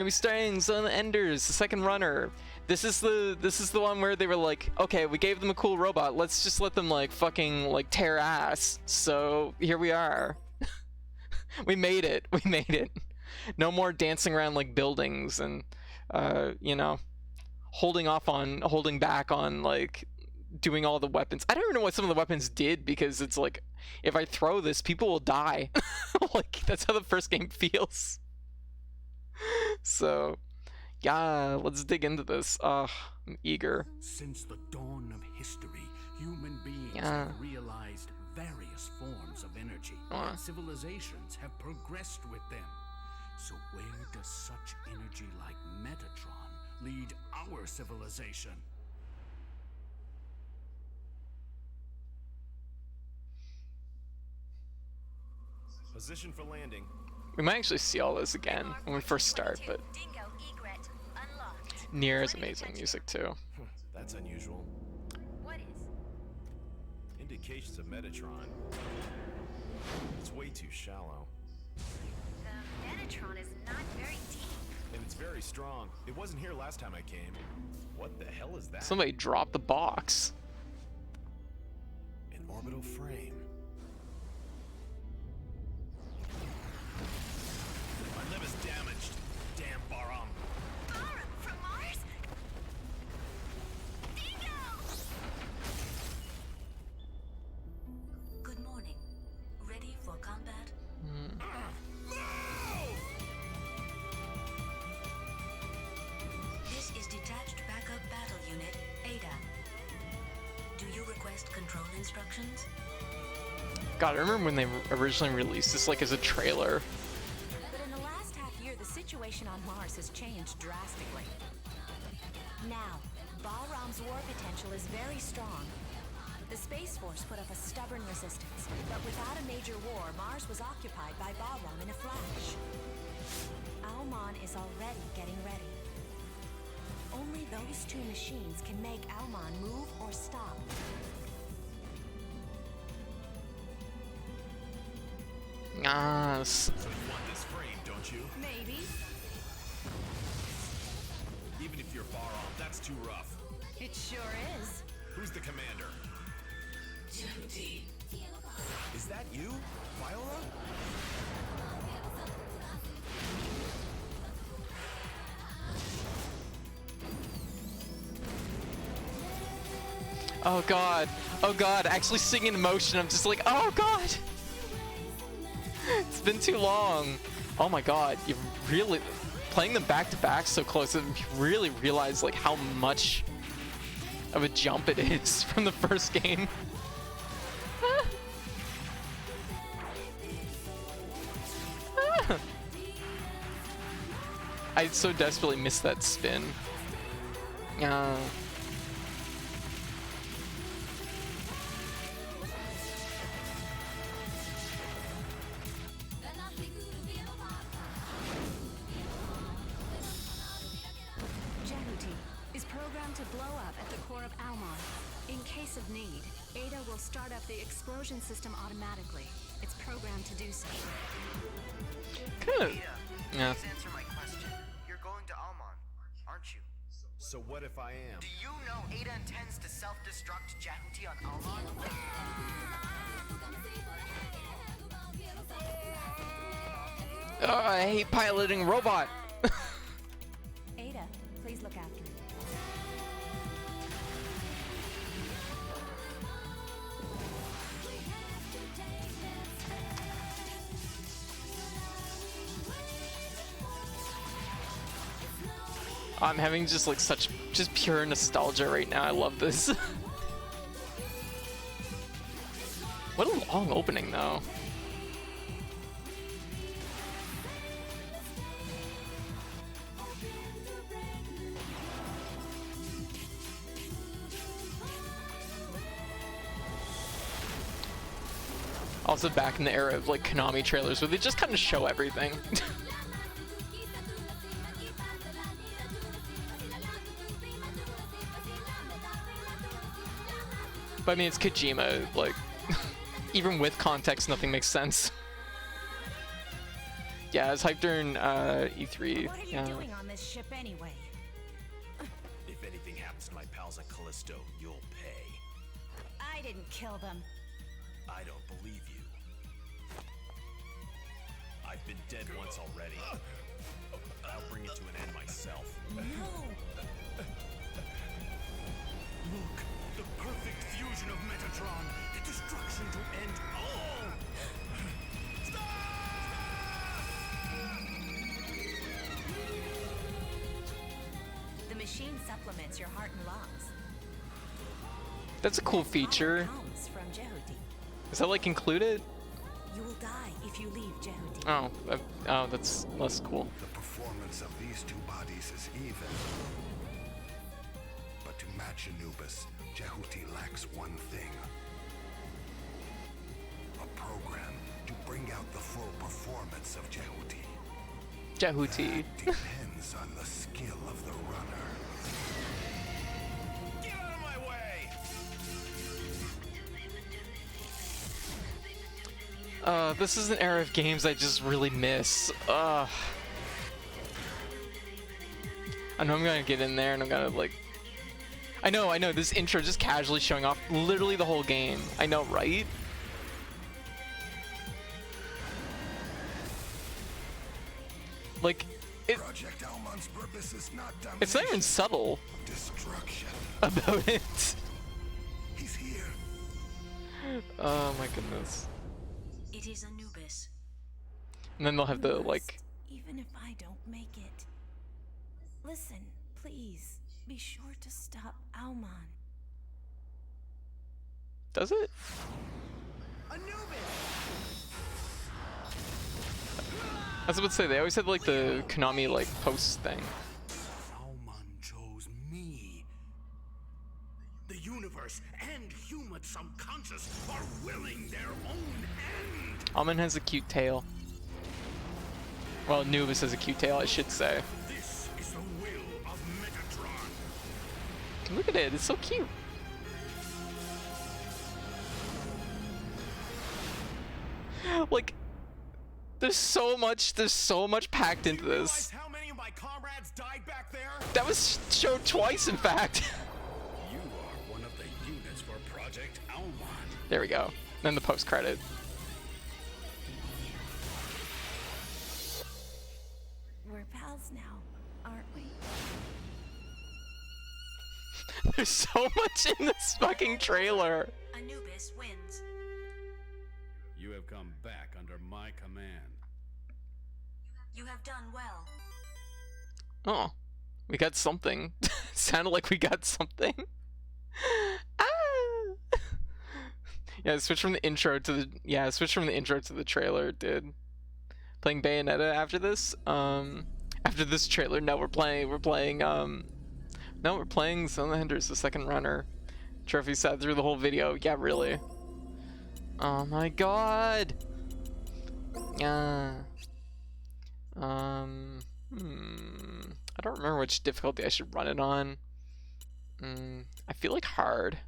Maybe starting on the Enders, the second runner. This is the one where they were like, okay, we gave them a cool robot. Let's just let them like fucking like tear ass. So here we are. We made it. We made it. No more dancing around like buildings and you know, holding back on like doing all the weapons. I don't even know what some of the weapons did, because it's like, if I throw this, people will die. Like, that's how the first game feels. So, yeah, let's dig into this. I'm eager. Since the dawn of history, human beings have realized various forms of energy. Civilizations have progressed with them. So where does such energy like Metatron lead our civilization? Position for landing. We might actually see all this again when we first start, but Nier is amazing music too. That's unusual. What is? Indications of Metatron. It's way too shallow. The Metatron is not very deep. And it's very strong. It wasn't here last time I came. What the hell is that? Somebody dropped the box. An orbital frame. My lib is damaged. Damn Baram. Baram from Mars? Dingo! Good morning. Ready for combat? This is Detached Backup Battle Unit, Ada. Do you request control instructions? God, I remember when they originally released this like as a trailer. But in the last half year, the situation on Mars has changed drastically. Now, Balram's war potential is very strong. The Space Force put up a stubborn resistance, but without a major war, Mars was occupied by Balram in a flash. Almon is already getting ready. Only those two machines can make Almon move or stop. So So you want this frame, don't you? Maybe. Even if you're Baram, that's too rough. It sure is. Who's the commander? Is that you, Viola? oh god, actually seeing in motion, I'm just like, oh god. It's been too long. Oh my god, you really playing them back to back so close, you really realize like how much of a jump it is from the first game. I so desperately miss that spin. Januti is programmed to blow up at the core of Almon. In case of need, Ada will start up the explosion system automatically. It's programmed to do so. Kind of. Yeah. Please answer my question. You're going to Almon, aren't you? So what if I am? Do you know Ada intends to self-destruct Jahuti on Almon? Oh, I hate piloting robot. Ada, please look after me. I'm having just like just pure nostalgia right now. I love this. What a long opening though. Also back in the era of like Konami trailers where they just kind of show everything. But I mean, it's Kojima, like, even with context, nothing makes sense. Yeah, it was hyped during E3. What are you Yeah. doing on this ship anyway? If anything happens to my pals at Callisto, you'll pay. I didn't kill them. I don't believe you. I've been dead once already. I'll bring it to an end myself. No. Look, the perfect fusion of Metatron, the destruction to end all. The machine supplements your heart and lungs. That's a cool feature. Comes from Jehuti. Is that like included? You will die if you leave Jehuti. Oh, oh, that's less cool. The performance of these two bodies is even. But to match Anubis, Jehuti lacks one thing. A program to bring out the full performance of Jehuti. Jehuti. That depends on the skill of the runner. Get out of my way! This is an era of games I just really miss. I know I'm gonna get in there and I'm gonna like... I know, this intro just casually showing off literally the whole game. I know, right? Like, Project Almon's purpose is not domination. it's not even subtle Destruction. about it. He's here. Oh my goodness. It is Anubis. And then they'll have the, like... Even if I don't make it. Listen, please. Be sure to stop Almon. Does it? I was about to say, they always had like the Konami like post thing. Alman chose me. The universe and human subconscious are willing their own end. Almond has a cute tail. Well, Anubis has a cute tail, I should say. This is the will of Metatron. Look at it, it's so cute. Like, there's so much packed into this. How many of my comrades died back there? That was showed twice, in fact. You are one of the units for Project Alman. There we go. Then the post credit. We're pals now, aren't we? There's so much in this fucking trailer. Anubis wins. You have come back under my command. You have done well. Oh, we got something. Sounded like we got something. Ah! Yeah, switch from the intro to the trailer, dude. Playing Bayonetta after this. After this trailer, no, we're playing Zonahinders, the second runner. Trophy sat through the whole video. Yeah, really. Oh my god. I don't remember which difficulty I should run it on. I feel like hard.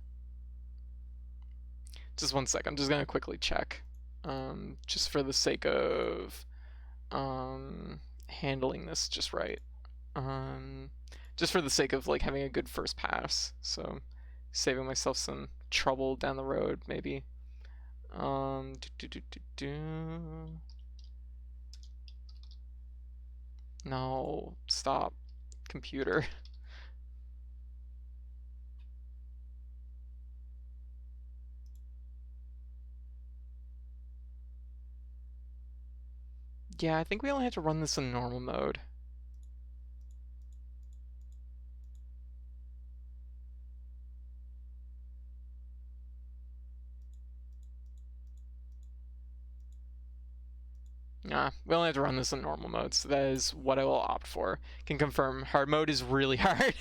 Just one sec, I'm just gonna quickly check. Just for the sake of handling this just right. Just for the sake of like having a good first pass. So saving myself some trouble down the road, maybe. No, stop, computer. Yeah, I think we only have to run this in normal mode. We only have to run this in normal mode, so that is what I will opt for. Can confirm, hard mode is really hard.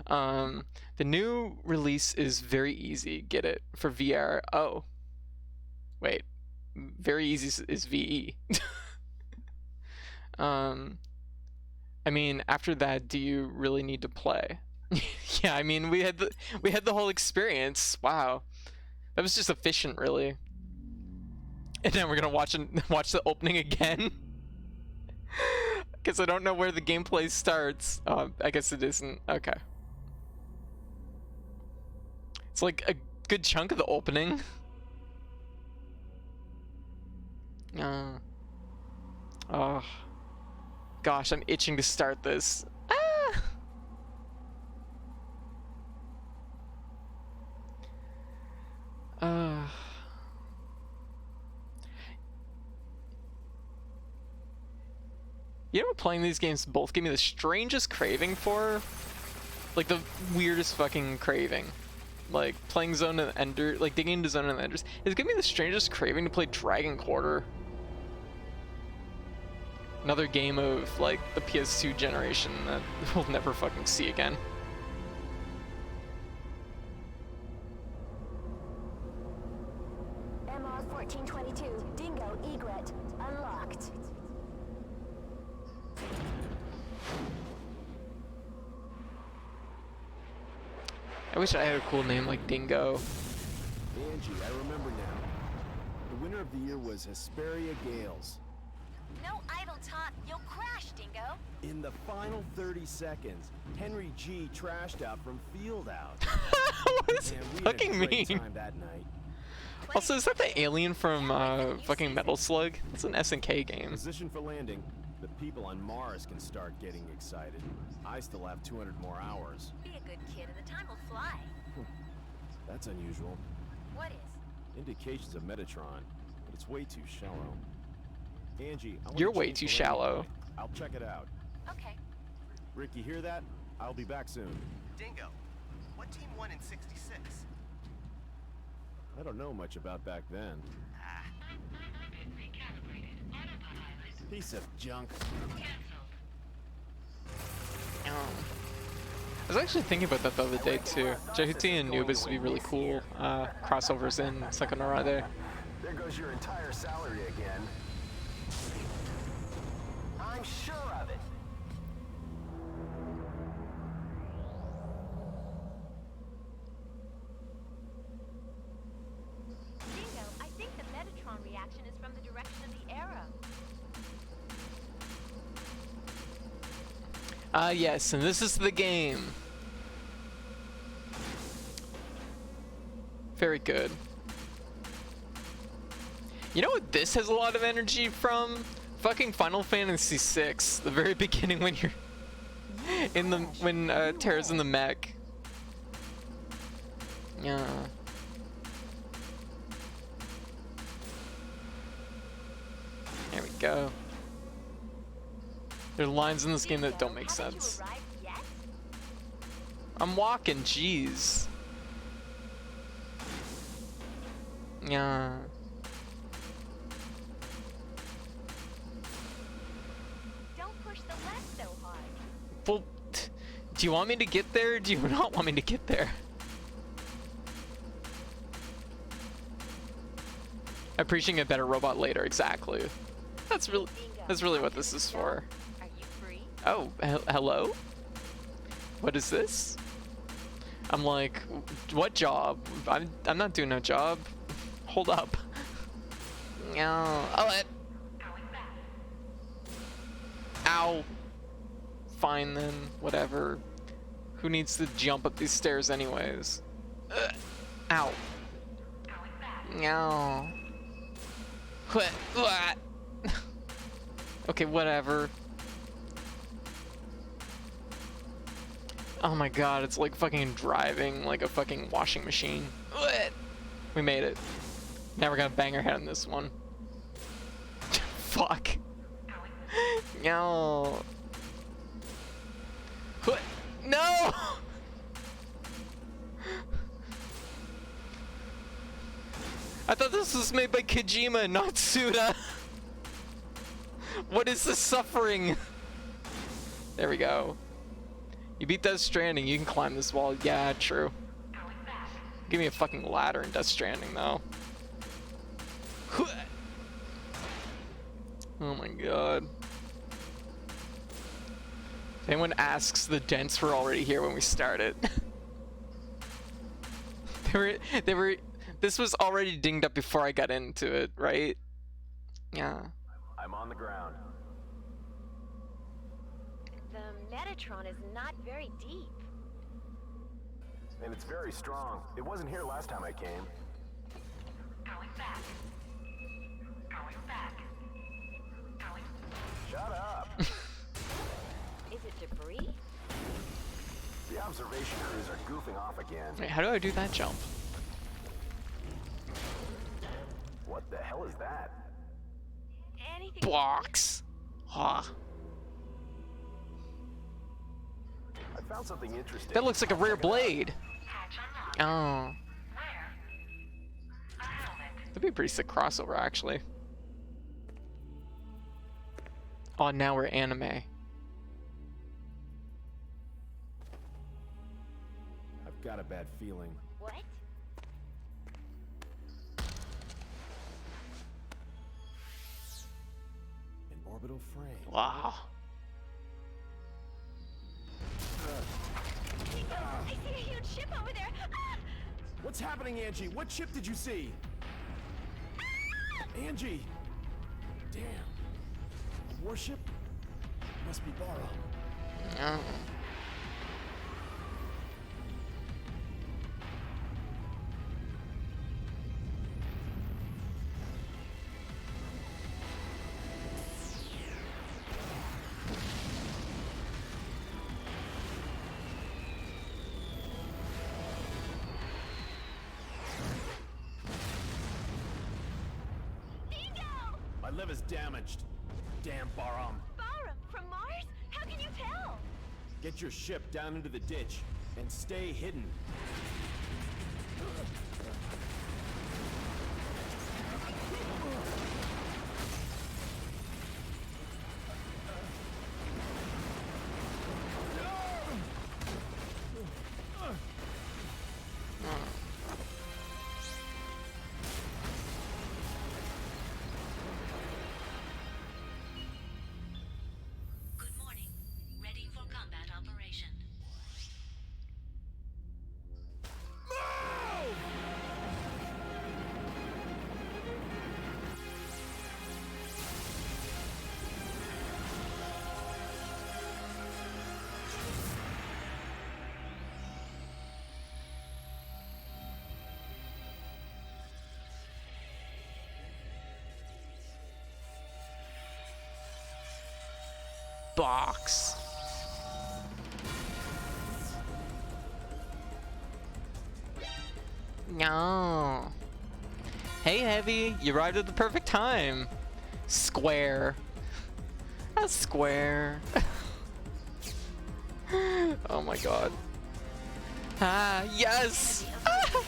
The new release is very easy. Get it for VR. Oh, wait, very easy is VE. I mean, after that, do you really need to play? Yeah, I mean, we had the whole experience. Wow, that was just efficient, really. And then we're gonna watch the opening again. Because I don't know where the gameplay starts. I guess it isn't. Okay. It's like a good chunk of the opening. Oh. Gosh, I'm itching to start this. Ah! You know what playing these games both give me the strangest craving for? Like the weirdest fucking craving. Like playing Zone of the Ender, like digging into Zone of the Enders. It's giving me the strangest craving to play Dragon Quarter. Another game of like the PS2 generation that we'll never fucking see again. MR 1422, Dingo Egret, unlocked. I wish I had a cool name like Dingo. Angie, I remember now. The winner of the year was Hesperia Gales. No idle talk. You'll crash, Dingo. In the final 30 seconds, Henry G trashed out from field out. What does it Man, we had a fucking great mean? time that night. Also, is that the alien from fucking Metal Slug? It's an SNK game. Position for landing. The people on Mars can start getting excited. I still have 200 more hours. Be a good kid and the time will fly. That's unusual. What is? Indications of Metatron, but it's way too shallow. Angie, I want You're to way change too the landing shallow. point. I'll check it out. Okay. Rick, you hear that? I'll be back soon. Dingo, what team won in 66? I don't know much about back then. Piece of junk. I was actually thinking about that the other day too. Jehuti and Nubis would be really cool crossovers in Sakonara there. There goes your entire salary again. I'm sure of it. Dingo, I think the Metatron reaction is from the direction of the arrow. Yes, and this is the game. Very good. You know what this has a lot of energy from? Fucking Final Fantasy VI. The very beginning when you're in the when Terra's in the mech. Yeah. There we go. There are lines in this game that don't make sense. Haven't you arrived yet? I'm walking, jeez. Yeah. Don't push the left so hard. Well, do you want me to get there or do you not want me to get there? Appreciating a better robot later, exactly. That's really what this is for. Are you free? Oh, hello? What is this? I'm like, what job? I'm not doing no job. Hold up. No. Oh, it. Ow. Fine then. Whatever. Who needs to jump up these stairs anyways? Ow. No. What? Okay, whatever. Oh my god, it's like fucking driving like a fucking washing machine. We made it. Now we're gonna bang our head on this one. Fuck. No. No! I thought this was made by Kojima, not Suda. What is this suffering? There we go. You beat Death Stranding, you can climb this wall. Yeah, true. Give me a fucking ladder in Death Stranding, though. Oh my god. If anyone asks, the dents were already here when we started. They were. This was already dinged up before I got into it, right? Yeah. I'm on the ground. Metatron is not very deep. And it's very strong. It wasn't here last time I came. Going back. Going back. Going. Shut up! Is it debris? The observation crews are goofing off again. Wait, how do I do that jump? What the hell is that? Anything? Blocks. Ha. I found something interesting. That looks like a rare blade. Hatch unlocked. Oh. Where? A helmet. That'd be a pretty sick crossover, actually. Oh, now we're anime. I've got a bad feeling. What? An orbital frame. Wow. I see a huge ship over there. Ah! What's happening, Angie? What ship did you see? Angie! Damn. A warship? Must be Bara. Oh. My liver's damaged. Damn Baram. Barum from Mars? How can you tell? Get your ship down into the ditch and stay hidden. Good morning. Ready for combat operation. Box. No. Hey, Heavy, you arrived at the perfect time. Square. A square. Oh my god. Ah, yes! Ah,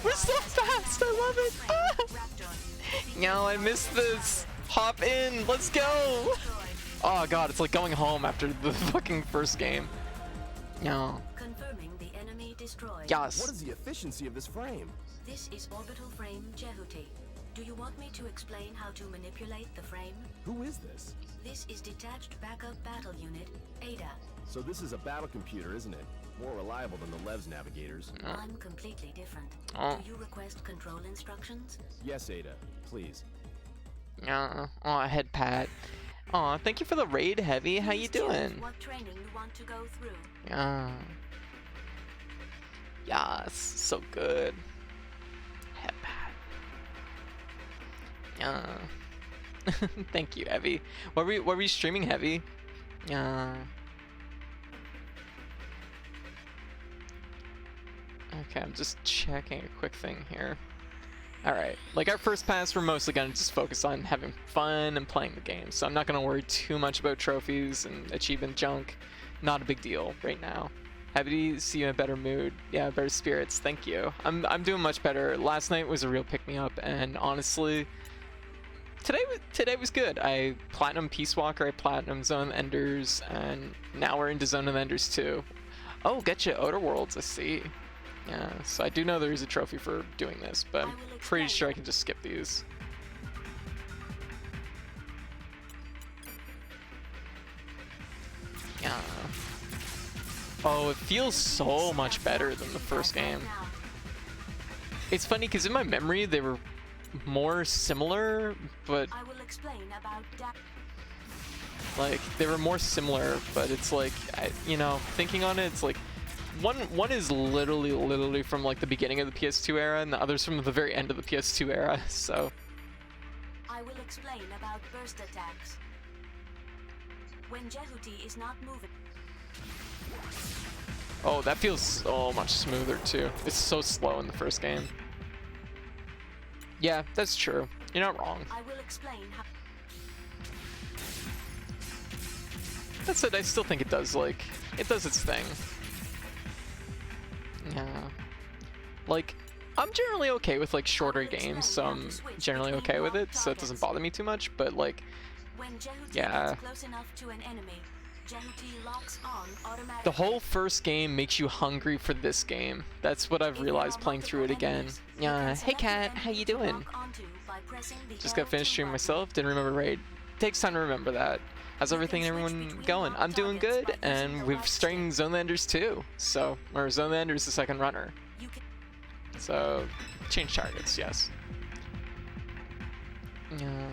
we're so fast, I love it! Ah. No, I missed this. Hop in, let's go! Oh god, it's like going home after the fucking first game. No. Confirming the enemy destroyed. Yes. What is the efficiency of this frame? This is orbital frame Jehuti. Do you want me to explain how to manipulate the frame? Who is this? This is detached backup battle unit, Ada. So this is a battle computer, isn't it? More reliable than the Lev's navigators. I'm completely different. Oh. Do you request control instructions? Yes, Ada, please. Oh, head pat. Aw, thank you for the raid, Heavy. How you Please choose doing? what training you want to go through. Yeah. Yes, so good. Head pat. Yeah. Thank you, Heavy. What were you streaming, Heavy? Yeah. Okay, I'm just checking a quick thing here. Alright, like our first pass, we're mostly gonna just focus on having fun and playing the game, so I'm not gonna worry too much about trophies and achievement junk. Not a big deal right now. Happy to see you in a better mood. Yeah, better spirits, thank you. I'm doing much better. Last night was a real pick-me-up, and honestly, today was good. I platinum Peace Walker, I platinum Zone of the Enders, and now we're into Zone of the Enders too. Oh, get you Outer Worlds, I see. Yeah, so I do know there is a trophy for doing this, but I'm pretty sure I can just skip these. Yeah. Oh, it feels so much better than the first game. It's funny because in my memory they were more similar, but I will explain about Like, they were more similar, but it's like, you know, thinking on it, it's like, one is literally from like the beginning of the PS2 era, and the other's from the very end of the PS2 era, so. I will explain about burst attacks. When Jehuti is not moving. Oh, that feels so much smoother too. It's so slow in the first game. Yeah, that's true. You're not wrong. I will explain how. That said, I still think it does, like, it does its thing. Yeah. Like, I'm generally okay with, like, shorter games, so I'm generally okay with it, so it doesn't bother me too much, but, like, When Jehuti yeah. gets close enough to an enemy, Jehuti locks on automatically. The whole first game makes you hungry for this game. That's what I've realized playing through it again. Yeah, hey Kat, how you doing? Just got finished streaming myself, didn't remember raid. Takes time to remember that. How's everything and everyone going? I'm doing good, and we're starting Zonelanders too. So, or Zonelanders the second runner. So, change targets, yes. Yeah.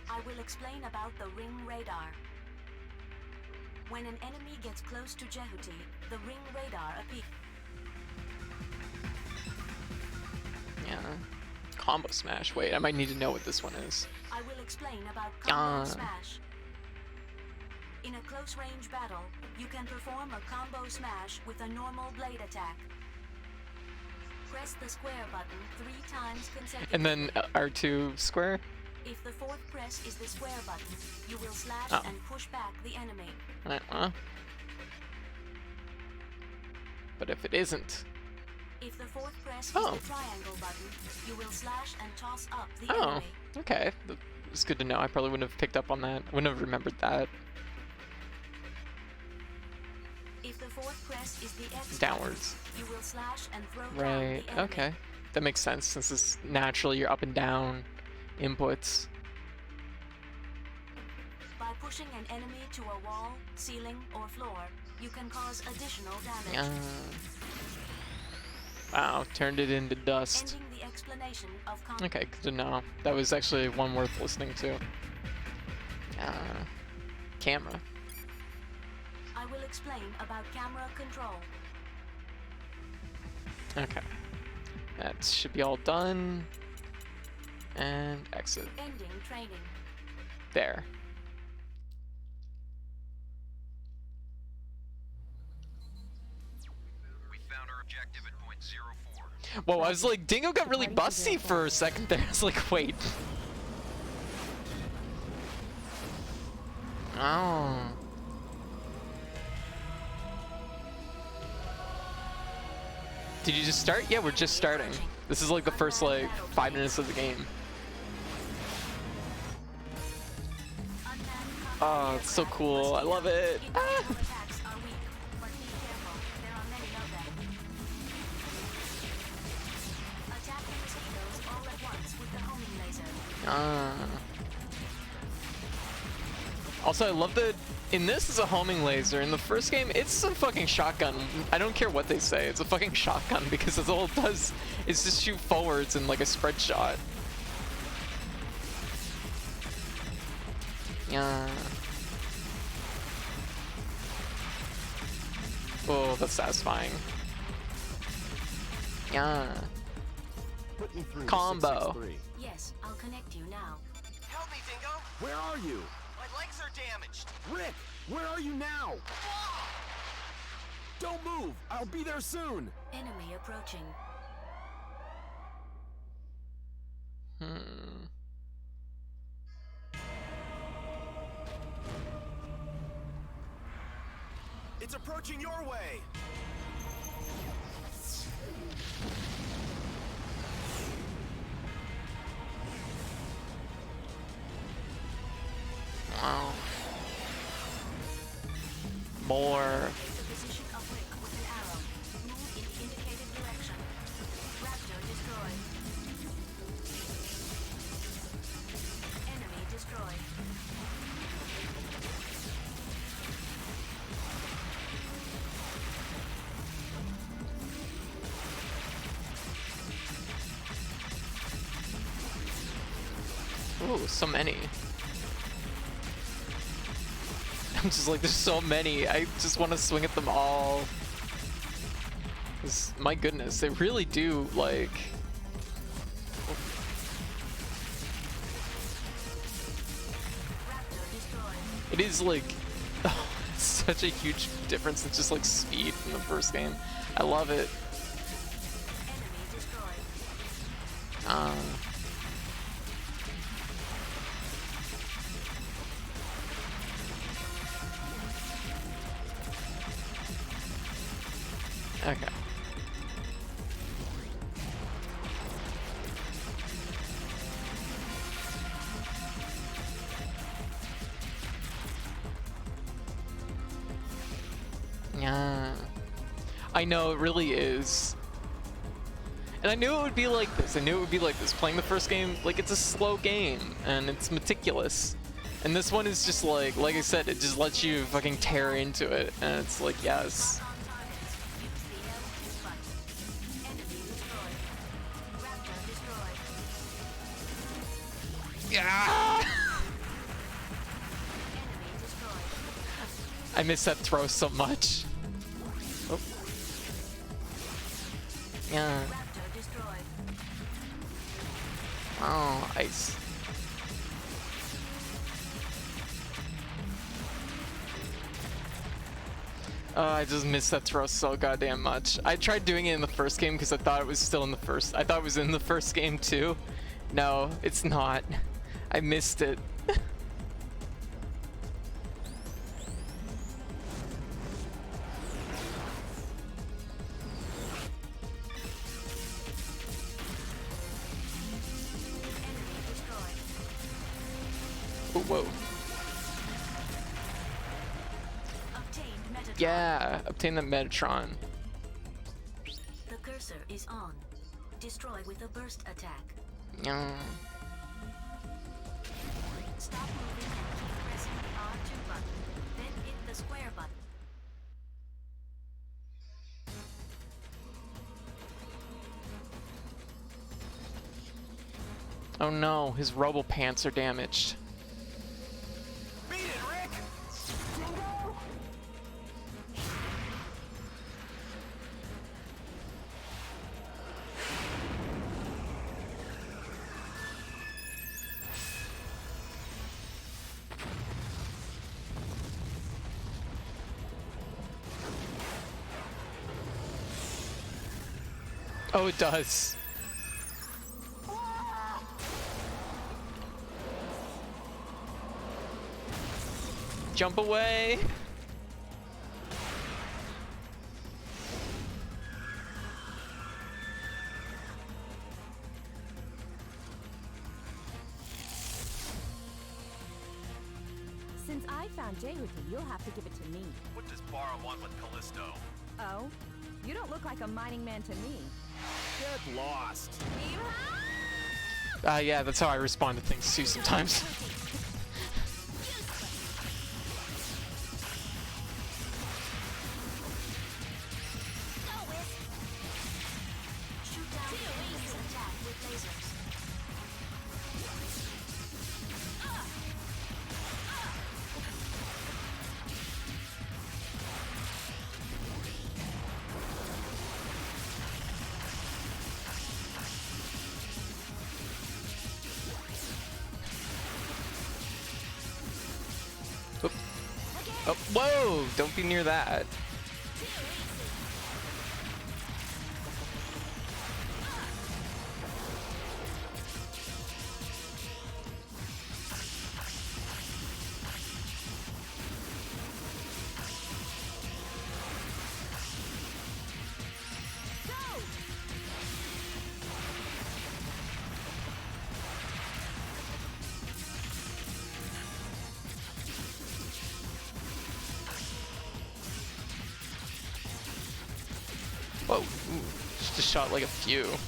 I will explain about the ring radar. When an enemy gets close to Jehuti, the ring radar appears. Yeah. Combo smash. Wait, I might need to know what this one is. I will explain about combo smash. In a close range battle, you can perform a combo smash with a normal blade attack. Press the square button 3 times consecutively. And then R2 square? If the fourth press is the square button, you will slash and push back the enemy. But if it isn't? If the fourth press is the triangle button, you will slash and toss up the enemy. Okay. It's good to know. I probably wouldn't have picked up on that. Wouldn't have remembered that. If the fourth press is the X downwards. Button, you will slash and throw down right. the enemy. Okay. That makes sense since it's naturally your up and down inputs. By pushing an enemy to a wall, ceiling, or floor, you can cause additional damage. Wow, turned it into dust. Ending the explanation of okay, good to know. That was actually one worth listening to. Camera. I will explain about camera control. Okay. That should be all done. And exit. Ending training. There. We found our objective at point 04. Whoa, I was like, Dingo got really busty for a second there. I was like, wait. Oh. Did you just start? Yeah, we're just starting. This is like the first like 5 minutes of the game. Oh, it's so cool. I love it. Ah. Also, I love that in this is a homing laser. In the first game, it's a fucking shotgun. I don't care what they say. It's a fucking shotgun because that's all it does is just shoot forwards in like a spread shot. Yeah. Oh, that's satisfying. Yeah. Combo. Yes, I'll connect you now. Help me, Dingo! Where are you? My legs are damaged. Rick, where are you now? Don't move! I'll be there soon! Enemy approaching. It's approaching your way! Wow. More. Position of Rick with an arrow. Move in the indicated direction. Raptor destroyed. Enemy destroyed. Ooh, so many. I'm just like, there's so many. I just want to swing at them all. My goodness, they really do, like... It is like... Oh, it's such a huge difference in just like speed from the first game. I love it. Okay. Yeah. I know, it really is. And I knew it would be like this. I knew it would be like this. Playing the first game, like, it's a slow game, and it's meticulous. And this one is just like I said, it just lets you fucking tear into it. And it's like, yes. Yeah! I miss that throw so much. Oh. Yeah. Oh, ice. Oh, I just missed that throw so goddamn much. I tried doing it in the first game because I thought it was still in the first. I thought it was in the first game too. No, it's not. I missed it. Oh, whoa. Yeah, obtain the Metatron. The cursor is on. Destroy with a burst attack. Yeah. Stop moving and keep pressing the R2 button. Then hit the square button. Oh no, his robo pants are damaged. Beat it, Rick! Oh, it does. Jump away. Since I found Jehuti, you'll have to give it to me. What does Bara want with Callisto? Oh? You don't look like a mining man to me. Get lost. Yeah, that's how I respond to things too sometimes. Shoot down enemies attack with lasers. Oh, whoa! Don't be near that. Whoa, ooh, just shot like a few. Damage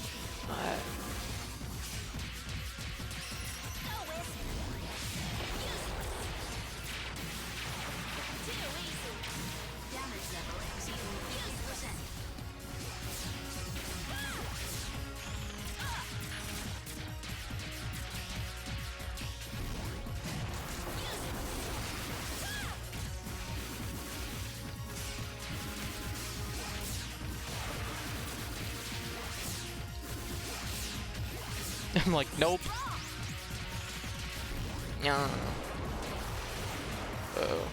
level exceeding 50%. I'm like, nope. Yeah. Oh.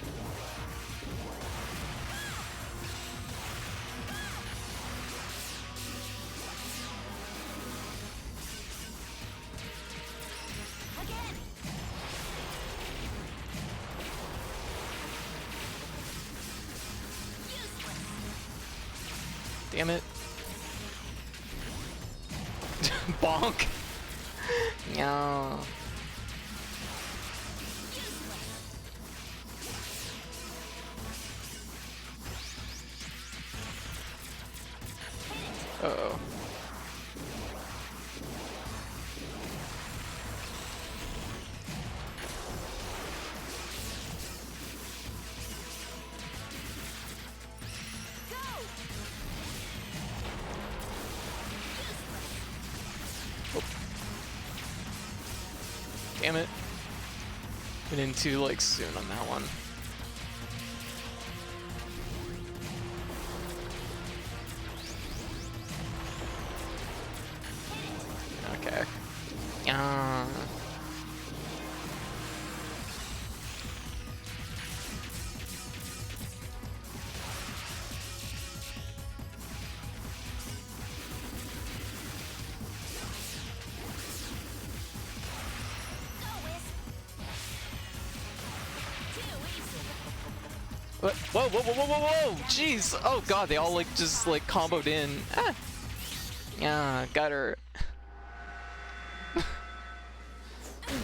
Damn it. Bonk. No. Uh-oh. Damn it. Been in too like soon on that one. Okay. What? Whoa, whoa, whoa, whoa, whoa, whoa! Jeez! Oh god, they all like just like comboed in. Ah! Yeah, got her.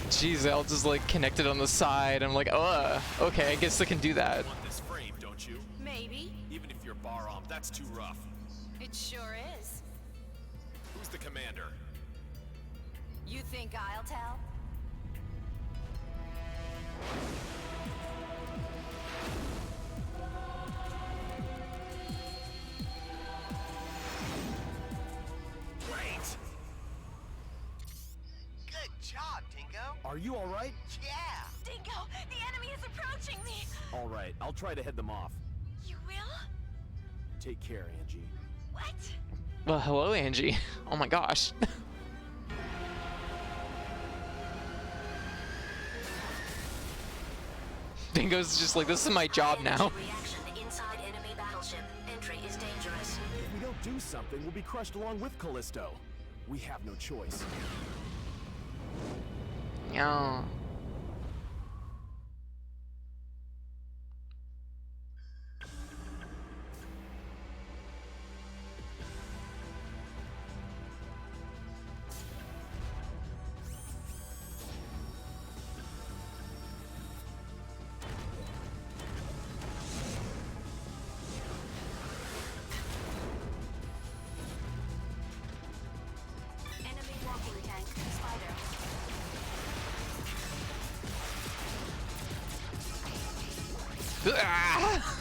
Jeez, they all just like connected on the side. I'm like, oh, okay, I guess I can do that. You want this frame, don't you? Maybe. Even if you're Bar-Omb, that's too rough. It sure is. Who's the commander? You think I'll tell? Great! Good job, Dingo. Are you alright? Yeah. Dingo, the enemy is approaching me. Alright, I'll try to head them off. You will? Take care, Angie. What? Well, hello, Angie. Oh my gosh. Dingo's just like, this is my job now. Reaction inside enemy battleship. Entry is dangerous. If we don't do something, we'll be crushed along with Callisto. We have no choice. Yeah. Enemy walking tank, Spider. Ah!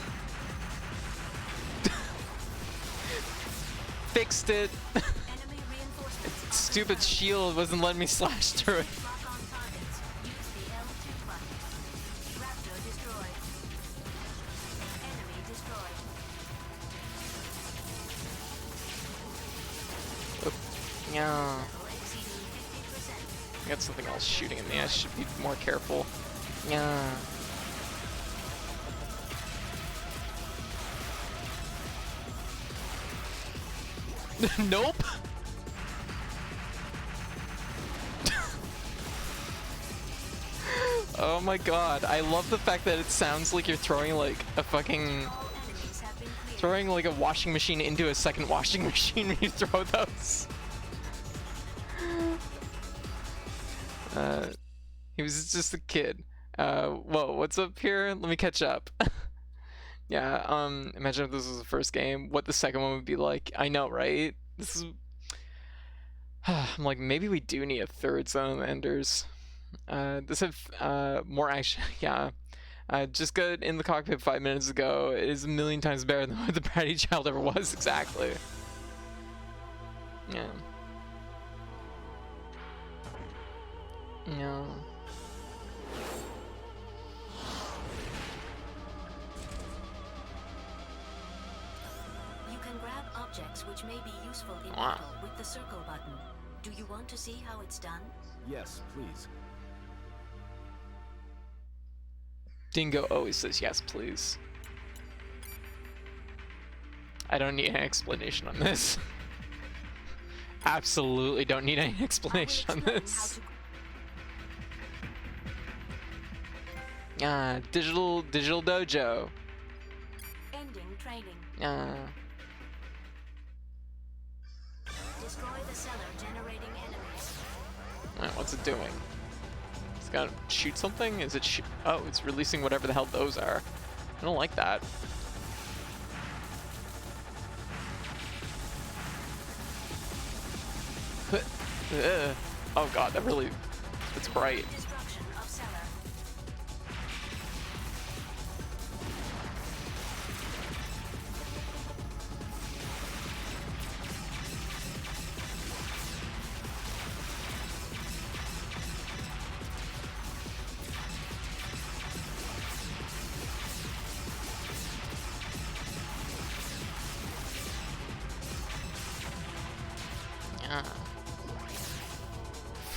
Fixed it. Enemy reinforcements. Stupid shield wasn't letting me slash through it. Lock on targets. Use the L2 button. Raptor destroyed. Enemy destroyed. Yeah. Level exceeding 50%. I got something else shooting at me. I should be more careful. Yeah. Nope. Oh my god, I love the fact that it sounds like you're throwing like a fucking... All enemies have been cleared. throwing like a washing machine into a second washing machine when you throw those. He was just a kid. Whoa, what's up here? Let me catch up. Yeah, imagine if this was the first game, what the second one would be like. I know, right? This is... I'm like, maybe we do need a third Zone of Enders. This have more action. Yeah. Just got in the cockpit 5 minutes ago. It is a million times better than what the Bratty Child ever was, exactly. Yeah. Yeah. You can grab objects which may be useful in Wow. battle with the circle button. Do you want to see how it's done? Yes, please. Dingo always says yes, please. I don't need an explanation on this. Absolutely don't need any explanation on this. Digital dojo. Ending training. Destroy the cellar generating enemies. What's it doing? It's gotta shoot something? Is it oh, it's releasing whatever the hell those are. I don't like that. Oh god, that really... It's bright. Destruction of cellar.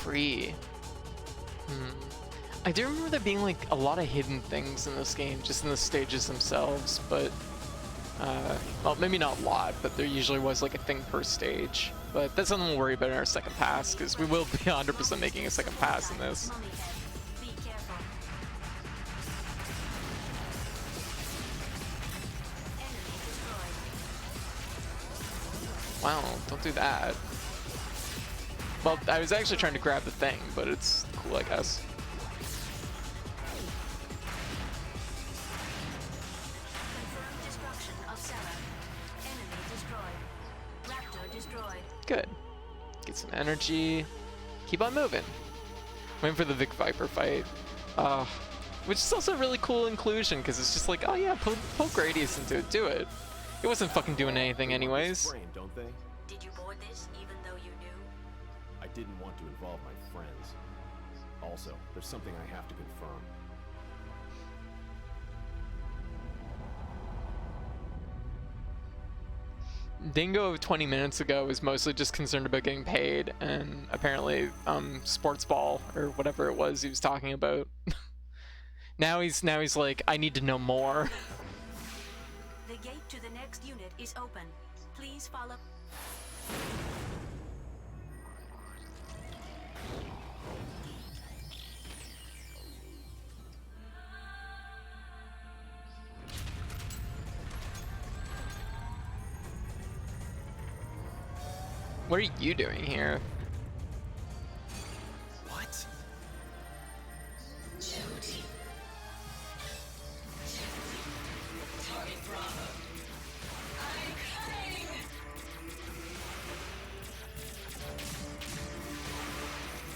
Free. I do remember there being like a lot of hidden things in this game, just in the stages themselves, but well, maybe not a lot, but there usually was like a thing per stage. But that's something we'll worry about in our second pass, because we will be 100% making a second pass in this. Mummy head. Be careful. Enemy destroyed. Wow, don't do that. Well, I was actually trying to grab the thing, but it's cool, I guess. Confirmed destruction of cellar. Enemy destroyed. Raptor destroyed. Good. Get some energy. Keep on moving. Waiting for the Vic Viper fight. Which is also a really cool inclusion, because it's just like, oh yeah, poke Gradius into it, do it. It wasn't fucking doing anything anyways. Brain, don't they? Did you board this even though you knew? I didn't want to involve my friends. Also, there's something I have to confirm. Dingo of 20 minutes ago was mostly just concerned about getting paid, and apparently sports ball or whatever it was he was talking about. now he's like, I need to know more. The gate to the next unit is open. Please follow. What are you doing here? What? Jody. Target Bravo. I'm coming.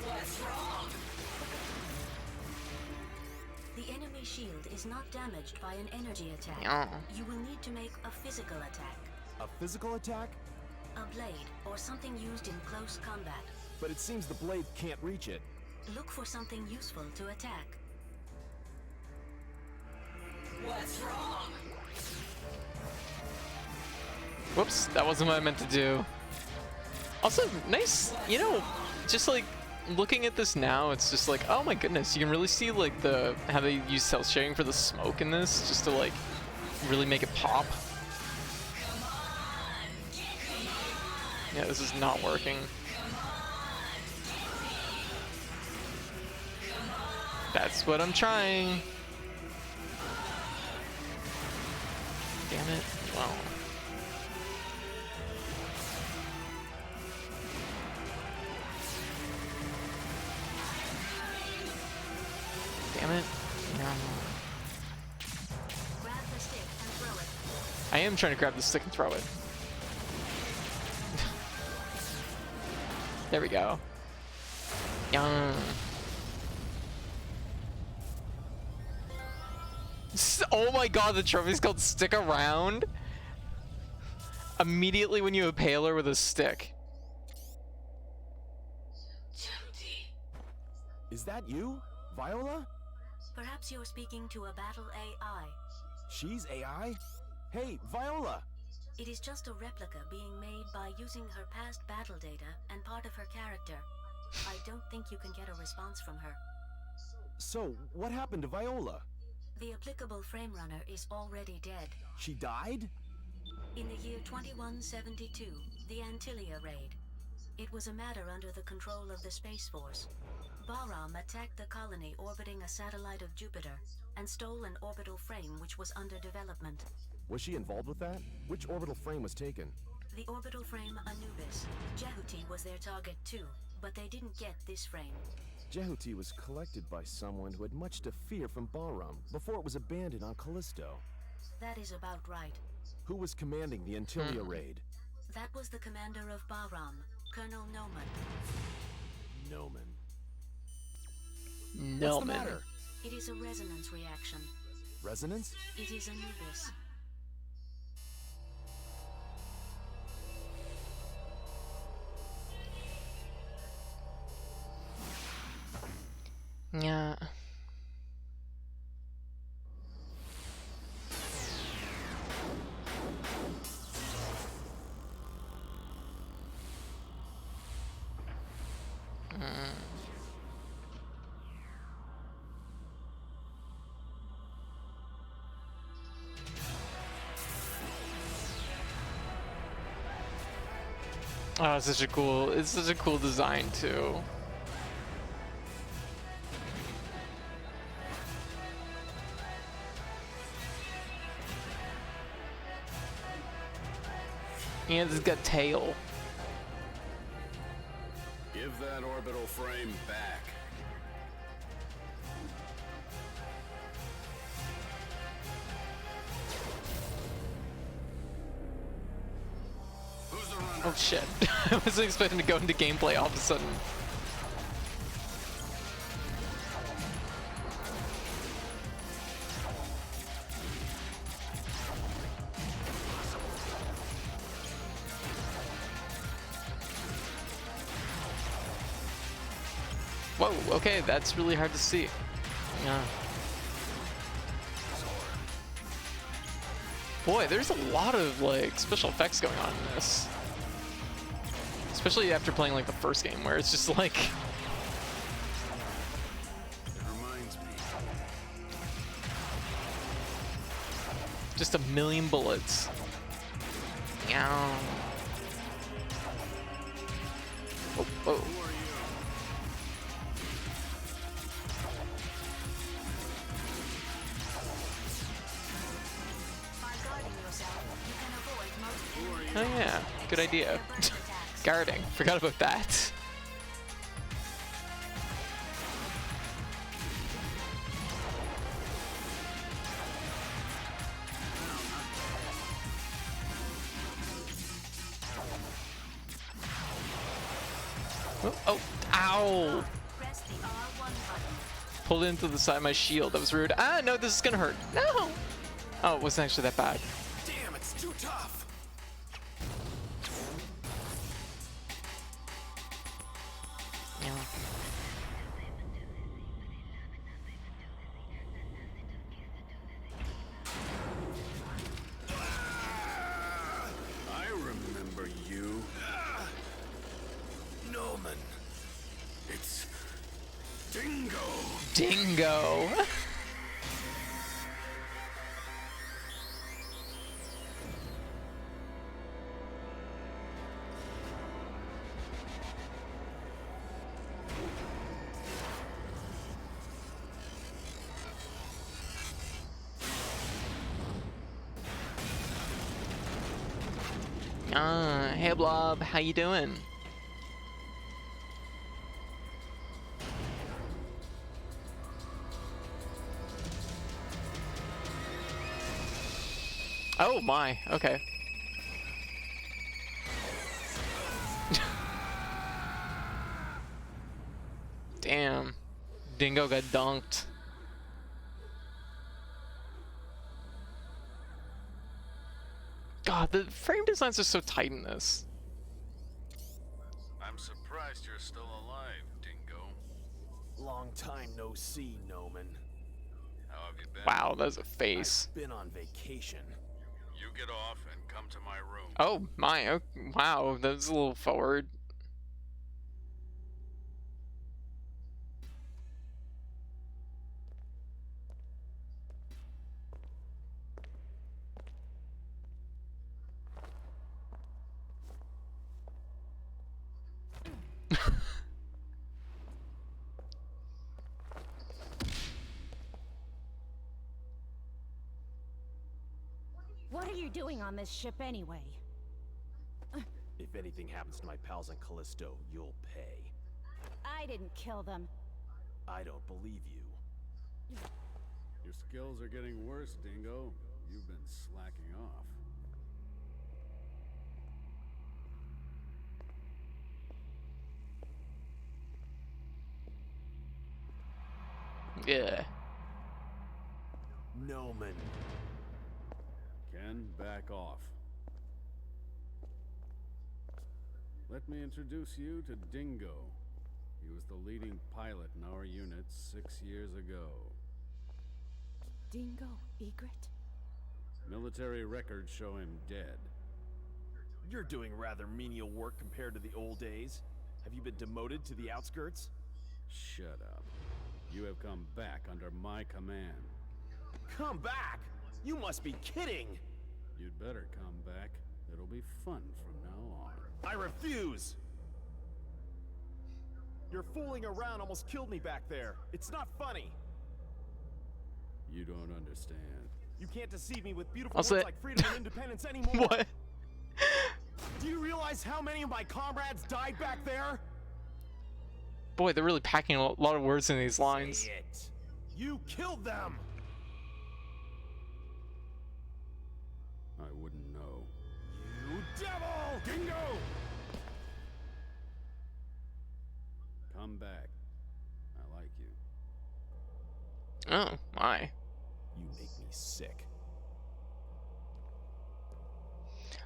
What's wrong? The enemy shield is not damaged by an energy attack. Oh. You will need to make a physical attack. A physical attack? A blade or something used in close combat. But it seems the blade can't reach it. Look for something useful to attack. What's wrong? Whoops, that wasn't what I meant to do. Also, nice, you know, just like looking at this now, it's just like, oh my goodness, you can really see like how they use cell shading for the smoke in this, just to like really make it pop. Yeah, this is not working. That's what I'm trying. Damn it. Wow. Damn it. No. Grab the stick and throw it. I am trying to grab the stick and throw it. There we go. Oh my god, the trophy's called Stick Around. Immediately when you impale her with a stick. Jody. Is that you, Viola? Perhaps you're speaking to a battle AI. She's AI? Hey, Viola! It is just a replica being made by using her past battle data and part of her character. I don't think you can get a response from her. So, what happened to Viola? The applicable frame runner is already dead. She died? In the year 2172, the Antilia raid. It was a matter under the control of the Space Force. Bahram attacked the colony orbiting a satellite of Jupiter and stole an orbital frame which was under development. Was she involved with that? Which orbital frame was taken? The orbital frame Anubis. Jehuti was their target too, but they didn't get this frame. Jehuti was collected by someone who had much to fear from Bahram before it was abandoned on Callisto. That is about right. Who was commanding the Antilia raid? That was the commander of Bahram, Colonel Noman. Noman. No, What's the matter? It is a resonance reaction. Resonance? It is Anubis. Yeah. Oh, it's such a cool design too. And it's got tail. Give that orbital frame back. Who's the runner? Oh shit. I wasn't expecting to go into gameplay all of a sudden. Whoa, okay, that's really hard to see. Yeah. Boy, there's a lot of like special effects going on in this. Especially after playing like the first game where it's just like It reminds me. just a million bullets. Yeah. Oh, oh. Oh yeah, good idea. Guarding, forgot about that. Oh, oh, ow! Press the R1 button. Pulled into the side of my shield, that was rude. Ah, no, this is gonna hurt. No! Oh, it wasn't actually that bad. Damn, it's too tough. Yeah. I remember you. Noman. It's Dingo. Dingo! Hey Blob, how you doing? Oh my, okay. Damn. Dingo got dunked. God, the frame designs are so tight in this. I'm surprised you're still alive, Dingo. Long time no see, Noman. How have you been? Wow, that's a face. I've been on vacation. You get off and come to my room. Oh my! Oh, wow, that was a little forward. What are you doing on this ship anyway? If anything happens to my pals on Callisto, you'll pay. I didn't kill them. I don't believe you. Your skills are getting worse, Dingo. You've been slacking off. Yeah. Noman. Ken, back off. Let me introduce you to Dingo. He was the leading pilot in our unit 6 years ago. Dingo Egret? Military records show him dead. You're doing rather menial work compared to the old days. Have you been demoted to the outskirts? Shut up. You have come back under my command. Come back? You must be kidding! You'd better come back. It'll be fun from now on. I refuse! Your fooling around almost killed me back there. It's not funny. You don't understand. You can't deceive me with beautiful Also- words like freedom and independence anymore. What? Do you realize how many of my comrades died back there? Boy, they're really packing a lot of words in these lines. Say it. You killed them! I wouldn't know. You devil! Dingo! Come back. I like you. Oh, my. You make me sick.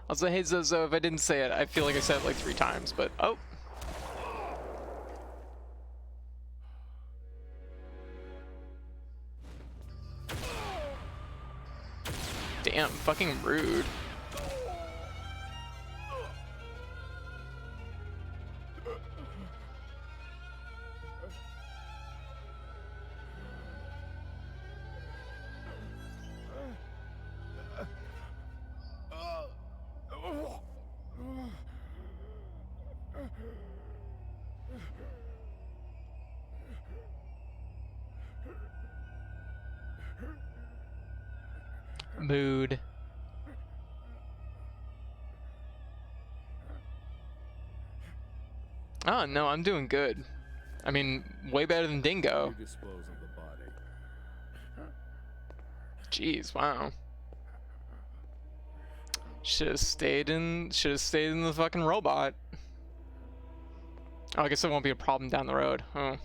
Also, hey Zozo, if I didn't say it, I feel like I said it like 3 times, but oh. Damn, fucking rude. Mood. Oh, no, I'm doing good. I mean, way better than Dingo. You dispose of the body. Jeez, wow. Should have stayed in the fucking robot. Oh, I guess it won't be a problem down the road. Oh.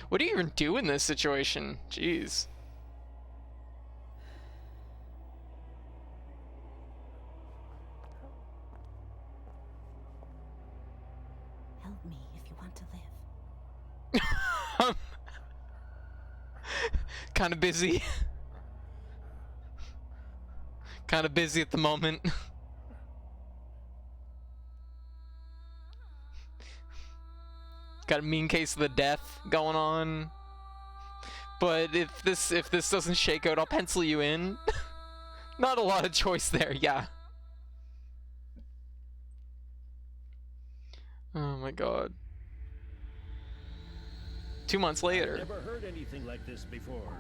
What do you even do in this situation? Jeez. Help me if you want to live. Kind of busy. Kind of busy at the moment. Got a mean case of the death going on. But if this doesn't shake out, I'll pencil you in. Not a lot of choice there, yeah. Oh my god. 2 months later. I've never heard anything like this before.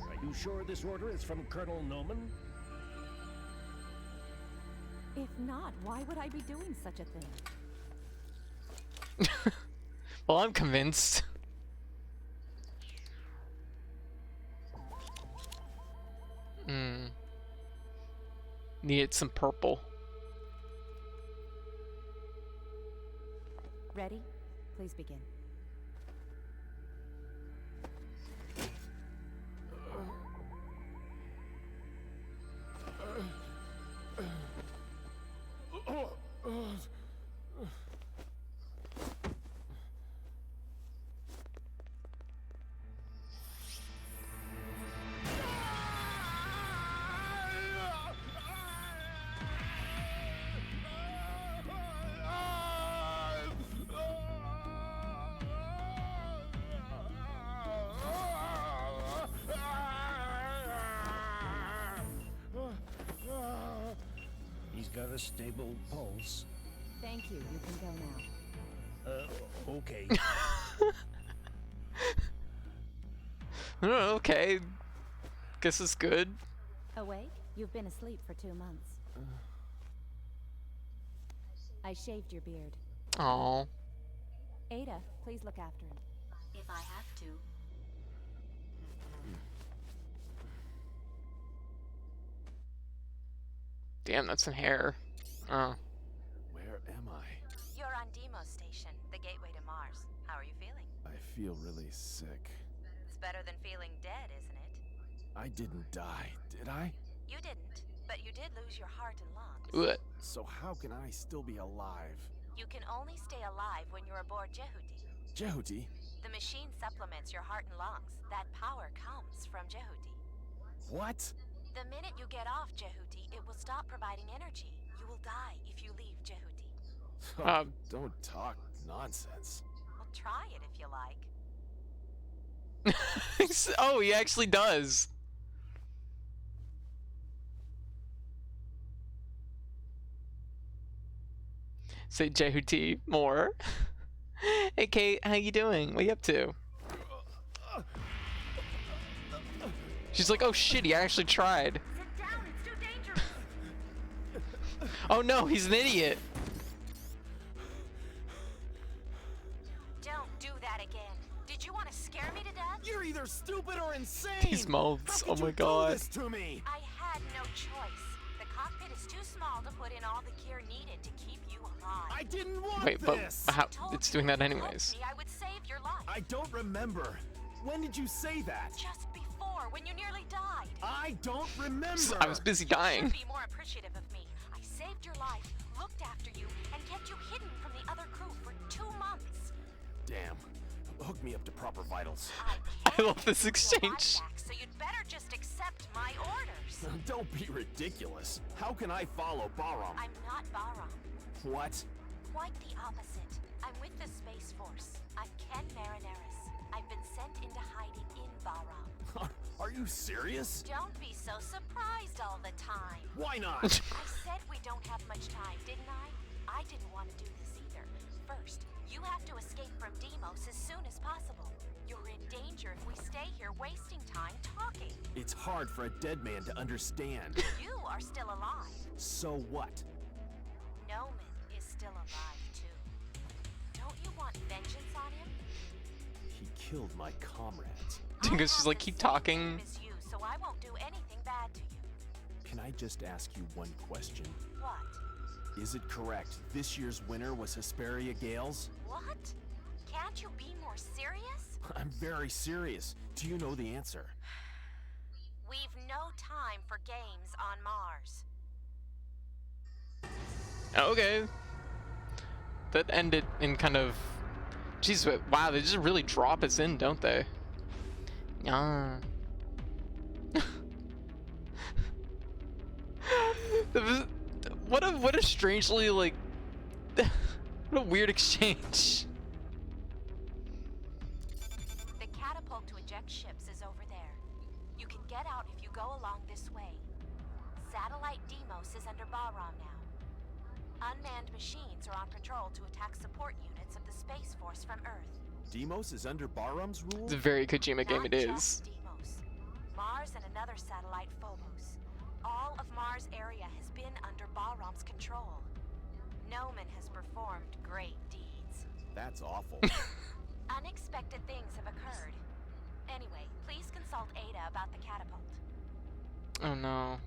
Are you sure this order is from Colonel Noman? If not, why would I be doing such a thing? Well, I'm convinced. Needed some purple. Ready? Please begin. got a stable pulse. Thank you. You can go now. Okay. Okay. Guess it's good. Awake? You've been asleep for 2 months. I shaved your beard. Aww. Ada, please look after him. If I have to. Damn, that's some hair. Oh. Where am I? You're on Deimos Station, the gateway to Mars. How are you feeling? I feel really sick. It's better than feeling dead, isn't it? I didn't die, did I? You didn't, but you did lose your heart and lungs. What? So how can I still be alive? You can only stay alive when you're aboard Jehuti. Jehuti? The machine supplements your heart and lungs. That power comes from Jehuti. What? The minute you get off Jehuti, it will stop providing energy. You will die if you leave Jehuti. Don't talk nonsense. Well, try it if you like. Oh, he actually does. Say Jehuti more. Hey Kate, how you doing? What you up to? She's like, oh shit, he actually tried. Sit down, it's too dangerous. Oh no, he's an idiot. Don't do that again. Did you want to scare me to death? You're either stupid or insane! These mouths, oh my god. Do this to me? I had no choice. The cockpit is too small to put in all the gear needed to keep you alive. I didn't want Wait, but this! how? It's doing that anyways. Me, I would save your life. I don't remember. When did you say that? Just before, when you nearly died. I don't remember! I was busy dying. You should be more appreciative of me. I saved your life, looked after you, and kept you hidden from the other crew for 2 months. Damn. Hook me up to proper vitals. I love this exchange. Back, so you'd better just accept my orders. Don't be ridiculous. How can I follow Bahram? I'm not Bahram. What? Quite the opposite. I'm with the Space Force. I'm Ken Marineris. I've been sent into hiding in Bahram. Are you serious? Don't be so surprised all the time. Why not? I said we don't have much time, didn't I? I didn't want to do this either. First, you have to escape from Deimos as soon as possible. You're in danger if we stay here wasting time talking. It's hard for a dead man to understand. You are still alive. So what? Noman is still alive too. Don't you want vengeance on him? He killed my comrades. Because she's like, keep talking. You, so I won't do anything bad to you. Can I just ask you one question? What? Is it correct this year's winner was Hesperia Gales? What? Can't you be more serious? I'm very serious. Do you know the answer? We've no time for games on Mars. Okay. That ended in kind of... Jeez, wow, they just really drop us in, don't they? Yeah. What a strangely, like... what a weird exchange. The catapult to eject ships is over there. You can get out if you go along this way. Satellite Deimos is under Bahram now. Unmanned machines are on patrol to attack support units of the Space Force from Earth. Deimos is under Bahram's rule? It's a very Kojima game, it Not is. just Deimos. Mars and another satellite, Phobos. All of Mars' area has been under Bahram's control. Noman has performed great deeds. That's awful. Unexpected things have occurred. Anyway, please consult Ada about the catapult. Oh no.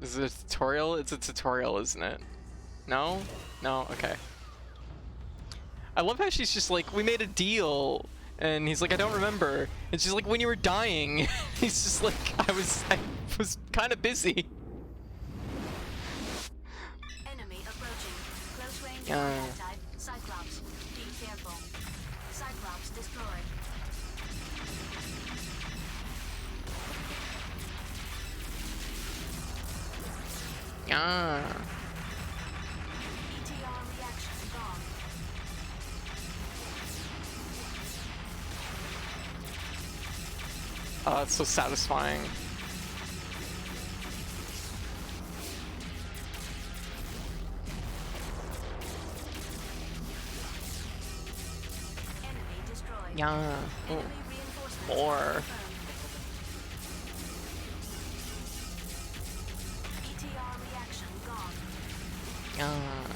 Is it a tutorial? It's a tutorial, isn't it? No? No? Okay. I love how she's just like, we made a deal. And he's like, I don't remember. And she's like, when you were dying. He's just like, I was kind of busy. Enemy approaching. Close range type. Cyclops. Be careful. Cyclops destroyed. Ah. ETR reaction gone. Oh, that's so satisfying. Yeah. Oh. More.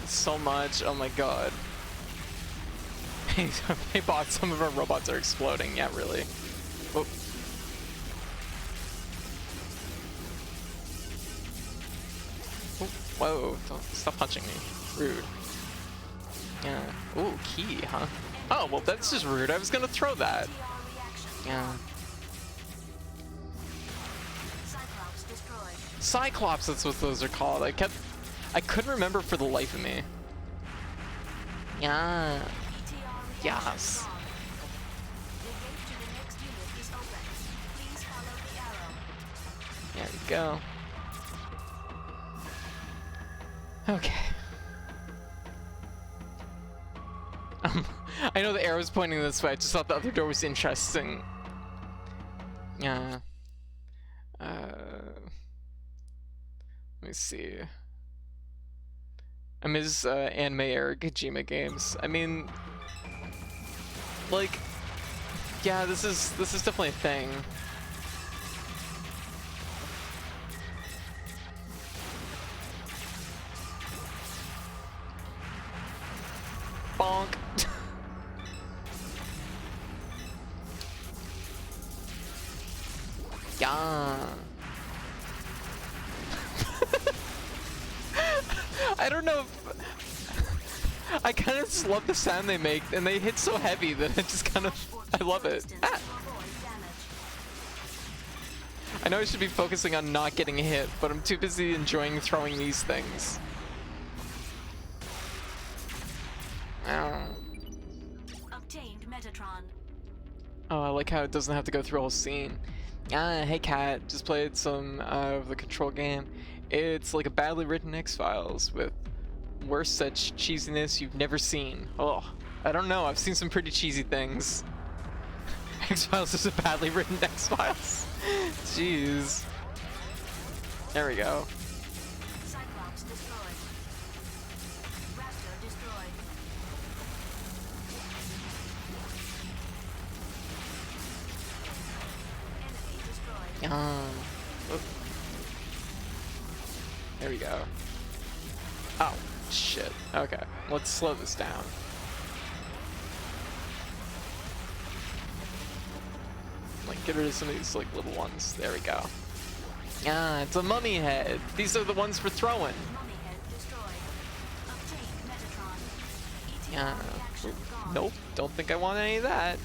So much. Oh my god. Hey bots, some of our robots are exploding. Yeah, really. Oh. Oh, whoa, don't stop punching me. Rude. Yeah. Ooh, key, huh? Oh, well that's just rude. I was gonna throw that. Yeah. Cyclops, that's what those are called. I couldn't remember for the life of me. Yeah. Yes. There we go. Okay. I know the arrow's pointing this way. I just thought the other door was interesting. Yeah. Let me see. I miss anime era Kojima games. I mean, like, yeah, this is definitely a thing. Bonk. Yeah. I don't know if I kind of just love the sound they make, and they hit so heavy that it just kind of, I love it. Ah. I know I should be focusing on not getting hit, but I'm too busy enjoying throwing these things. Ow. Obtained Metatron. Oh, I like how it doesn't have to go through a whole scene. Hey cat, just played some of the Control game. It's like a badly written X-Files with worse such cheesiness you've never seen. Oh, I don't know, I've seen some pretty cheesy things. X-Files is a badly written X-Files. Jeez. There we go. Cyclops destroyed. Raptor destroyed. Enemy destroyed. There we go. Oh, shit. Okay, let's slow this down. Like, get rid of some of these, like, little ones. There we go. Ah, it's a mummy head. These are the ones for throwing. Mummy head destroyed. Obtained Metatron. Yeah. reaction gone. Nope, don't think I want any of that.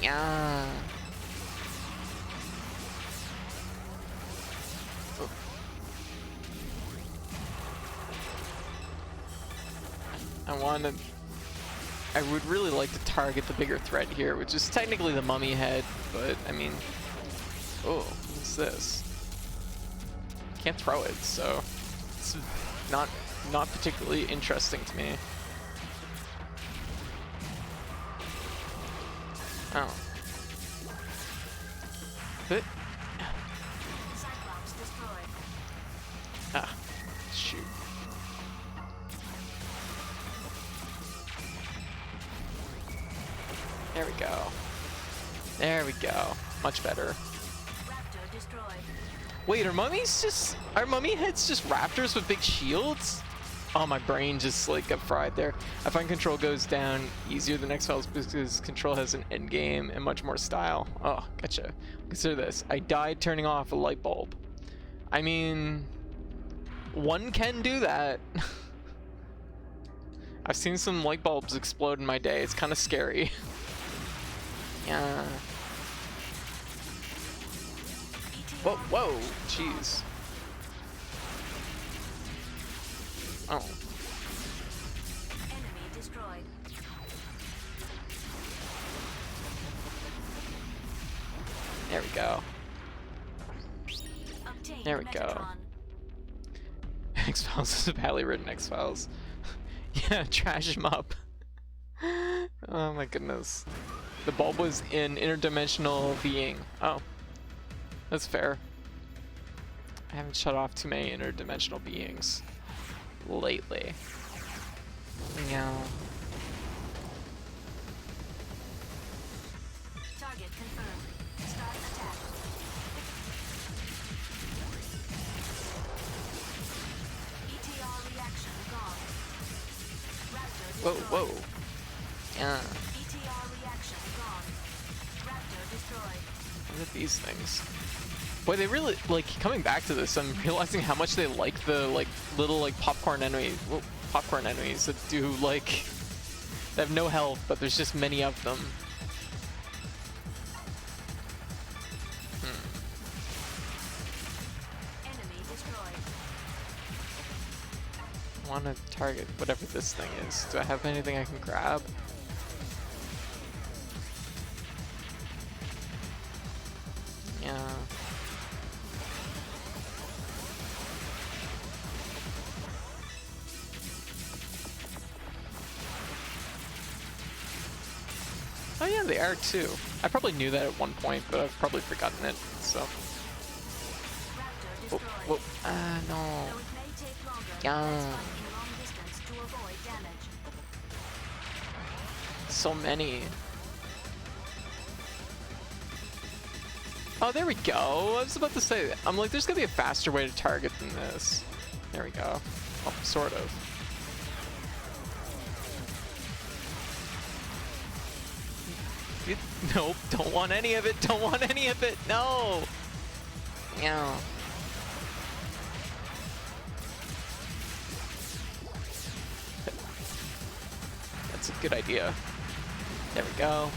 Yeah. I would really like to target the bigger threat here, which is technically the mummy head, but I mean, oh, what's this? Can't throw it, so it's not particularly interesting to me. Oh. But, Cyclops destroyed. ah, shoot. There we go. There we go. Much better. Raptor destroyed. Wait, are mummy heads just raptors with big shields? Oh, my brain just like got fried there. I find Control goes down easier than X-Files because Control has an end game and much more style. Oh, gotcha. Consider this. I died turning off a light bulb. I mean, one can do that. I've seen some light bulbs explode in my day. It's kind of scary. Yeah. Whoa, whoa, jeez. Oh. Enemy destroyed. There we go. Obtained There we go. Metatron. X-Files is a badly written X-Files. Yeah, trash him up. Oh my goodness. The bulb was an interdimensional being. Oh. That's fair. I haven't shut off too many interdimensional beings lately. Yeah. Whoa, whoa. Yeah. ETR reaction gone. Raptor destroyed. What are these things? Boy, they really, like, coming back to this, I'm realizing how much they like the, like, little, like, popcorn enemies that do, like, they have no health, but there's just many of them. Enemy destroyed. I want to target whatever this thing is. Do I have anything I can grab? Yeah. Oh yeah, they are too. I probably knew that at one point, but I've probably forgotten it, so. Whoa, whoa, no. Yeah. So many. Oh, there we go. I was about to say, I'm like, there's gonna be a faster way to target than this. There we go. Oh, sort of. Nope, don't want any of it, don't want any of it, no! Yeah. That's a good idea. There we go.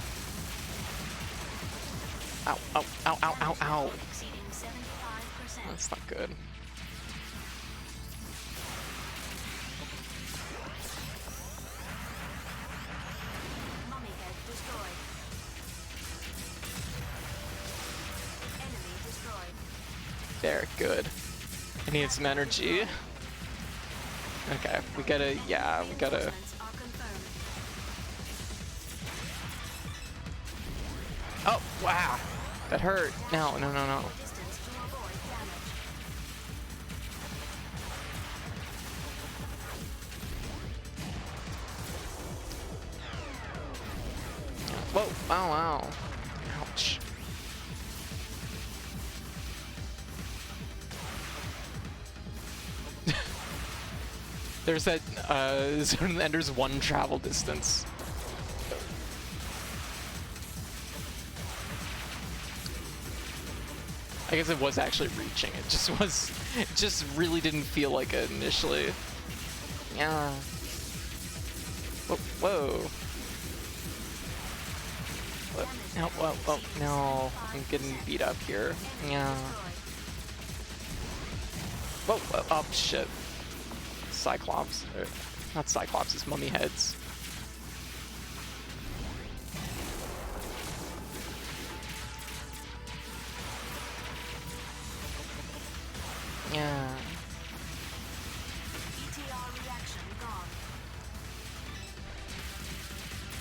Ow, ow, ow, ow, ow, ow. That's not good. There, good. I need some energy. Okay, we gotta, yeah, we gotta. Oh, wow. That hurt. No, no, no, no. Whoa, wow, wow. Ouch. There's that, Zone Ender's one travel distance. I guess it was actually reaching. It just really didn't feel like it initially. Yeah. Whoa, whoa. No, whoa, whoa, no. I'm getting beat up here. Yeah. Whoa, whoa, oh, shit. Cyclops. Not Cyclops, it's mummy heads. Yeah.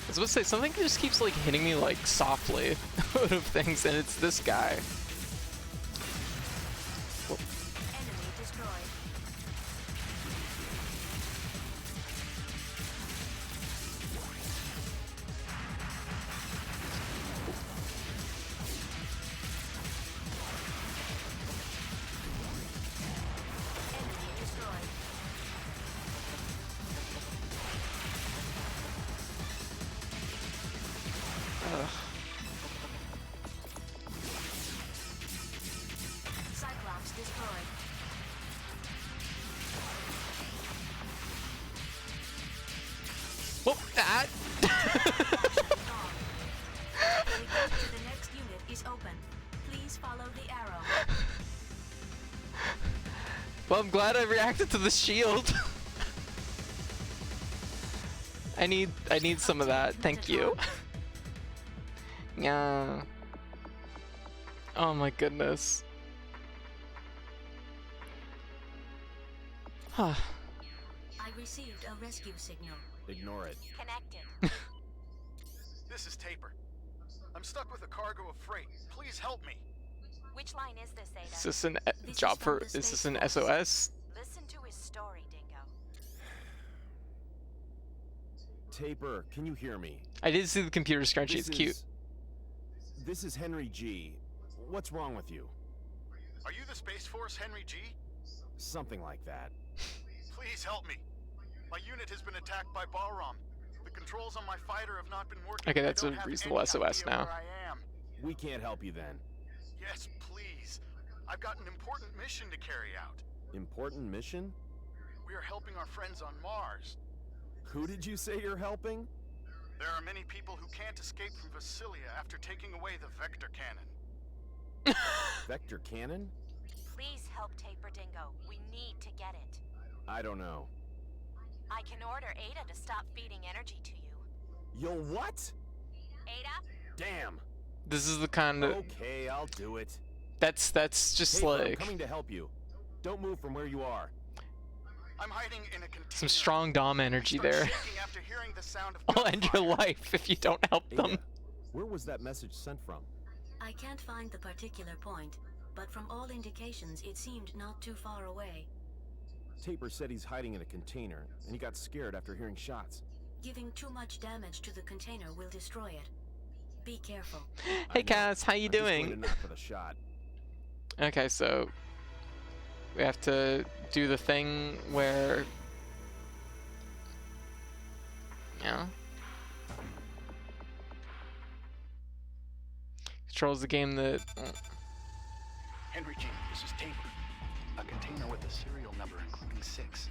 I was about to say, something just keeps like hitting me like softly out of things, and it's this guy. Whoa. Enemy destroyed. Cyclops destroyed. Whoop, that. The next unit is open. Please follow the arrow. Well, I'm glad I reacted to the shield. I need some of that. Thank you. Yeah. Oh my goodness. Huh. I received a rescue signal. Ignore it. Connected. This is Taper. I'm stuck with a cargo of freight. Please help me. Which line is this, Ada? Is this an job for? Is this an SOS? Listen to his story, Dingo. Taper, can you hear me? I did see the computer scrunchie. It's cute. This is Henry G. What's wrong with you? Are you the Space Force Henry G? Something like that. Please help me. My unit has been attacked by Balram. The controls on my fighter have not been working. Okay, that's I a don't have reasonable any SOS idea now. where I am. We can't help you then. Yes, please. I've got an important mission to carry out. Important mission? We are helping our friends on Mars. Who did you say you're helping? There are many people who can't escape from Vasilia after taking away the vector cannon. Vector cannon? Please help Taper Dingo. We need to get it. I don't know. I can order Ada to stop feeding energy to you. You'll what? Ada? Damn. This is the kind of Okay, I'll do it. that's just Taper, I'm like coming to help you. Don't move from where you are. I'm hiding in a container. some strong dom energy Start there. shaking after hearing the sound of I'll end your gunfire. life if you don't help them. Ada, where was that message sent from? I can't find the particular point, but from all indications, it seemed not too far away. Taper said he's hiding in a container, and he got scared after hearing shots. Giving too much damage to the container will destroy it. Be careful. Hey Cass, how you I'm just going doing? to knock with a shot. Okay, so we have to do the thing where, yeah, controls the game that. Henry G, this is Taper. A container with a serial number including 6.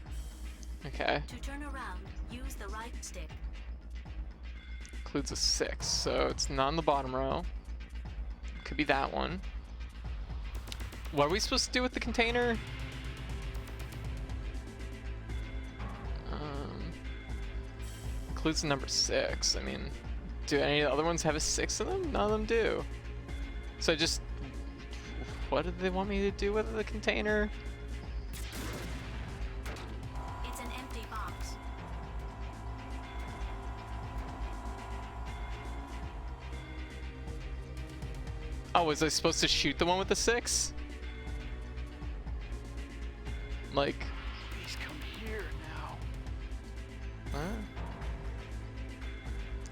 Okay, To turn around, use the right stick. includes a 6, so it's not in the bottom row. Could be that one. What are we supposed to do with the container? Includes the number 6. I mean, do any of the other ones have a 6 in them? None of them do. So just, what do they want me to do with the container? It's an empty box. Oh, was I supposed to shoot the one with the 6? Like, Please come here now. huh?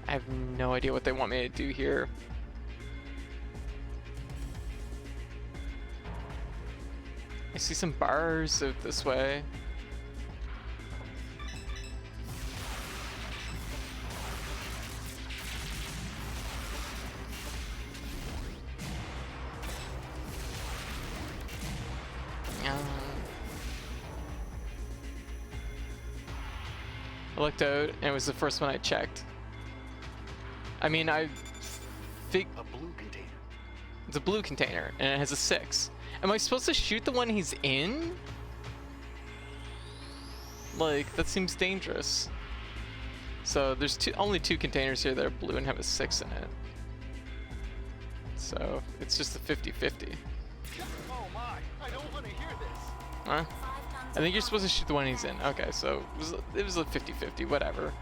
I have no idea what they want me to do here. I see some bars out this way. I looked out and it was the first one I checked. I mean, I think A blue container. it's a blue container and it has a 6. Am I supposed to shoot the one he's in? Like, that seems dangerous. So there's only two containers here that are blue and have a 6 in it. So it's just a 50-50. Oh my, I don't want to hear this. Huh? I think you're supposed to shoot the one he's in. Okay, so it was a 50-50, whatever.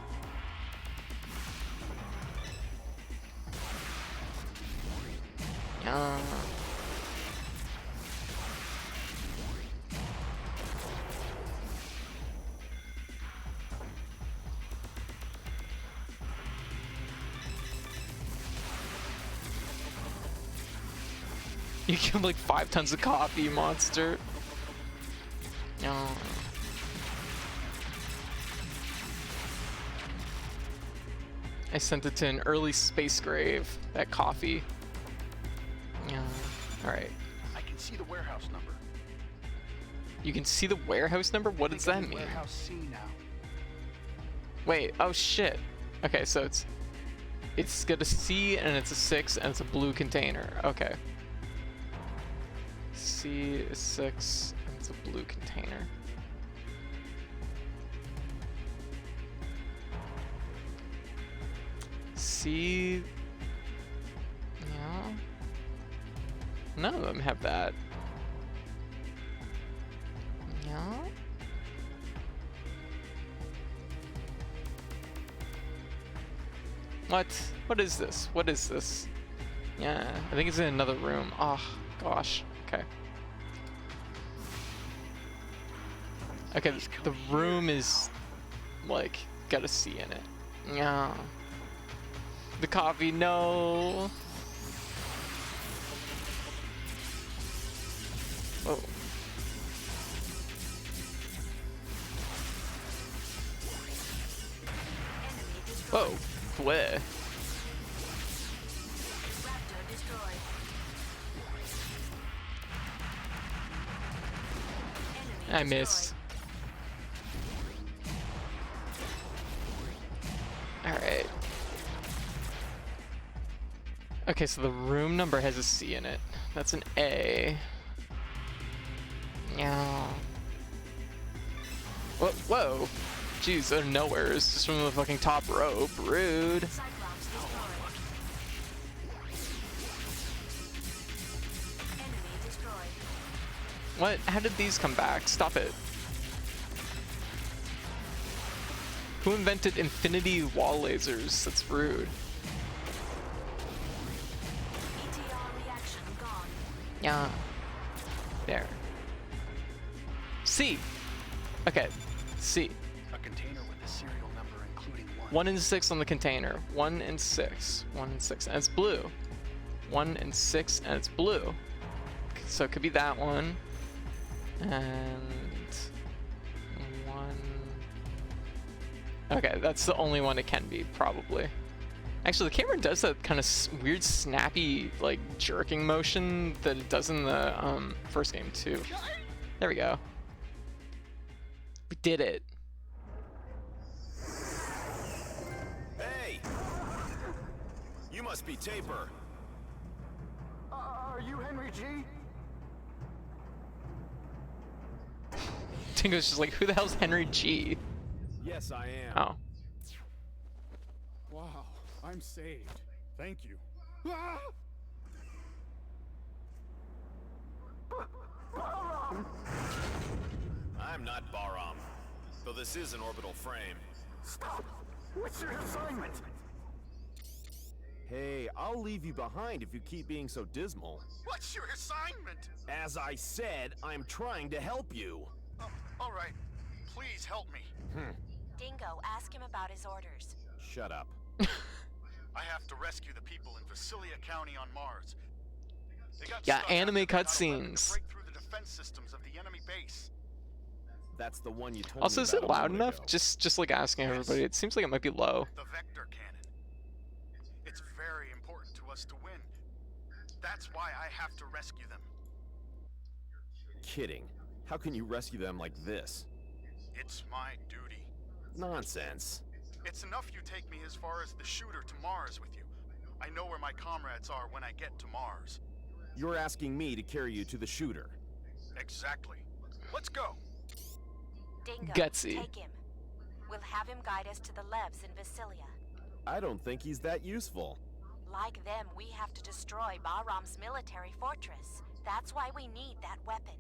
You give him like 5 tons of coffee, monster. No. I sent it to an early space grave, that coffee. Yeah. Alright. I can see the warehouse number. You can see the warehouse number? What does that mean? Warehouse C now. Wait, oh shit. Okay, so it's got a C and it's a 6 and it's a blue container. Okay. C is 6 and it's a blue container. C, yeah. None of them have that. Yeah. What? What is this? What is this? Yeah, I think it's in another room. Oh, gosh. Okay. Okay, the room is, like, got a C in it. Yeah. The coffee, no. Oh. Enemy destroyed. Whoa. Where? Raptor destroyed. Enemy I missed. Alright. Okay, so the room number has a C in it. That's an A. Yeah. Whoa. Jeez, out of nowhere. It's just from the fucking top rope. Rude. Cyclops destroyed. Enemy destroyed. What? How did these come back? Stop it. Who invented infinity wall lasers? That's rude. ETR reaction gone. Yeah. There. C. Okay. C. A container with a serial number including 1 and 6 on the container. 1 and 6. 1 and 6. And it's blue. 1 and 6 and it's blue. So it could be that one. And 1. Okay, that's the only one it can be, probably. Actually, the camera does that kind of weird, snappy, like, jerking motion that it does in the first game, too. There we go. We did it. Hey! You must be Taper. Are you Henry G? Tingo's just like, who the hell's Henry G? Yes, I am. Oh. Wow, I'm saved. Thank you. Ah! I'm not Baram, though this is an orbital frame. Stop! What's your assignment? Hey, I'll leave you behind if you keep being so dismal. What's your assignment? As I said, I'm trying to help you. All right. Please help me. Dingo, ask him about his orders. Shut up. I have to rescue the people in Vasilia County on Mars. They got Yeah, stuck anime after they got a weapon to cutscenes. break through the defense systems of the enemy base. That's the one you told Also, me is it about a loud moment enough? ago. Just like asking everybody. It seems like it might be low. The vector cannon. It's very important to us to win. That's why I have to rescue them. Kidding. How can you rescue them like this? It's my duty. Nonsense. It's enough you take me as far as the shooter to Mars with you. I know where my comrades are when I get to Mars. You're asking me to carry you to the shooter. Exactly. Let's go. Dingo, Gutsy. take him. We'll have him guide us to the Levs in Vasilia. I don't think he's that useful. Like them, we have to destroy Bahram's military fortress. That's why we need that weapon.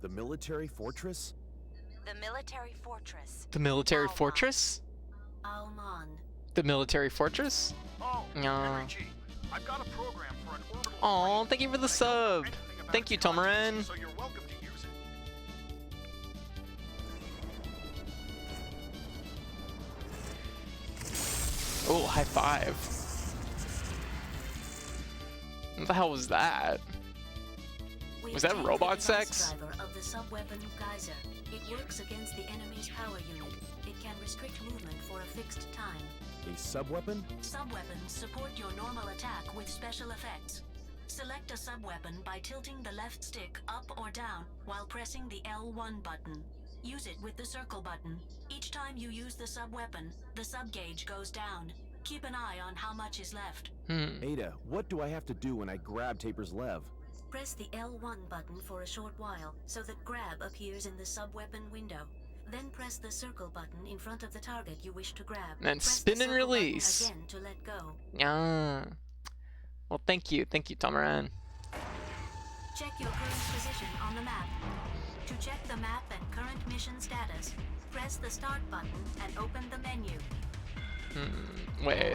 The military fortress? The military fortress. The military Alman. fortress? Alman. The military fortress? Oh, Yeah. Henry G. I've got a program for an orbital Aw, frame. thank you for the I don't know sub. anything about Thank you, its contents, Tomaran. So you're welcome to use it. Oh, high five. What the hell was that? We Was that obtained robot the device sex? driver of the sub-weapon Geyser. It works against the enemy's power unit. It can restrict movement for a fixed time. A sub-weapon? Sub-weapons support your normal attack with special effects. Select a sub-weapon by tilting the left stick up or down while pressing the L1 button. Use it with the circle button. Each time you use the sub-weapon, the sub-gauge goes down. Keep an eye on how much is left. Ada, what do I have to do when I grab Taper's lev? Press the L1 button for a short while so that grab appears in the sub-weapon window. Then press the circle button in front of the target you wish to grab. And Press spin the and circle button release. again to let go. Yeah. Well, thank you, Tomaran. Check your current position on the map. To check the map and current mission status, press the start button and open the menu. Wait,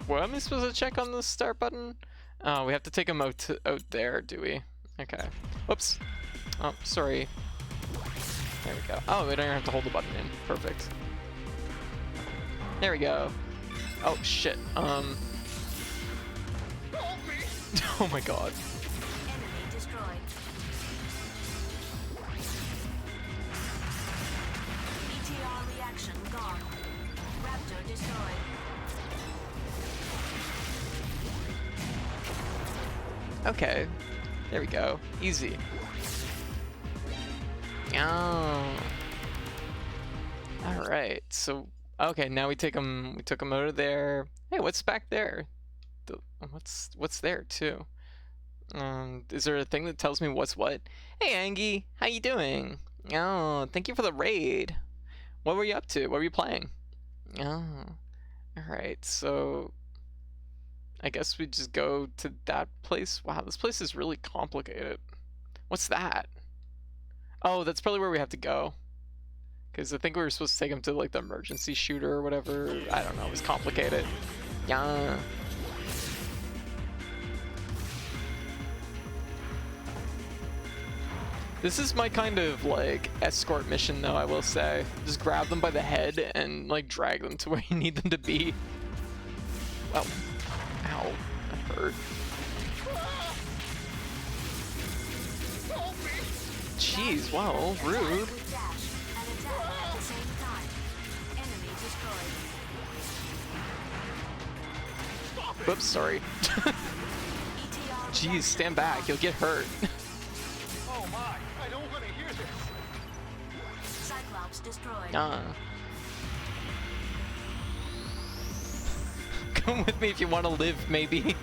what am I supposed to check on the start button? Oh, we have to take him out there, do we? Okay. Whoops. Oh, sorry. There we go. Oh, we don't even have to hold the button in. Perfect. There we go. Oh shit. Oh my god. Enemy destroyed. ETR reaction gone. Raptor destroyed. Okay. There we go. Easy. Oh. Alright, so okay, now we took him out of there. Hey, what's back there? What's there too? Is there a thing that tells me what's what? Hey Angie, how you doing? Oh, thank you for the raid. What were you up to? What were you playing? Oh. Alright, so I guess we just go to that place. Wow, this place is really complicated. What's that? Oh, that's probably where we have to go. Because I think we were supposed to take him to like the emergency shooter or whatever. I don't know, it was complicated. Yeah. This is my kind of like escort mission though, I will say. Just grab them by the head and like drag them to where you need them to be. Oh. Ow. That hurt. Jeez, wow, rude. Whoops, sorry. Jeez, stand back, you'll get hurt. Oh my, I don't want to hear this. Cyclops destroyed. Come with me if you want to live, maybe.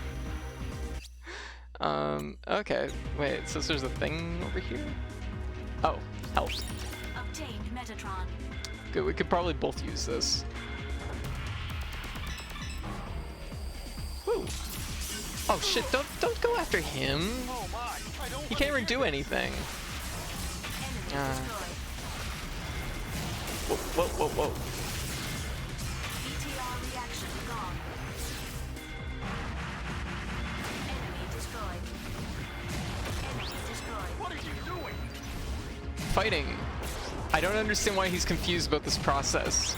Okay. Wait, it says there's a thing over here? Oh, help. Obtained Metatron. Good, we could probably both use this. Woo. Oh shit, don't go after him. He can't even do anything. Whoa, whoa, whoa, whoa. ETR reaction gone. Enemy destroyed. Enemy destroyed. What are you doing? Fighting. I don't understand why he's confused about this process.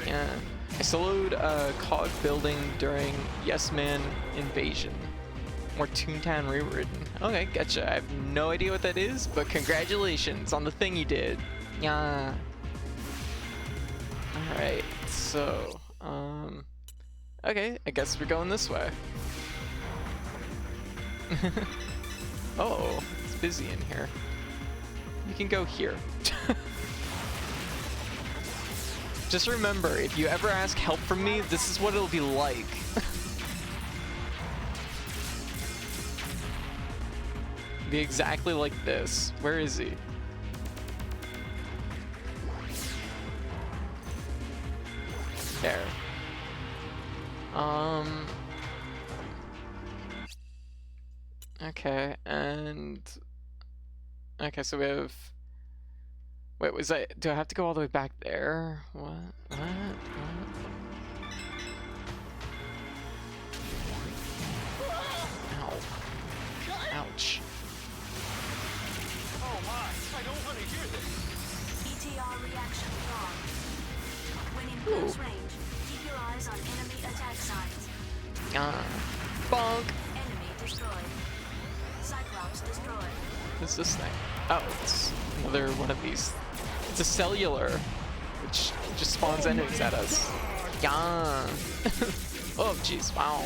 Yeah. I soloed a cog building during Yes Man invasion. More Toontown rewritten. Okay, gotcha. I have no idea what that is, but congratulations on the thing you did. Yeah. Alright, so, okay, I guess we're going this way. Oh, it's busy in here. You can go here. Just remember, if you ever ask help from me, this is what it'll be like. Be exactly like this. Where is he? There. Okay, and okay, so we have. Wait, was I? Do I have to go all the way back there? What? Ow. Ouch. Oh my, I don't want to hear this. ETR reaction gone. When in close range, keep your eyes on enemy attack signs. Bonk. Enemy destroyed. Cyclops destroyed. What's this thing? Oh, it's another one of these. It's a cellular, which just spawns enemies at us. Yeah. Oh, jeez, wow.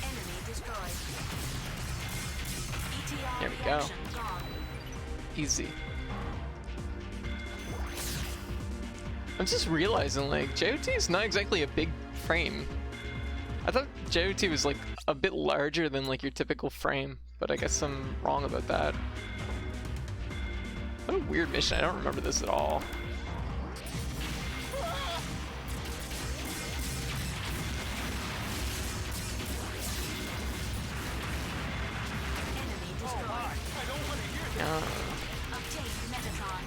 Enemy destroyed. ETR There we go. reaction gone. Easy. I'm just realizing, like, JOT is not exactly a big frame. I thought JOT was, like, a bit larger than, like, your typical frame, but I guess I'm wrong about that. What a weird mission. I don't remember this at all. Enemy destroyed. Yeah. Obtained Metatron.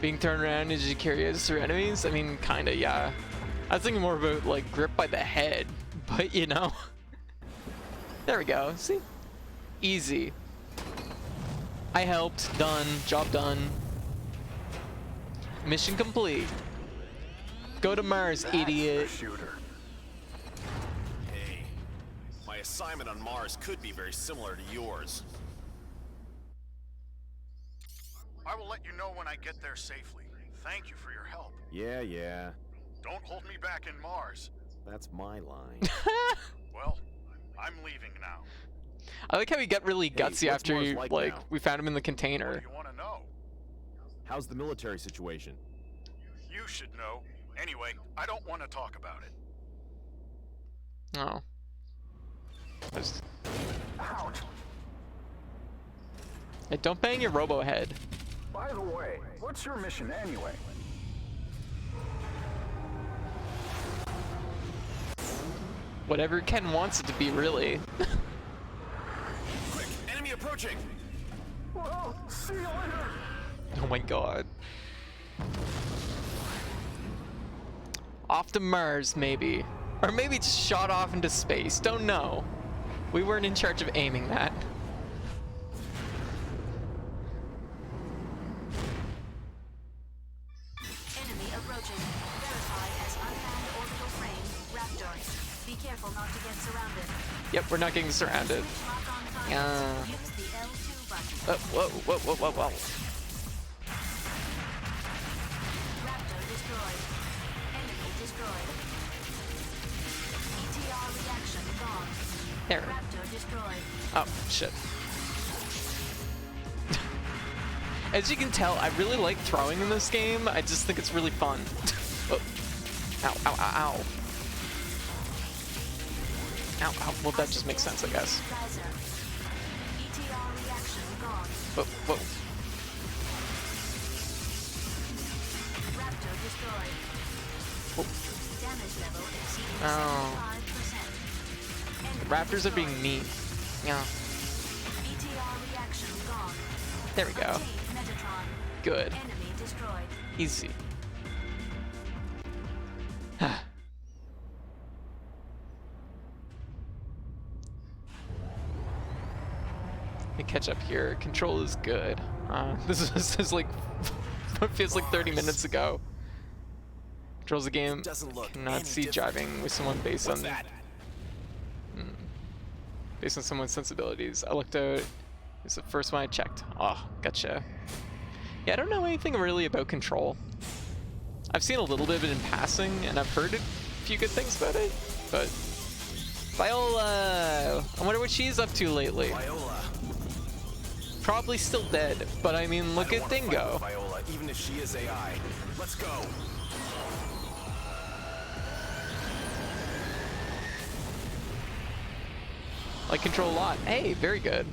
Being turned around as you carry us through enemies? I mean, kinda, yeah. I was thinking more about, like, grip by the head, but, you know. There we go, see? Easy. I helped, done, job done. Mission complete. Go to Mars, idiot. Shooter. Hey, my assignment on Mars could be very similar to yours. I will let you know when I get there safely. Thank you for your help. Yeah. Don't hold me back in Mars. That's my line. Well, I'm leaving now. I like how he got really gutsy what's after Mars like now? we found him in the container. What do you want to know? How's the military situation? You should know. Anyway, I don't want to talk about it. Oh. Ouch. Hey, don't bang your robo head. By the way, what's your mission anyway? Whatever Ken wants it to be, really. Quick, enemy approaching! Well, see you later. Oh my god. Off to Mars, maybe. Or maybe just shot off into space. Don't know. We weren't in charge of aiming that. Enemy approaching. Verified as unmanned orbital frame, Raptor. Be careful not to get surrounded. Yep, we're not getting surrounded. Switch lock on target. Yeah. Use the L2 button. Whoa. Raptor destroyed. Enemy destroyed. ETR reaction gone. There. Raptor destroyed. Oh, shit. As you can tell, I really like throwing in this game. I just think it's really fun. Oh. Ow. Ow. Well, that just makes sense, I guess. ETR reaction gone. Whoa. Raptor destroyed. Whoa. Damage level exceeding Oh. 75%. Raptors are being mean. Yeah. ETR reaction gone. There we go. Obtained Metatron. Good. Enemy destroyed. Easy. Let me catch up here. Control is good. This is like what feels like 30 minutes ago. Controls the game. Cannot see driving with someone based on based on someone's sensibilities. I looked out. It's the first one I checked. Oh, gotcha. Yeah, I don't know anything really about Control. I've seen a little bit of it in passing, and I've heard a few good things about it, but Viola! I wonder what she's up to lately. Viola. Probably still dead, but I mean, look at Dingo. Viola, even if she is AI. Let's go. Like Control a lot. Hey, very good.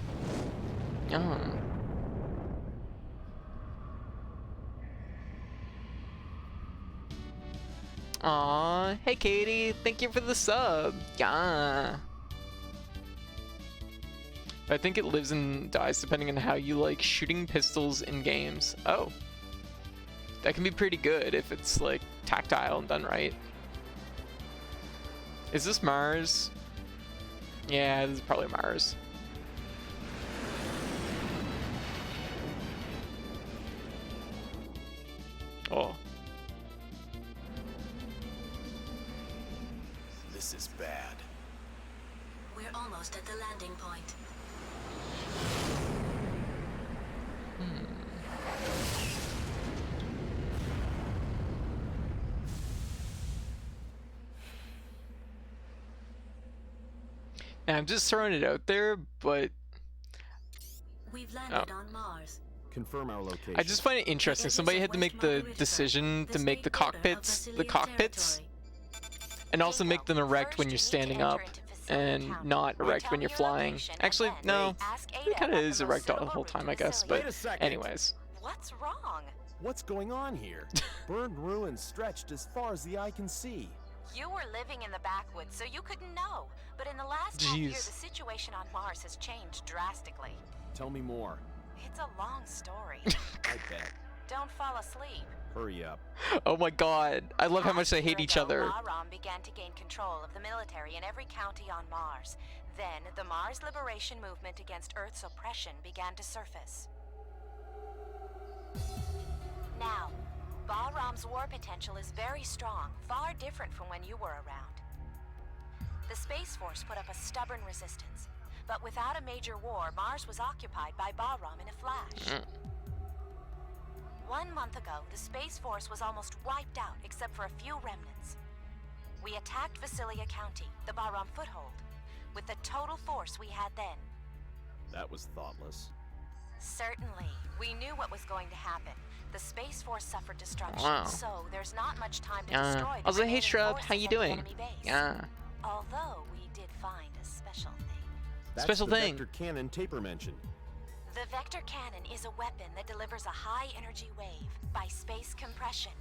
Aw, hey Katie, thank you for the sub. Yeah. I think it lives and dies depending on how you like shooting pistols in games. Oh. That can be pretty good if it's like tactile and done right. Is this Mars? Yeah, this is probably Mars. Oh. This is bad. We're almost at the landing point. Now, I'm just throwing it out there, but We've landed on Mars. Confirm our location. I just find it interesting. Somebody had to make the decision to make the cockpits and also make them erect when you're standing up and not erect when you're flying. Actually, no, it kind of is erect all the whole time, I guess, but anyways. What's wrong? What's going on here? Burned ruins stretched as far as the eye can see. You were living in the backwoods, so you couldn't know. But in the last half year, the situation on Mars has changed drastically. Tell me more. It's a long story. I bet. Don't fall asleep. Hurry up. Oh my god, I love how much they hate each other. Bahram began to gain control of the military in every county on Mars. Then, the Mars Liberation Movement against Earth's oppression began to surface. Now, Bahram's war potential is very strong, far different from when you were around. The Space Force put up a stubborn resistance, but without a major war, Mars was occupied by Bahram in a flash. 1 month ago, the Space Force was almost wiped out except for a few remnants. We attacked Vasilia County, the Bahram foothold, with the total force we had then. That was thoughtless. Certainly. We knew what was going to happen. The Space Force suffered destruction, Wow. so there's not much time to destroy the Also, hey remaining Shrub, how forces you at the doing? enemy base. Yeah. Although we did find a special thing. That's Special the thing. vector cannon Taper mentioned. The vector cannon is a weapon that delivers a high-energy wave by space compression.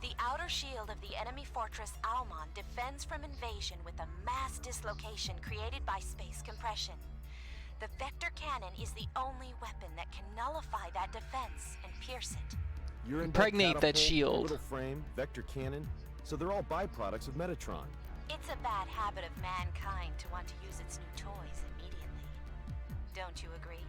The outer shield of the enemy fortress Almon defends from invasion with a mass dislocation created by space compression. The vector cannon is the only weapon that can nullify that defense and pierce it. You're Impregnate that shield. Little frame, vector cannon, so they're all byproducts of Metatron. It's a bad habit of mankind to want to use its new toys immediately. Don't you agree?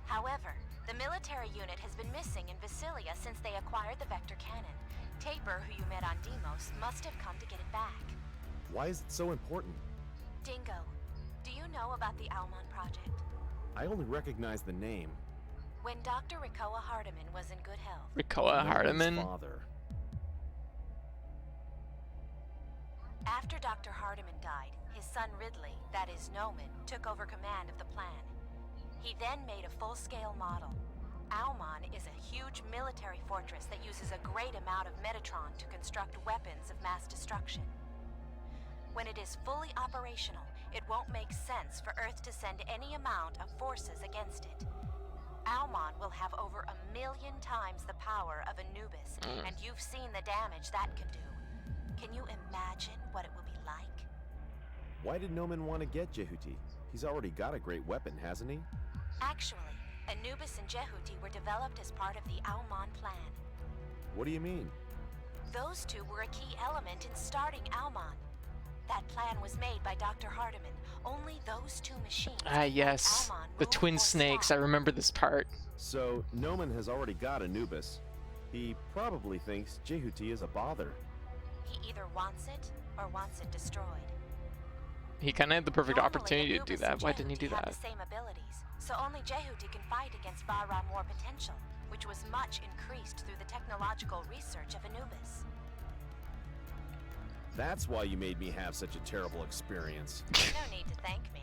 However, the military unit has been missing in Vasilia since they acquired the vector cannon. Taper, who you met on Deimos, must have come to get it back. Why is it so important? Dingo, do you know about the Almon project? I only recognize the name. When Dr. Rikoa Hardiman was in good health. Rikoa Hardiman. Father. After Dr. Hardiman died, his son Ridley, that is Noman, took over command of the plan. He then made a full-scale model. Almon is a huge military fortress that uses a great amount of Metatron to construct weapons of mass destruction. When it is fully operational, it won't make sense for Earth to send any amount of forces against it. Almon will have over 1 million times the power of Anubis, and you've seen the damage that can do. Can you imagine what it will be like? Why did Noman want to get Jehuti? He's already got a great weapon, hasn't he? Actually, Anubis and Jehuti were developed as part of the Almon plan. What do you mean? Those two were a key element in starting Almon. That plan was made by Dr. Hardiman. Only those two machines. Ah, yes. Almon The move twin or snakes. I stop. remember this part. So, Noman has already got Anubis. He probably thinks Jehuti is a bother. He either wants it or wants it destroyed. He kind of had the perfect Normally, opportunity to do Anubis that. and Why didn't he do Jehuti have that? the same abilities, so only Jehuti can fight against Bahram War potential, which was much increased through the technological research of Anubis. That's why you made me have such a terrible experience. No need to thank me.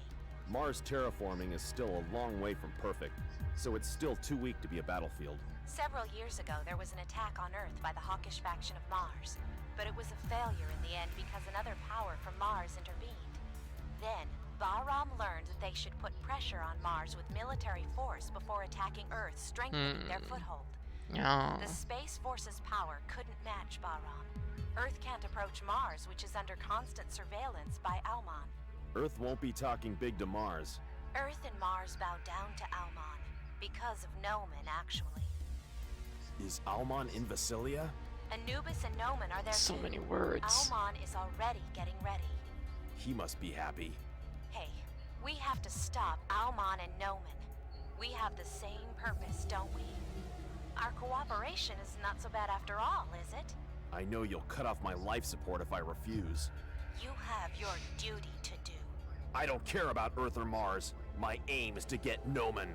Mars terraforming is still a long way from perfect, so it's still too weak to be a battlefield. Several years ago, there was an attack on Earth by the hawkish faction of Mars, but it was a failure in the end because another power from Mars intervened. Then, Bahram learned that they should put pressure on Mars with military force before attacking Earth, strengthening their foothold. Yeah. The Space Force's power couldn't match Bahram. Earth can't approach Mars, which is under constant surveillance by Almon. Earth won't be talking big to Mars. Earth and Mars bow down to Almon, because of Noman, actually. Is Almon in Vasilia? Anubis and Noman are there So too. many words. Almon is already getting ready. He must be happy. Hey, we have to stop Almon and Noman. We have the same purpose, don't we? Our cooperation is not so bad after all, is it? I know you'll cut off my life support if I refuse. You have your duty to do. I don't care about Earth or Mars. My aim is to get Noman.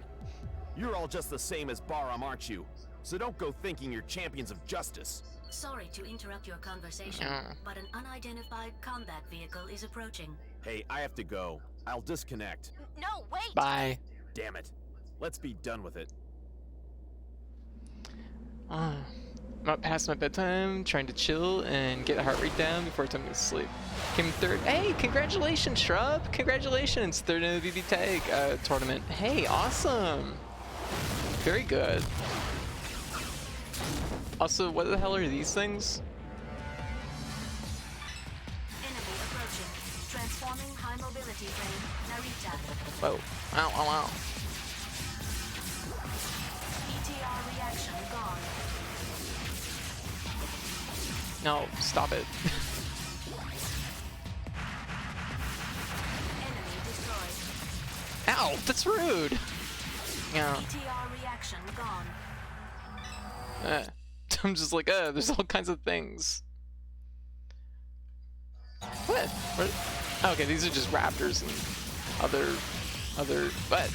You're all just the same as Bahram, aren't you? So don't go thinking you're champions of justice. Sorry to interrupt your conversation, but an unidentified combat vehicle is approaching. Hey, I have to go. I'll disconnect. No, wait! Bye. Damn it. Let's be done with it. I'm up past my bedtime, trying to chill and get heart rate down before time to sleep. Came third. Hey, congratulations, Shrub! Congratulations, third in the BB Tag tournament. Hey, awesome! Very good. Also, what the hell are these things? Enemy approaching. Transforming high mobility train, Narita. Whoa. Ow, ow, ow. ETR reaction gone. No, stop it. Enemy destroyed. Ow, that's rude! Yeah. ETR reaction gone. I'm just like, there's all kinds of things. What? Okay, these are just raptors and other, what?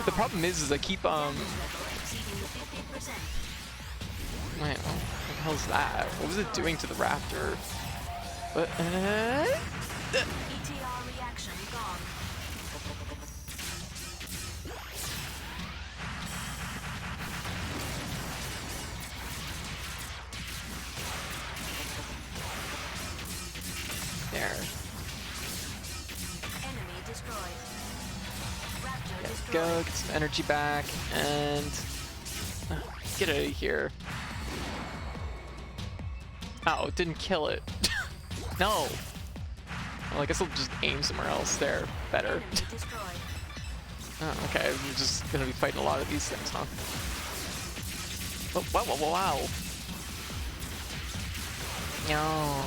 The problem is I keep Exceeding 50%. Wait, what the hell's that? What was it doing to the raptor? What? ETR reaction gone. There. Enemy destroyed. Raptor There we destroyed. go. Get some energy back and get out of here. Oh, it didn't kill it. No. Well, I guess I'll just aim somewhere else. There, better. Enemy destroyed. Oh, okay, I'm just gonna be fighting a lot of these things, huh? Oh, wow, wow, wow, wow. No.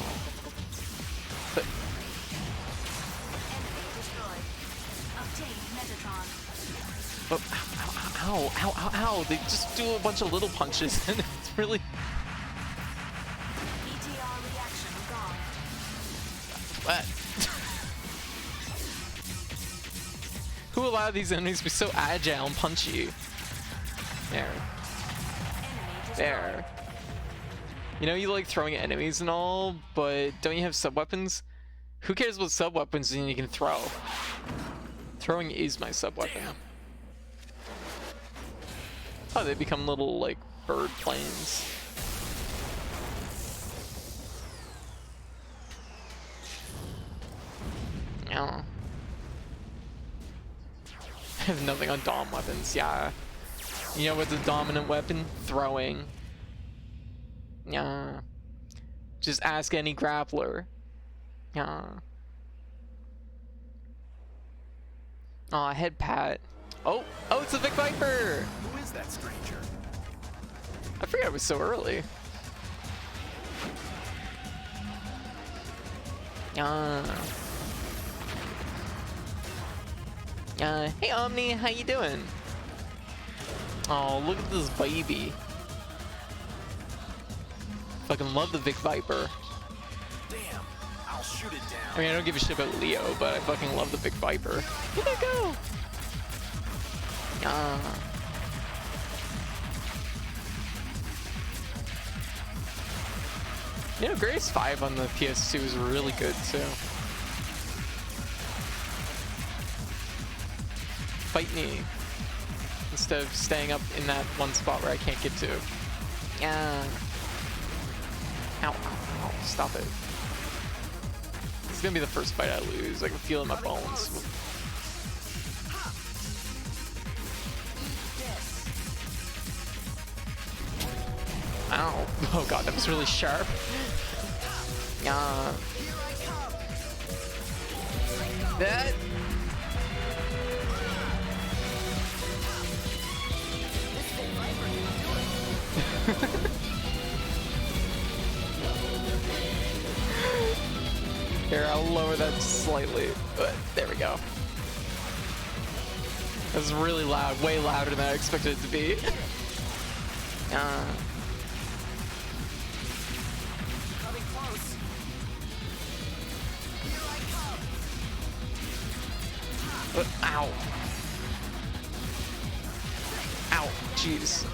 But Enemy destroyed. Obtained Metatron. But ow, ow, ow, ow! They just do a bunch of little punches, and it's really. ETR reaction gone. What? Who allowed these enemies to be so agile and punchy? There. Enemy destroyed. There. You know, you like throwing at enemies and all, but don't you have sub-weapons? Who cares about sub-weapons when you can throw? Throwing is my sub-weapon. Oh, they become little, like, bird planes. Yeah. I have nothing on dom weapons, yeah. You know what's the dominant weapon? Throwing. Yeah. Just ask any grappler. Yeah. Aw, head pat. Oh, it's a Vic Viper! Who is that stranger? I forgot it was so early. Hey Omni, how you doing? Oh, look at this baby. Fucking love the Vic Viper. Damn, I'll shoot it down. I mean, I don't give a shit about Leo, but I fucking love the Vic Viper. Where'd that go? You know, Grace 5 on the PS2 is really good too. Fight me instead of staying up in that one spot where I can't get to. Yeah. Ow, ow, ow, stop it. This is gonna be the first fight I lose. I can feel it in my bones. Ow. Oh god, that was really sharp. That. Here, I'll lower that slightly, but there we go. That was really loud, way louder than I expected it to be. Coming close. Ow. Ow, jeez.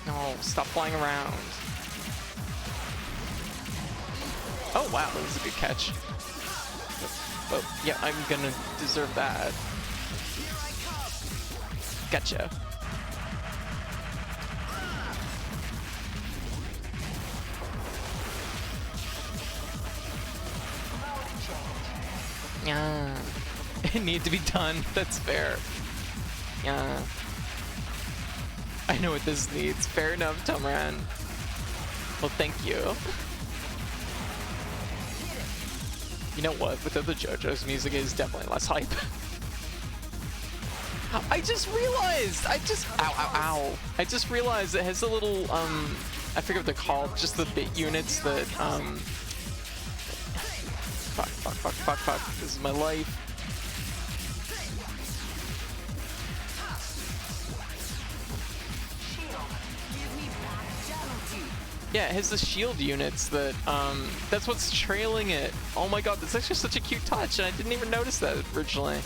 No, stop flying around. Oh wow, that was a good catch. Oh, yeah, I'm gonna deserve that. Gotcha. Yeah. It needed to be done. That's fair. Yeah. I know what this needs. Fair enough, Tomran. Well, thank you. You know what? Without the JoJo's music, it is definitely less hype. I just realized! Ow, ow, ow. I just realized it has a little, I forget what they're called, just the bit units that, fuck, this is my life. Yeah, it has the shield units that, that's what's trailing it. Oh my god, that's actually such a cute touch, and I didn't even notice that originally.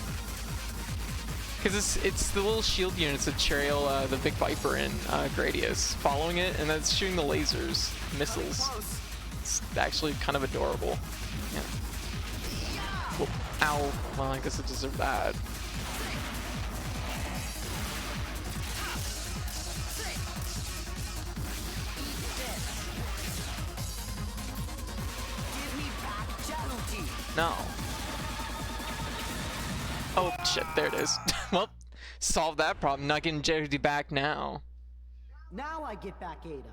Because it's the little shield units that trail the big Viper in Gradius, following it, and that's shooting the lasers, missiles. It's actually kind of adorable. Yeah. Whoop. Ow. Well, I guess it deserved that. No. Oh shit, there it is. Well, solve that problem. Not getting Jerry back now. Now I get back Ada.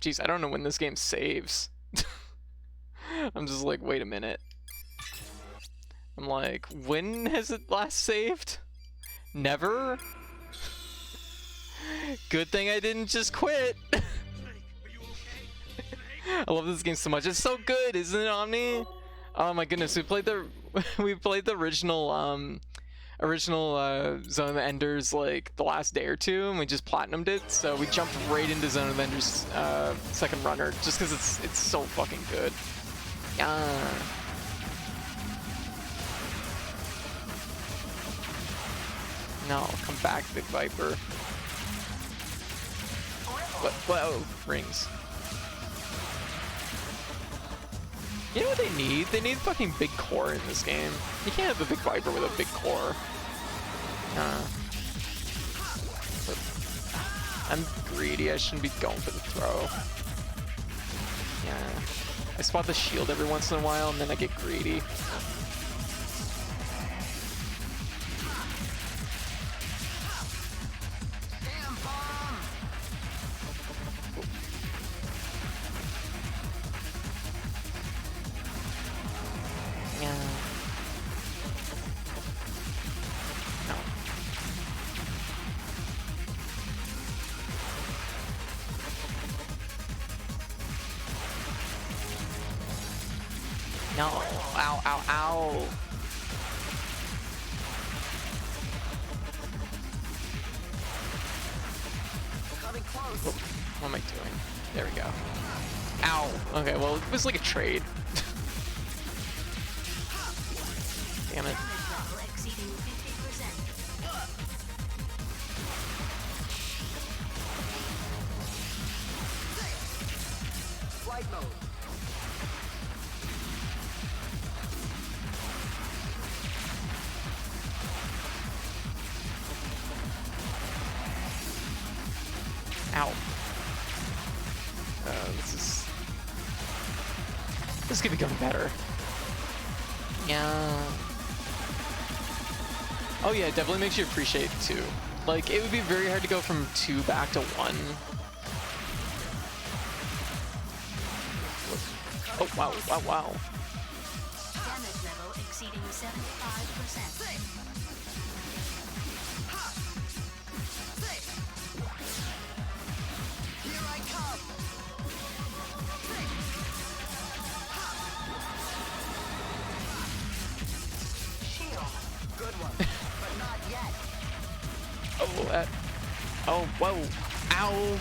Jeez, I don't know when this game saves. I'm just like, wait a minute. I'm like, when has it last saved? Never? Good thing I didn't just quit. I love this game so much. It's so good, isn't it, Omni? Oh my goodness, we played the original Zone of the Enders like the last day or two, and we just platinumed it. So we jumped right into Zone of the Enders second runner just because it's so fucking good. Yeah. No, come back, Big Viper. Whoa, rings. You know what they need? They need fucking big core in this game. You can't have a big Viper with a big core. I'm greedy. I shouldn't be going for the throw. Yeah. I spot the shield every once in a while, and then I get greedy. No, ow, ow, ow. Coming close. Oh, what am I doing? There we go. Ow. Okay, well, it was like a trade. Damn it. Flight mode. Ow. This could be going better. Yeah. Oh yeah, it definitely makes you appreciate 2. Like, it would be very hard to go from 2 back to 1. Oh, wow, wow, wow. Damage level exceeding 75%. Here I come. Shield. Good one, but not yet. Oh, oh, whoa. Ow.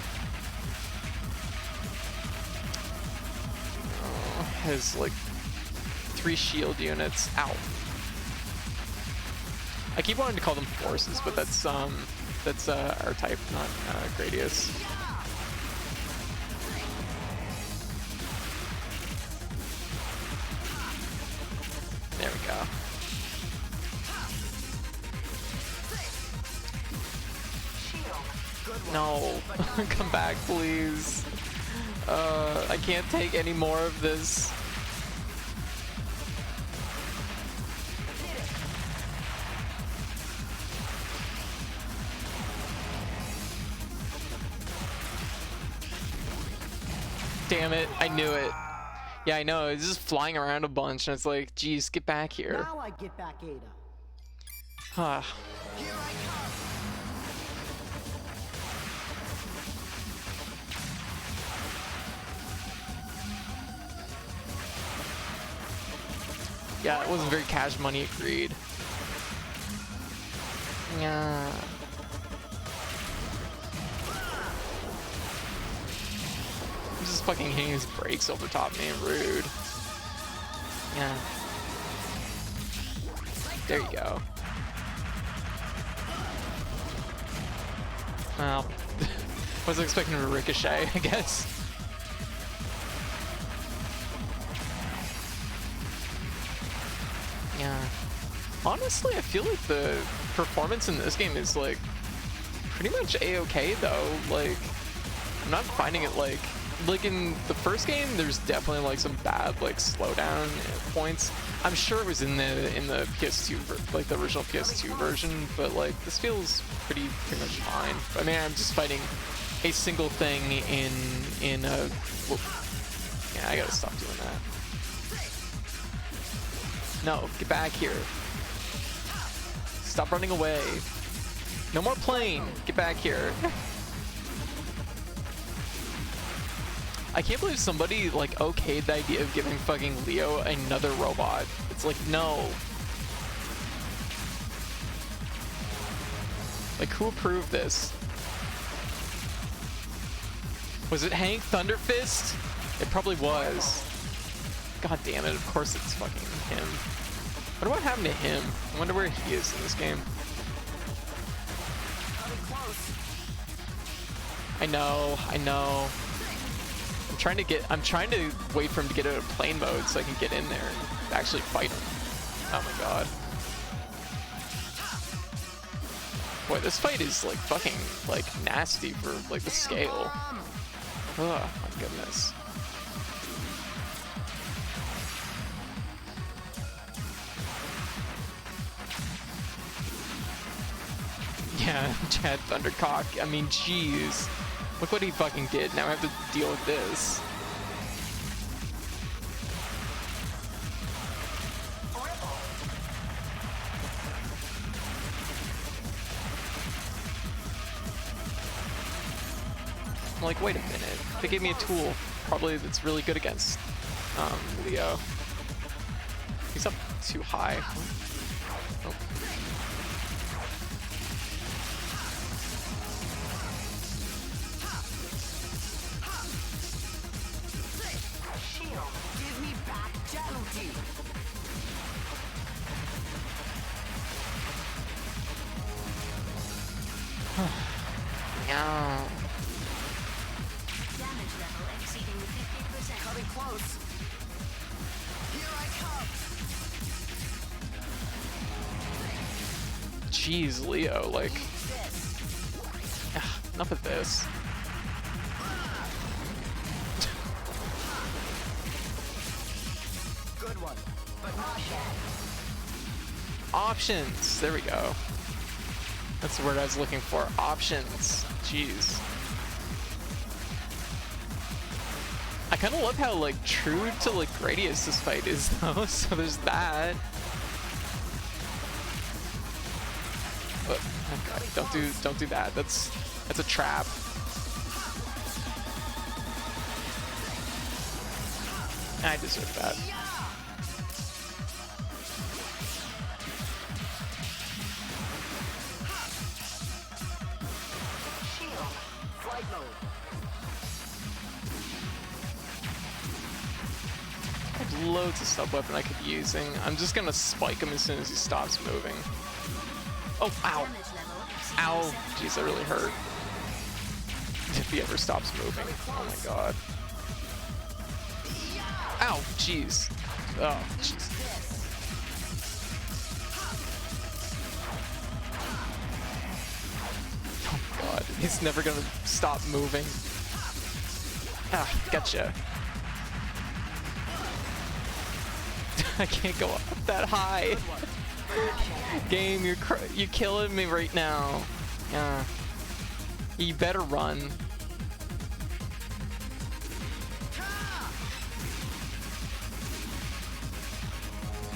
Oh, has like 3 shield units. Ow. I keep wanting to call them forces, but that's our type, not Gradius. There we go. No, come back, please. I can't take any more of this. Damn it, I knew it. Yeah, I know, it's just flying around a bunch, and it's like, geez, get back here. Now I get back Ada. Ah. Here I come. Yeah, it wasn't very cash money, agreed. Yeah. I'm just fucking hitting his brakes over top of me, rude. Yeah. There you go. Well, wasn't expecting a ricochet, I guess. Yeah. Honestly, I feel like the performance in this game is like pretty much a-okay though. Like, I'm not finding it like in the first game there's definitely like some bad like slowdown points. I'm sure it was in the PS2 like the original PS2 version, but like this feels pretty much fine. I mean, I'm just fighting a single thing in a well, yeah, I gotta stop doing that. No, get back here. Stop running away. No more plane. Get back here. I can't believe somebody like okayed the idea of giving fucking Leo another robot. It's like, no. Like, who approved this? Was it Hank Thunderfist? It probably was. God damn it, of course it's fucking him. What about happened to him? I wonder where he is in this game. I know. I'm trying to wait for him to get out of plane mode so I can get in there and actually fight him. Oh my god. Boy, this fight is like fucking like nasty for like the scale. Oh my goodness. Yeah, Chad Thundercock. I mean, jeez. Look what he fucking did. Now I have to deal with this. I'm like, wait a minute. They gave me a tool, probably that's really good against Leo. He's up too high. Oh. Give me back Januti. Yeah. Damage level exceeding 50%. Coming close. Here I come. Jeez, Leo, like, enough of this. Good one, but not yet. Options. There we go. That's the word I was looking for. Options. Jeez. I kind of love how like true to like Gradius this fight is though. So there's that. Oh god! Don't do that. That's a trap. I deserve that. Shield. Flight mode. I have loads of sub weapon I could be using. I'm just gonna spike him as soon as he stops moving. Oh, ow. Ow. Jeez, that really hurt. If he ever stops moving. Oh my god. Ow, jeez. Oh, jeez. Oh god, he's never gonna stop moving. Ah, gotcha. I can't go up that high. Game, you're killing me right now. Yeah. You better run.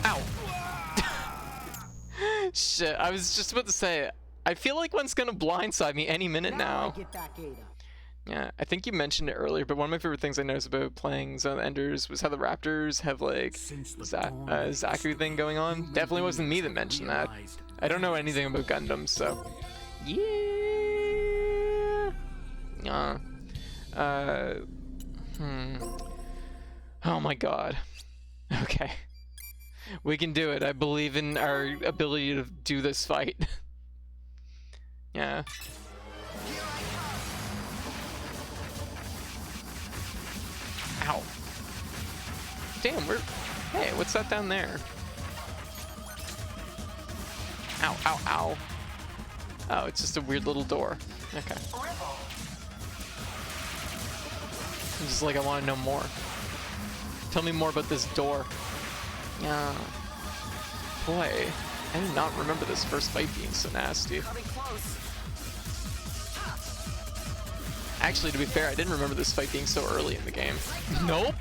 Ow. Shit, I was just about to say, I feel like one's gonna blindside me any minute now. Yeah, I think you mentioned it earlier, but one of my favorite things I noticed about playing Zone of the Enders was how the Raptors have like Zaku thing going on. Definitely wasn't me that mentioned that. I don't know anything about Gundam, so yeah. Oh my god. Okay. We can do it. I believe in our ability to do this fight. Yeah. Ow. Damn, hey, what's that down there? Ow, ow, ow. Oh, it's just a weird little door. Okay. I'm just like, I want to know more. Tell me more about this door. Yeah. Boy, I do not remember this first fight being so nasty. Actually, to be fair, I didn't remember this fight being so early in the game. Nope.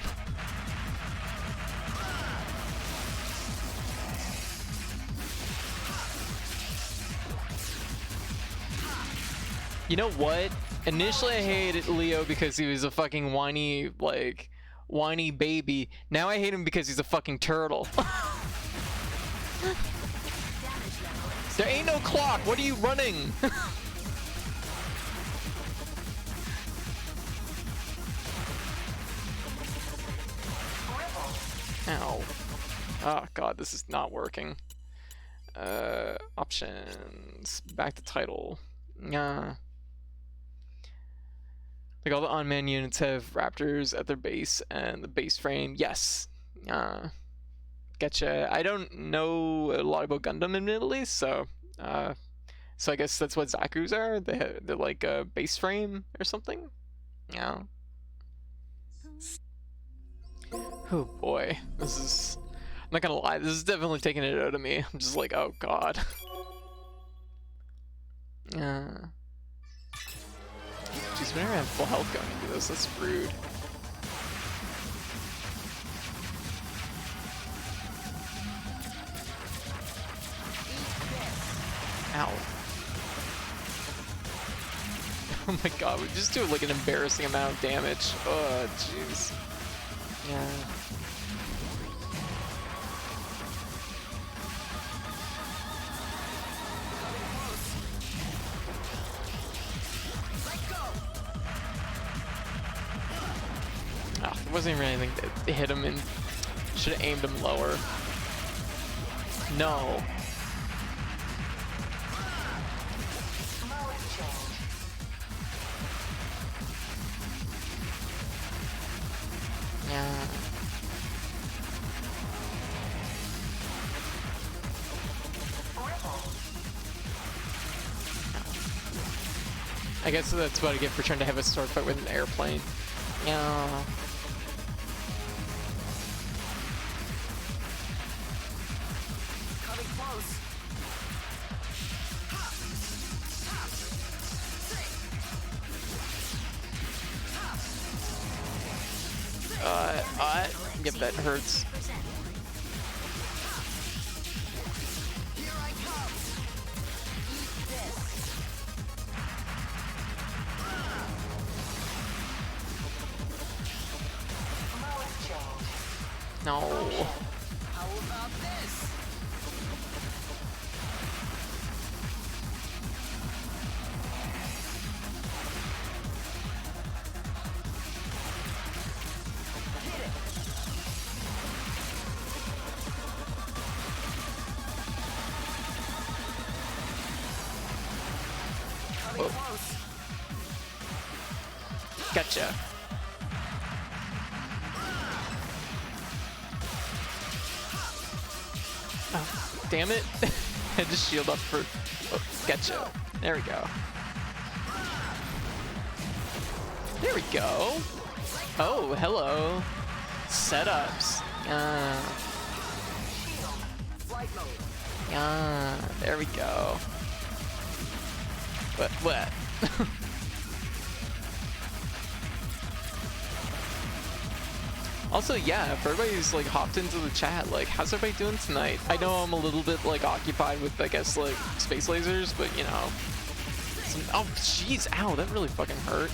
You know what? Initially I hated Leo because he was a fucking whiny baby. Now I hate him because he's a fucking turtle. There ain't no clock. What are you running? Ow. Oh god, this is not working. Options. Back to title. Like all the unmanned units have raptors at their base and the base frame. Yes. Getcha. I don't know a lot about Gundam admittedly, so I guess that's what Zaku's are. They're like a base frame or something. Yeah. Oh boy, this is. I'm not gonna lie, this is definitely taking it out of me. I'm just like, oh god. Jeez, whenever I have full health going into this, that's rude. Ow. Oh my god, we just do like an embarrassing amount of damage. Oh, jeez. Yeah. Oh, there wasn't even anything to hit him, and should have aimed him lower. No. Yeah. I guess that's what I get for trying to have a sword fight with an airplane. Yeah. Yep, that hurts. No. How about this? Gotcha. Oh, damn it. I just shield up for... Oh, gotcha. There we go. There we go. Oh, hello. Setups. There we go. What? Also, yeah, for everybody who's like hopped into the chat, like, how's everybody doing tonight? I know I'm a little bit like occupied with, I guess, like space lasers, but you know. Oh, jeez, ow, that really fucking hurt.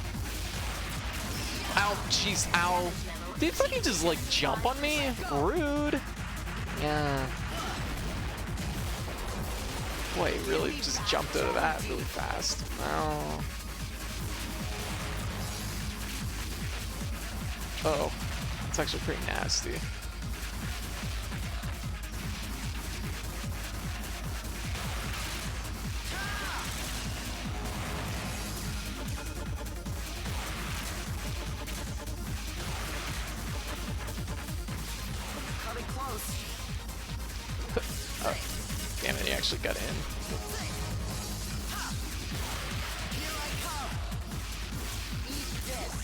Ow, jeez, ow. Did he fucking just like jump on me? Rude. Yeah. Boy, he really just jumped out of that really fast. Oh. Oh, it's actually pretty nasty. Coming close. Oh, damn it, he actually got in. Here I come. Eat this.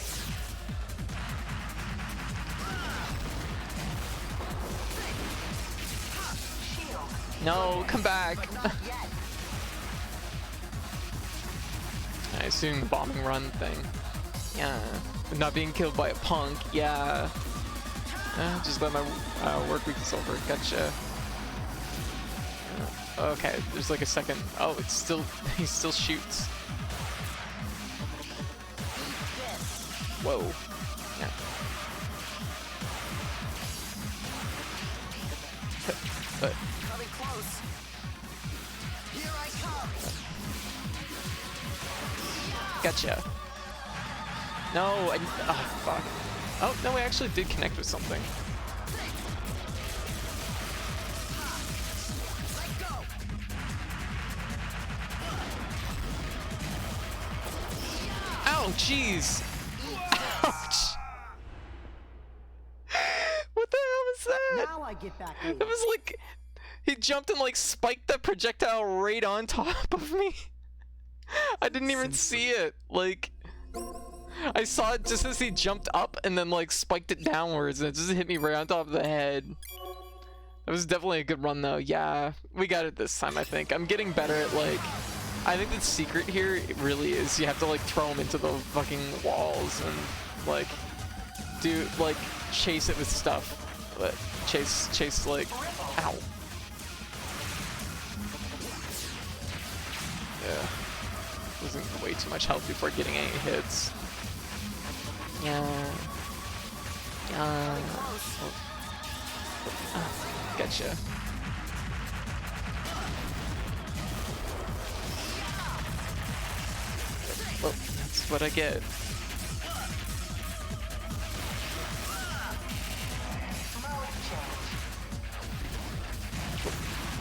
Shield. No, come back. But not yet. I assume the bombing run thing. Yeah. Not being killed by a punk. Yeah. Just let my work week is over. Gotcha. Okay, there's like a second. Oh, it's still. He still shoots. Whoa. Yeah. Coming close. Here I come. Gotcha. No, oh, fuck. Oh, no, we actually did connect with something. Let go. Ow, jeez. Ouch. What the hell was that? Now I get back in. It was like he jumped and like spiked that projectile right on top of me. I didn't even see it. Like I saw it just as he jumped up and then like spiked it downwards and it just hit me right on top of the head. It was definitely a good run though. Yeah, we got it this time I think. I'm getting better at like, I think the secret here it really is you have to like throw them into the fucking walls and like do like chase it with stuff. But chase like, ow. Yeah. Losing way too much health before getting any hits. Yeah. Yeah. Gotcha. Well, that's what I get.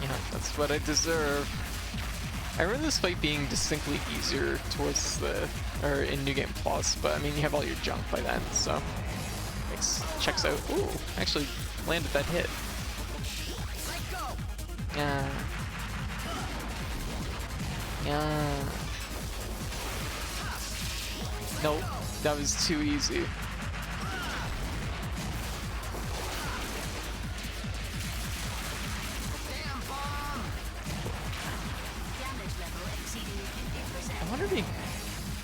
Yeah, that's what I deserve. I remember this fight being distinctly easier towards the, or in New Game Plus, but I mean, you have all your junk by then, so. Checks out. Ooh, actually landed that hit. Yeah. Yeah. Nope, that was too easy.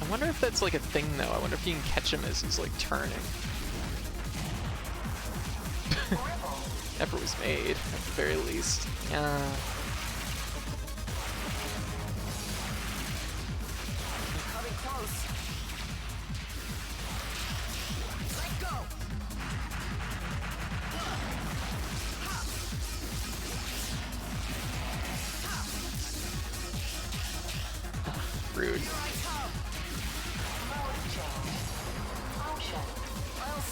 I wonder if that's like a thing though. I wonder if you can catch him as he's like turning. Effort was made, at the very least. Yeah. Coming close. Let go. Rude.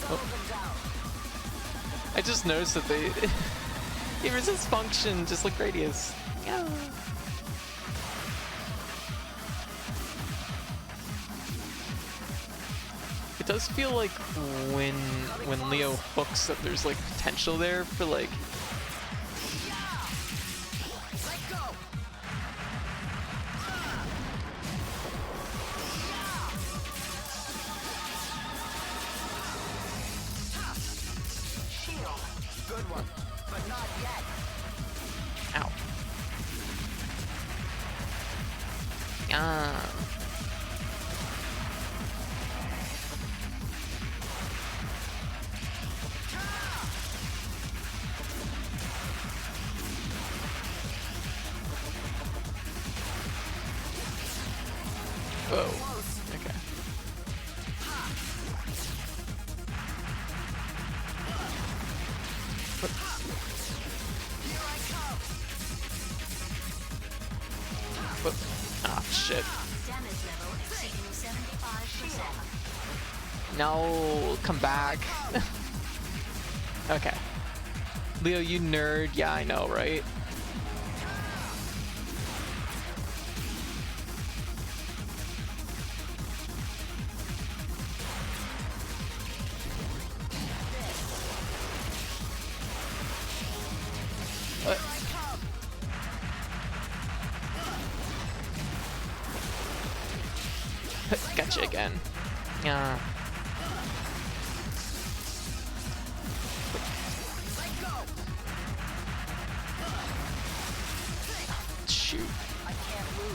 Oh. I just noticed that they he resists function just like Radius. Yeah. It does feel like when Leo hooks that there's like potential there for like Good one, but not yet. ow. Ah. Oh, okay. shit. Damage level exceeding 75%. No, come back. Okay. Leo, you nerd. Yeah, I know, right? Gotcha again. Yeah. Shoot.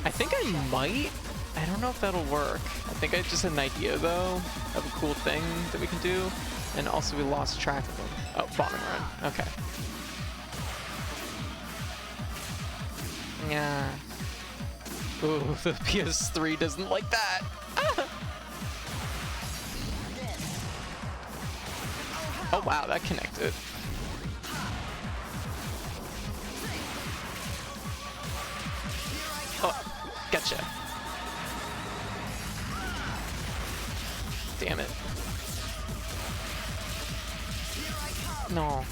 I think I might. I don't know if that'll work. I think I just had an idea though of a cool thing that we can do. And also we lost track of them. Oh, bombing run. Okay. Yeah. Ooh, the PS3 doesn't like that. Oh wow, that connected. Oh, gotcha. Damn it. No.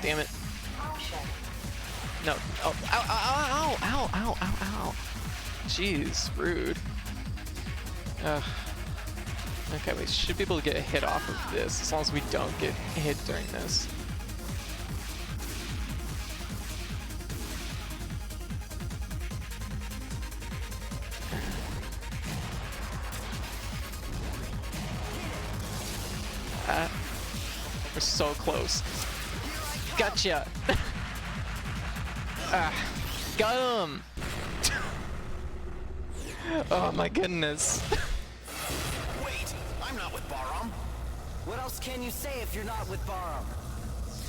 Damn it. No. Oh, ow, ow, ow, ow, ow, ow, ow. Jeez, rude. Ugh. Okay, we should be able to get a hit off of this, as long as we don't get hit during this. We're so close. Gotcha! Got him! Oh my goodness. Wait, I'm not with Bahram. What else can you say if you're not with Bahram?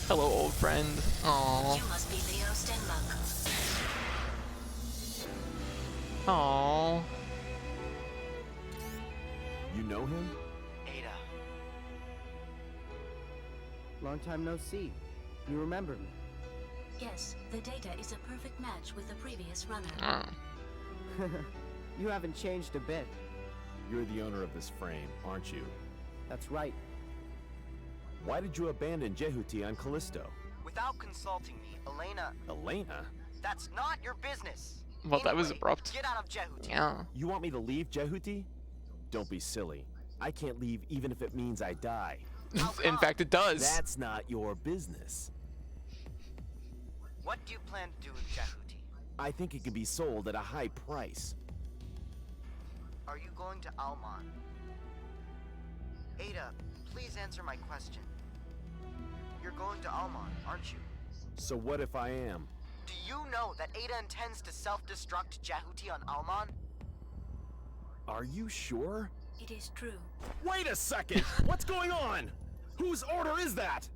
Hello, old friend. Aww. You must be Leo Stenbuck. Aww. You know him? Ada. Long time no see. You remember me? Yes, the data is a perfect match with the previous runner. You haven't changed a bit. You're the owner of this frame, aren't you? That's right. Why did you abandon Jehuti on Callisto? Without consulting me, Elena... Elena? That's not your business! Well, that was abrupt. Get out of Jehuti. Yeah. You want me to leave Jehuti? Don't be silly. I can't leave even if it means I die. In fact, it does. That's not your business. What do you plan to do with Jehuti? I think it can be sold at a high price. Are you going to Alman? Ada, please answer my question. You're going to Alman, aren't you? So what if I am? Do you know that Ada intends to self-destruct Jehuti on Alman? Are you sure? It is true. Wait a second! What's going on? Whose order is that?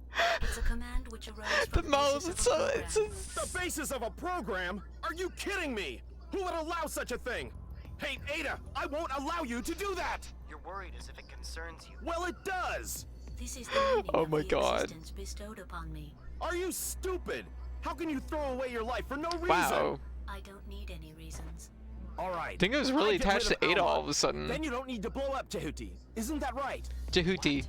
It's a command which arose The from mouse, it's so, The basis of a program? Are you kidding me? Who would allow such a thing? Hey, Ada, I won't allow you to do that! You're worried as if it concerns you. Well, it does! This is the meaning Oh of my the God. existence bestowed upon me. Are you stupid? How can you throw away your life for no reason? Wow. I don't need any reasons. All right. I think I was really I get attached rid to of Ada Alma. all of a sudden. Then you don't need to blow up Jehuti. Isn't that right? Jehuti.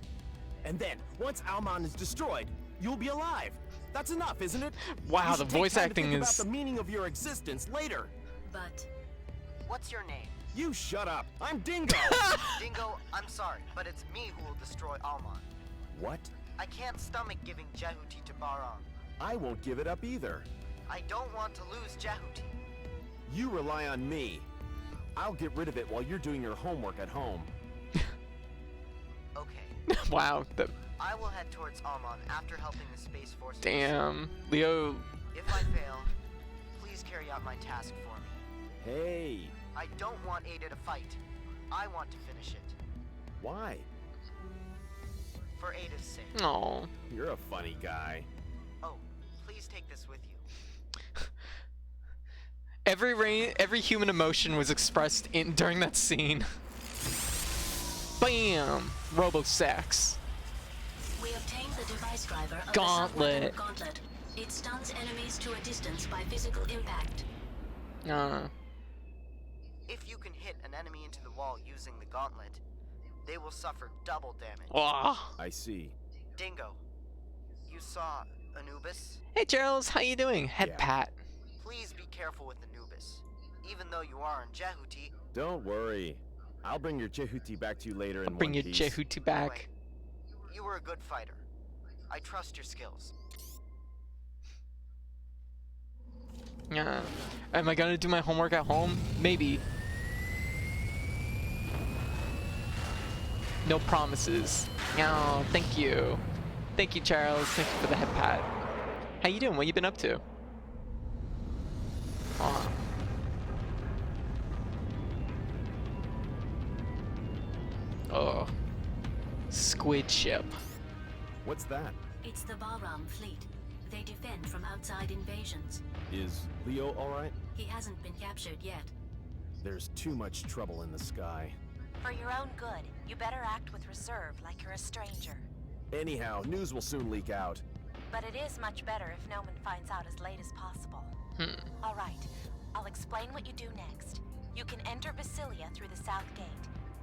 And then, once Alman is destroyed, you'll be alive. That's enough, isn't it? Wow, You the should take voice time to acting think is... about the meaning of your existence later. But What's your name? You shut up. I'm Dingo. Dingo, I'm sorry, but it's me who will destroy Alman. What? I can't stomach giving Jehuti to Bahram. I won't give it up either. I don't want to lose Jehuti. You rely on me. I'll get rid of it while you're doing your homework at home. Okay. Wow. I will head towards Alman after helping the Space Force. Damn. Leo. If I fail, please carry out my task for me. Hey. I don't want Ada to fight. I want to finish it. Why? For Ada's sake. Aw. You're a funny guy. Oh, please take this with you. Every human emotion was expressed during that scene. Bam! Robo-sex. we obtained the device driver of Gauntlet. the Gauntlet. It stuns enemies to a distance by physical impact. If you can hit an enemy into the wall using the gauntlet, they will suffer double damage. I see. Dingo, you saw Anubis? Hey Charles, how you doing? Head pat. Please be careful with Anubis. Even though you are on Jehuti. Don't worry. I'll bring your Jehuti back to you later in Bring one your piece. Jehuti back. Anyway, you were a good fighter. I trust your skills. Am I gonna do my homework at home? Maybe. No promises. No, thank you. Thank you, Charles. Thank you for the head pat. How you doing? What you been up to? Aw. Oh. Squid ship. What's that? It's the Bahram fleet. They defend from outside invasions. Is Leo alright? He hasn't been captured yet. There's too much trouble in the sky. For your own good, you better act with reserve like you're a stranger. Anyhow, news will soon leak out. But it is much better if no one finds out as late as possible. All right, I'll explain what you do next. You can enter Basilia through the south gate,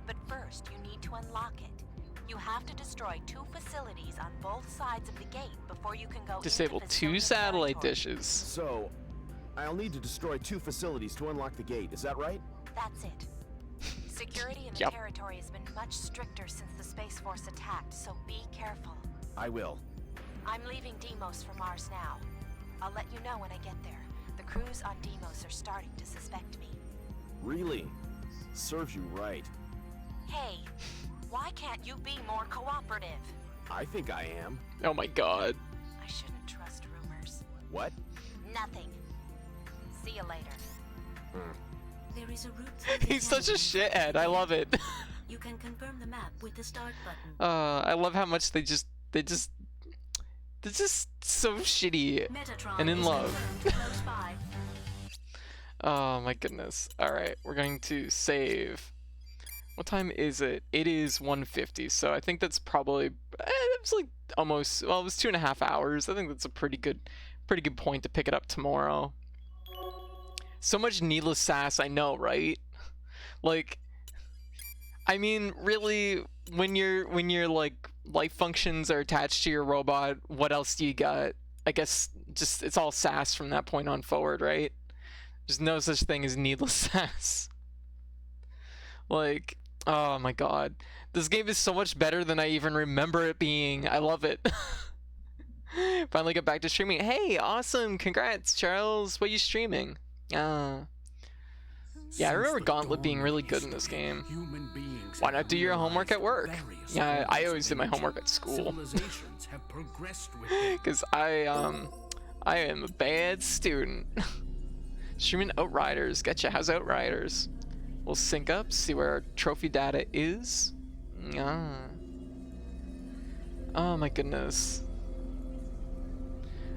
but first you need to unlock it. You have to destroy 2 facilities on both sides of the gate before you can go Disable into 2 Basilia satellite territory. dishes. So, I'll need to destroy 2 facilities to unlock the gate, is that right? That's it. Security in the Yep. territory has been much stricter since the Space Force attacked, so be careful. I will. I'm leaving Deimos for Mars now. I'll let you know when I get there. The crews on Deimos are starting to suspect me. Really? Serves you right. Hey, why can't you be more cooperative? I think I am. Oh my god. I shouldn't trust rumors. What? Nothing. See you later. There is a route through the He's such a shithead. I love it. You can confirm the map with the start button. I love how much they're just so shitty Metatron and in is love. confirmed close by. Oh my goodness. Alright, we're going to save. What time is it? It is 1:50, so I think that's probably it's like almost, well, it was 2.5 hours. I think that's a pretty good point to pick it up tomorrow. So much needless sass, I know, right? Like, I mean, really, when your like life functions are attached to your robot, what else do you got? I guess just it's all sass from that point on forward, right? There's no such thing as needless sass. Like, oh my god. This game is so much better than I even remember it being. I love it. Finally got back to streaming. Hey, awesome. Congrats, Charles. What are you streaming? Yeah, I remember Gauntlet being really good in this game. Why not do your homework at work? Yeah, I always did my homework at school. Because I am a bad student. Streaming Outriders. Getcha. How's Outriders? We'll sync up, see where our trophy data is. Yeah. Oh my goodness.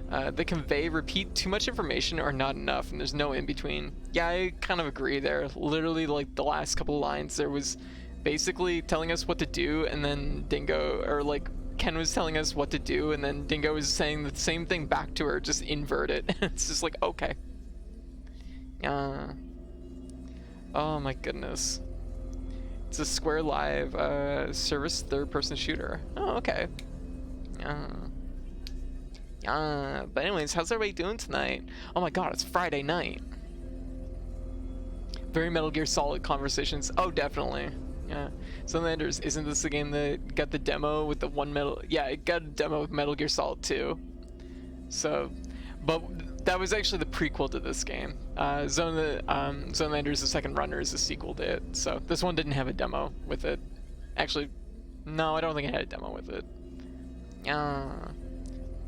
The convey, repeat too much information or not enough, and there's no in between. Yeah, I kind of agree there. Literally, like the last couple of lines, there was basically telling us what to do, and then Dingo, or like Ken was telling us what to do, and then Dingo was saying the same thing back to her, just invert it. It's just like, okay. Oh my goodness. It's a Square Live service third-person shooter. Oh, okay. But anyways, how's everybody doing tonight? Oh my god, it's Friday night. Very Metal Gear Solid conversations. Oh, definitely. Yeah. Sunlanders, isn't this the game that got the demo with the one metal? Yeah, it got a demo with Metal Gear Solid 2. So, but that was actually the prequel to this game. Zonelanders, the Second Runner, is the sequel to it. So this one didn't have a demo with it. Actually, no, I don't think it had a demo with it.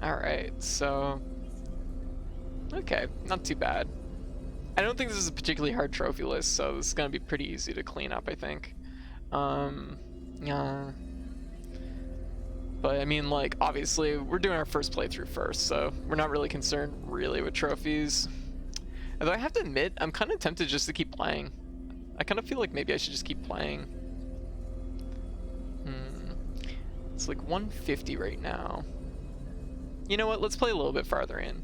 Alright, so... Okay, not too bad. I don't think this is a particularly hard trophy list, so this is going to be pretty easy to clean up, I think. Yeah. But, I mean, like, obviously, we're doing our first playthrough first, so we're not really concerned, really, with trophies. Although I have to admit, I'm kind of tempted just to keep playing. I kind of feel like maybe I should just keep playing. It's like 150 right now. You know what? Let's play a little bit farther in.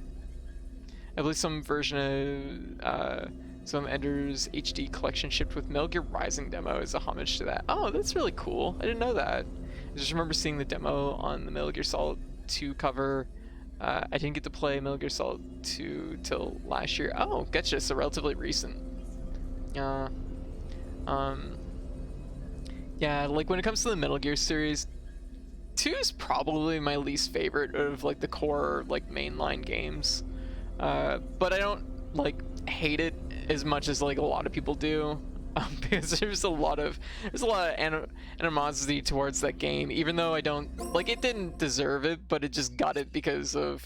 I believe some version of some Ender's HD collection shipped with Metal Gear Rising demo as a homage to that. Oh, that's really cool. I didn't know that. I just remember seeing the demo on the Metal Gear Solid 2 cover. I didn't get to play Metal Gear Solid 2 till last year. Oh, gotcha. So relatively recent. Yeah, like when it comes to the Metal Gear series, 2 is probably my least favorite of like the core like mainline games. But I don't like hate it as much as like a lot of people do, because there's a lot of animosity towards that game, even though I don't like it. Didn't deserve it, but it just got it because of,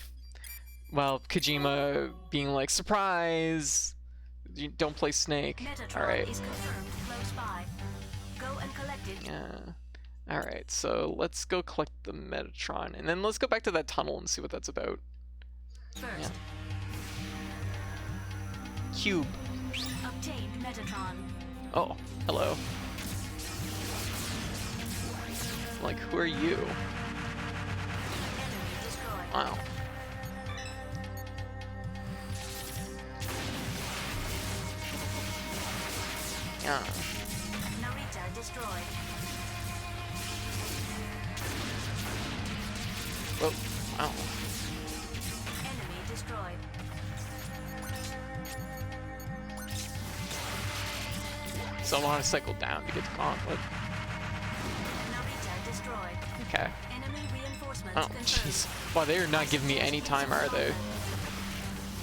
well, Kojima being like, surprise, you don't play Snake. All right. Yeah. All right. So let's go collect the Metatron, and then let's go back to that tunnel and see what that's about. Yeah. Cube. Obtained Metatron. Oh, hello. Like, who are you? Wow. Yeah. Narita destroyed. Whoa. Wow. Enemy destroyed. So I want to cycle down to get to Gauntlet. Narita destroyed. Okay. Enemy reinforcements Oh, jeez. Wow, they are not giving me any time, are they?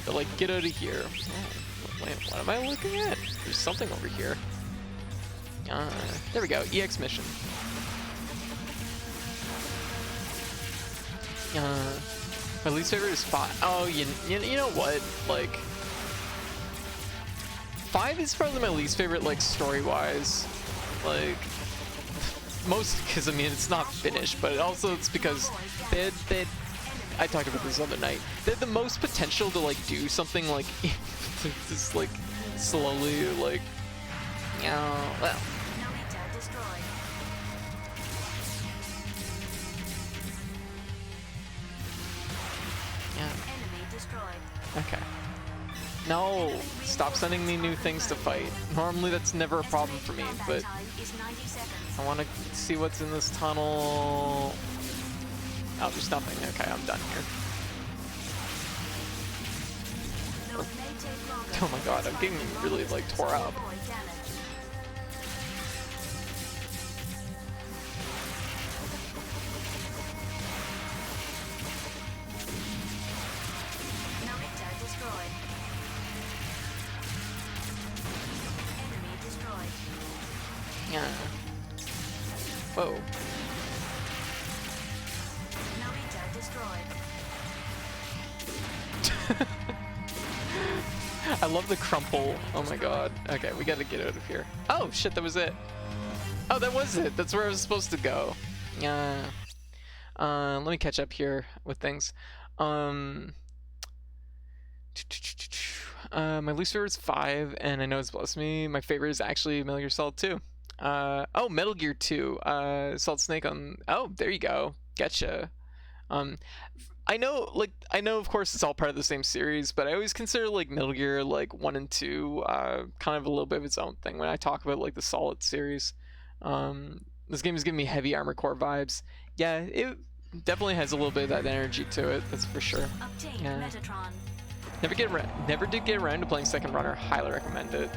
They're like, get out of here. Oh, wait, what am I looking at? There's something over here. There we go. EX mission. My least favorite is 5. Oh, you know what? Like, 5 is probably my least favorite, like, story-wise. Like, mostly because, I mean, it's not finished, but also it's because I talked about this the other night. They had the most potential to, like, do something, like, just, like, slowly, like, well. Okay. No! Stop sending me new things to fight. Normally that's never a problem for me, but I want to see what's in this tunnel. Oh, there's nothing. Okay, I'm done here. Oh my god, I'm getting really, like, tore up. Yeah. Whoa. Narita destroyed. I love the crumple. Oh my god. Okay, we gotta get out of here. Oh shit, that was it. Oh, that was it. That's where I was supposed to go. Yeah. Let me catch up here with things. My least favorite is 5, and I know it's blessed me. My favorite is actually Metal Gear Solid 2. Oh, Metal Gear 2. Solid Snake on. Oh, there you go. Getcha. I know, of course, it's all part of the same series, but I always consider, like, Metal Gear, like, 1 and 2, kind of a little bit of its own thing when I talk about, like, the Solid series. This game is giving me heavy Armored Core vibes. Yeah, it definitely has a little bit of that energy to it, that's for sure. Yeah. Never did get around to playing Second Runner. Highly recommend it.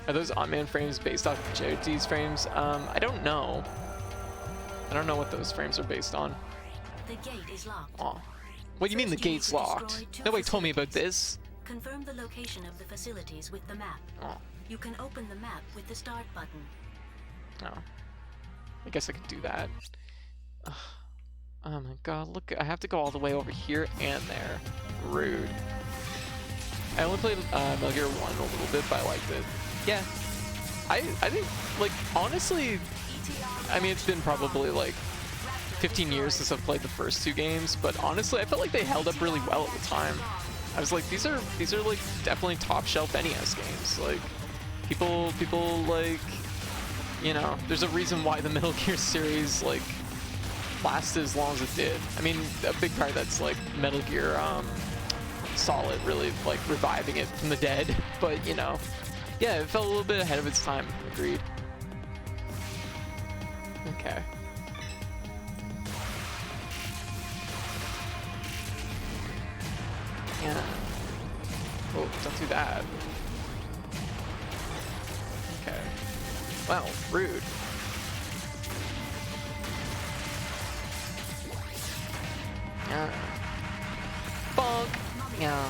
Are those on-man frames based off of JOT's frames? I don't know. I don't know what those frames are based on. The gate is locked. Aw. What do you mean the gate's locked? Nobody told me about this. Confirm the location of the facilities with the map. Oh. You can open the map with the start button. Oh. I guess I could do that. Ugh. Oh my god, look, I have to go all the way over here and there. Rude. I only played Metal Gear 1 a little bit, but I liked it. Yeah. I think, like, honestly, I mean, it's been probably, like, 15 years since I've played the first 2 games, but honestly, I felt like they held up really well at the time. I was like, these are like, definitely top-shelf NES games. Like, people, like, you know, there's a reason why the Metal Gear series, like, lasted as long as it did. I mean, a big part of that's like Metal Gear Solid really like reviving it from the dead, but you know, yeah, it felt a little bit ahead of its time. Agreed. Okay. Yeah. Oh, don't do that. Okay. Wow, rude. Yeah. Bonk. Yeah.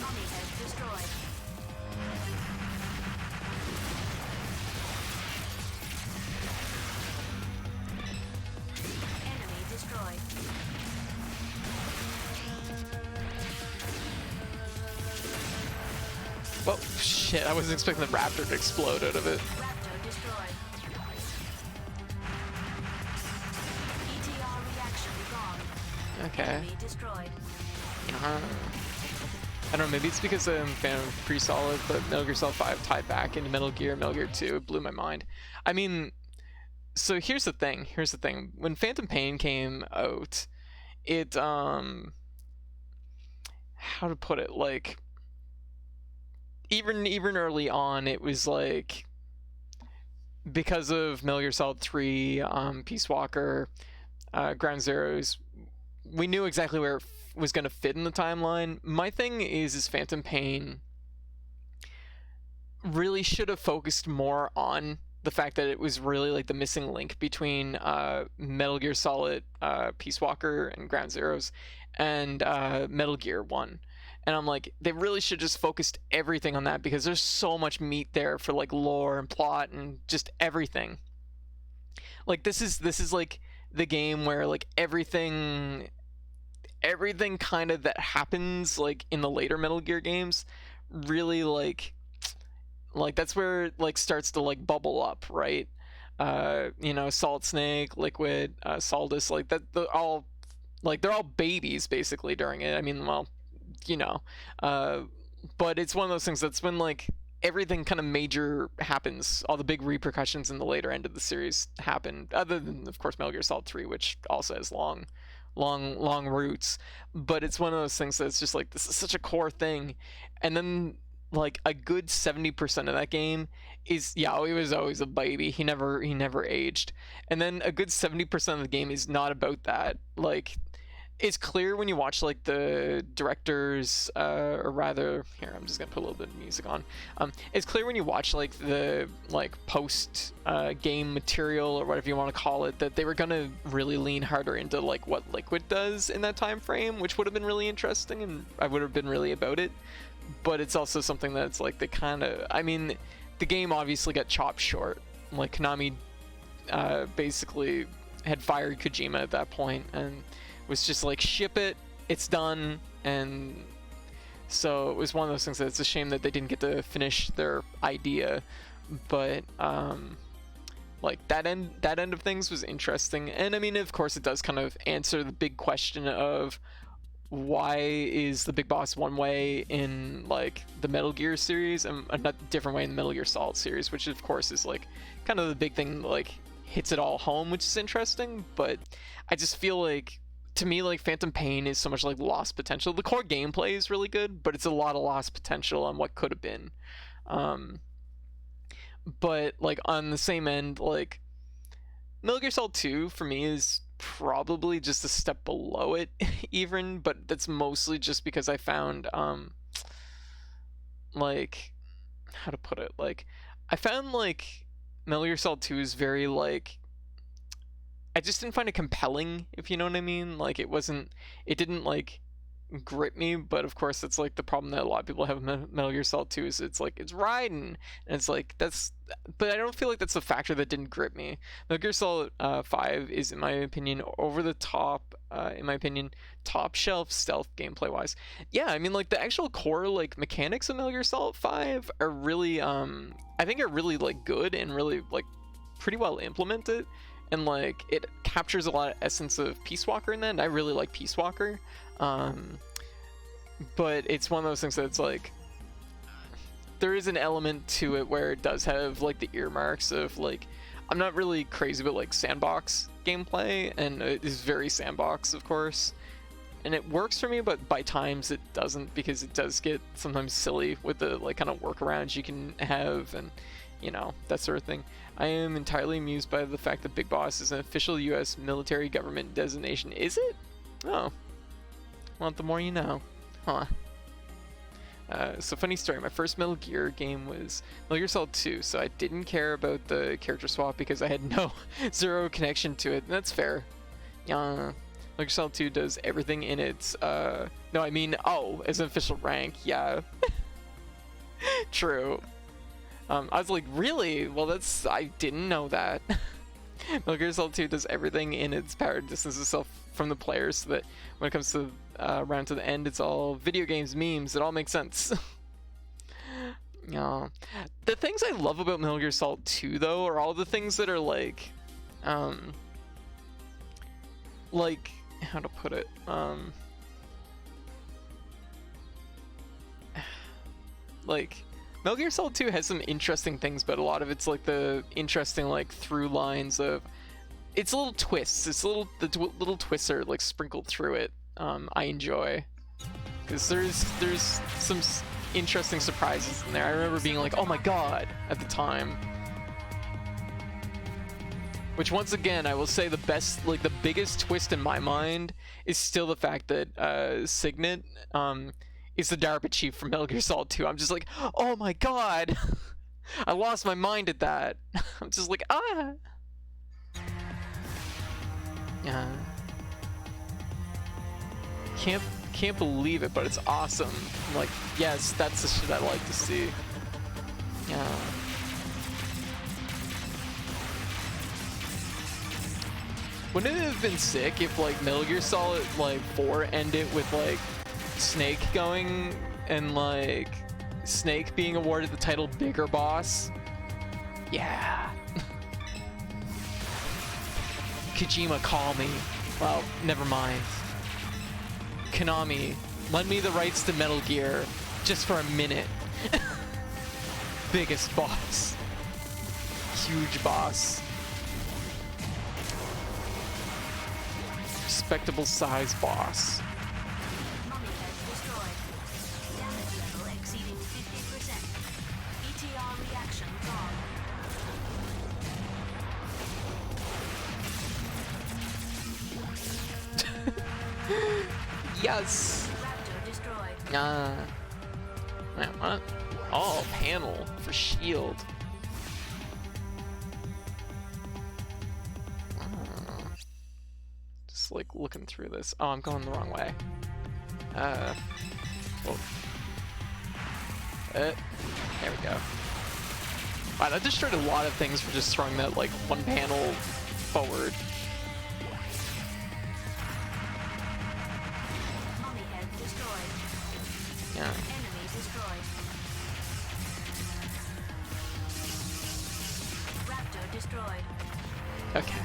Mummy head destroyed. Enemy destroyed. Whoa, shit, I wasn't expecting the raptor to explode out of it. Raptor destroyed. ETR reaction gone. Okay. Enemy destroyed. I don't know, maybe it's because I'm a fan of Pre-Solid, but Metal Gear Solid 5 tied back into Metal Gear 2, it blew my mind. I mean, so here's the thing. When Phantom Pain came out, it, how to put it, like, even early on, it was like, because of Metal Gear Solid 3, Peace Walker, Ground Zeroes, we knew exactly where it was going to fit in the timeline. My thing is Phantom Pain really should have focused more on the fact that it was really like the missing link between Metal Gear Solid, Peace Walker, and Ground Zeroes, and Metal Gear 1. And I'm like, they really should just focused everything on that, because there's so much meat there for like lore and plot and just everything. Like this is like the game where like everything kind of that happens like in the later Metal Gear games really like that's where it like starts to like bubble up, right? You know, Solid Snake, Liquid, Solidus, like that, they're all babies basically during it. I mean, well, you know, but it's one of those things that's when like everything kind of major happens, all the big repercussions in the later end of the series happen, other than of course Metal Gear Solid 3, which also has long roots. But it's one of those things that's just like, this is such a core thing. And then like a good 70% of that game is, yeah, he was always a baby, he never aged. And then a good 70% of the game is not about that. Like, it's clear when you watch like the directors, or rather, here I'm just gonna put a little bit of music on. It's clear when you watch like the like post game material or whatever you want to call it, that they were gonna really lean harder into like what Liquid does in that time frame, which would have been really interesting, and I would have been really about it. But it's also something that's like they kind of, I mean, the game obviously got chopped short. Like Konami basically had fired Kojima at that point and was just like, ship it, it's done. And so it was one of those things that it's a shame that they didn't get to finish their idea. But like that end of things was interesting. And I mean, of course it does kind of answer the big question of why is the big boss one way in like the Metal Gear series and a different way in the Metal Gear Solid series, which of course is like kind of the big thing that like hits it all home, which is interesting. But I just feel like, to me, like Phantom Pain is so much like lost potential. The core gameplay is really good, but it's a lot of lost potential on what could have been. But like on the same end, like Metal Gear Solid 2 for me is probably just a step below it even, but that's mostly just because I found like, how to put it, like I found like Metal Gear Solid 2 is very like, I just didn't find it compelling, if you know what I mean. Like it didn't like grip me. But of course that's like the problem that a lot of people have with Metal Gear Solid 2 is it's like it's riding, and it's like that's, but I don't feel like that's the factor that didn't grip me. Metal Gear Solid 5 is, in my opinion, over the top, top shelf stealth gameplay wise. Yeah, I mean like the actual core like mechanics of Metal Gear Solid 5 are really I think are really like good and really like pretty well implemented. And like it captures a lot of essence of Peace Walker in that, and I really like Peace Walker. But it's one of those things that's like, there is an element to it where it does have like the earmarks of like, I'm not really crazy about like sandbox gameplay, and it is very sandbox, of course. And it works for me, but by times it doesn't, because it does get sometimes silly with the like kind of workarounds you can have, and you know, that sort of thing. I am entirely amused by the fact that Big Boss is an official U.S. military government designation. Is it? Oh. Well, the more you know. Huh. So funny story, my first Metal Gear game was Metal Gear Solid 2, so I didn't care about the character swap because I had zero connection to it, and that's fair. Metal Gear Solid 2 does everything in its, no, I mean, as an official rank, yeah. True. I was like, really? Well, I didn't know that. Metal Gear Solid 2 does everything in its power to distance itself from the players, so that when it comes to around to the end, it's all video games, memes, it all makes sense. The things I love about Metal Gear Solid 2, though, are all the things that are like, how to put it, like, Metal Gear Solid 2 has some interesting things, but a lot of it's like the interesting like through lines of, it's little twists, it's little twists are like sprinkled through it. I enjoy, because there's some interesting surprises in there. I remember being like, oh my god, at the time. Which, once again, I will say the biggest twist in my mind is still the fact that Signet is the DARPA chief from Metal Gear Solid 2. I'm just like, oh my god! I lost my mind at that. I'm just like, ah! Yeah. Can't believe it, but it's awesome. I'm like, yes, that's the shit I like to see. Yeah. Wouldn't it have been sick if like Metal Gear Solid like 4 ended with like Snake going and like Snake being awarded the title Bigger Boss? Yeah. Kojima, call me. Well, never mind. Konami, lend me the rights to Metal Gear just for a minute. Biggest boss. Huge boss. Respectable size boss. Mummy head destroyed. Damage level exceeding 50%. ETR reaction gone. Yes! Raptor destroyed. Wait, what? Oh, panel for shield. Just like looking through this. Oh, I'm going the wrong way. Whoa. There we go. Wow, that destroyed a lot of things for just throwing that like one panel forward. Mummy head destroyed. Yeah. Enemy destroyed. Raptor destroyed. Okay.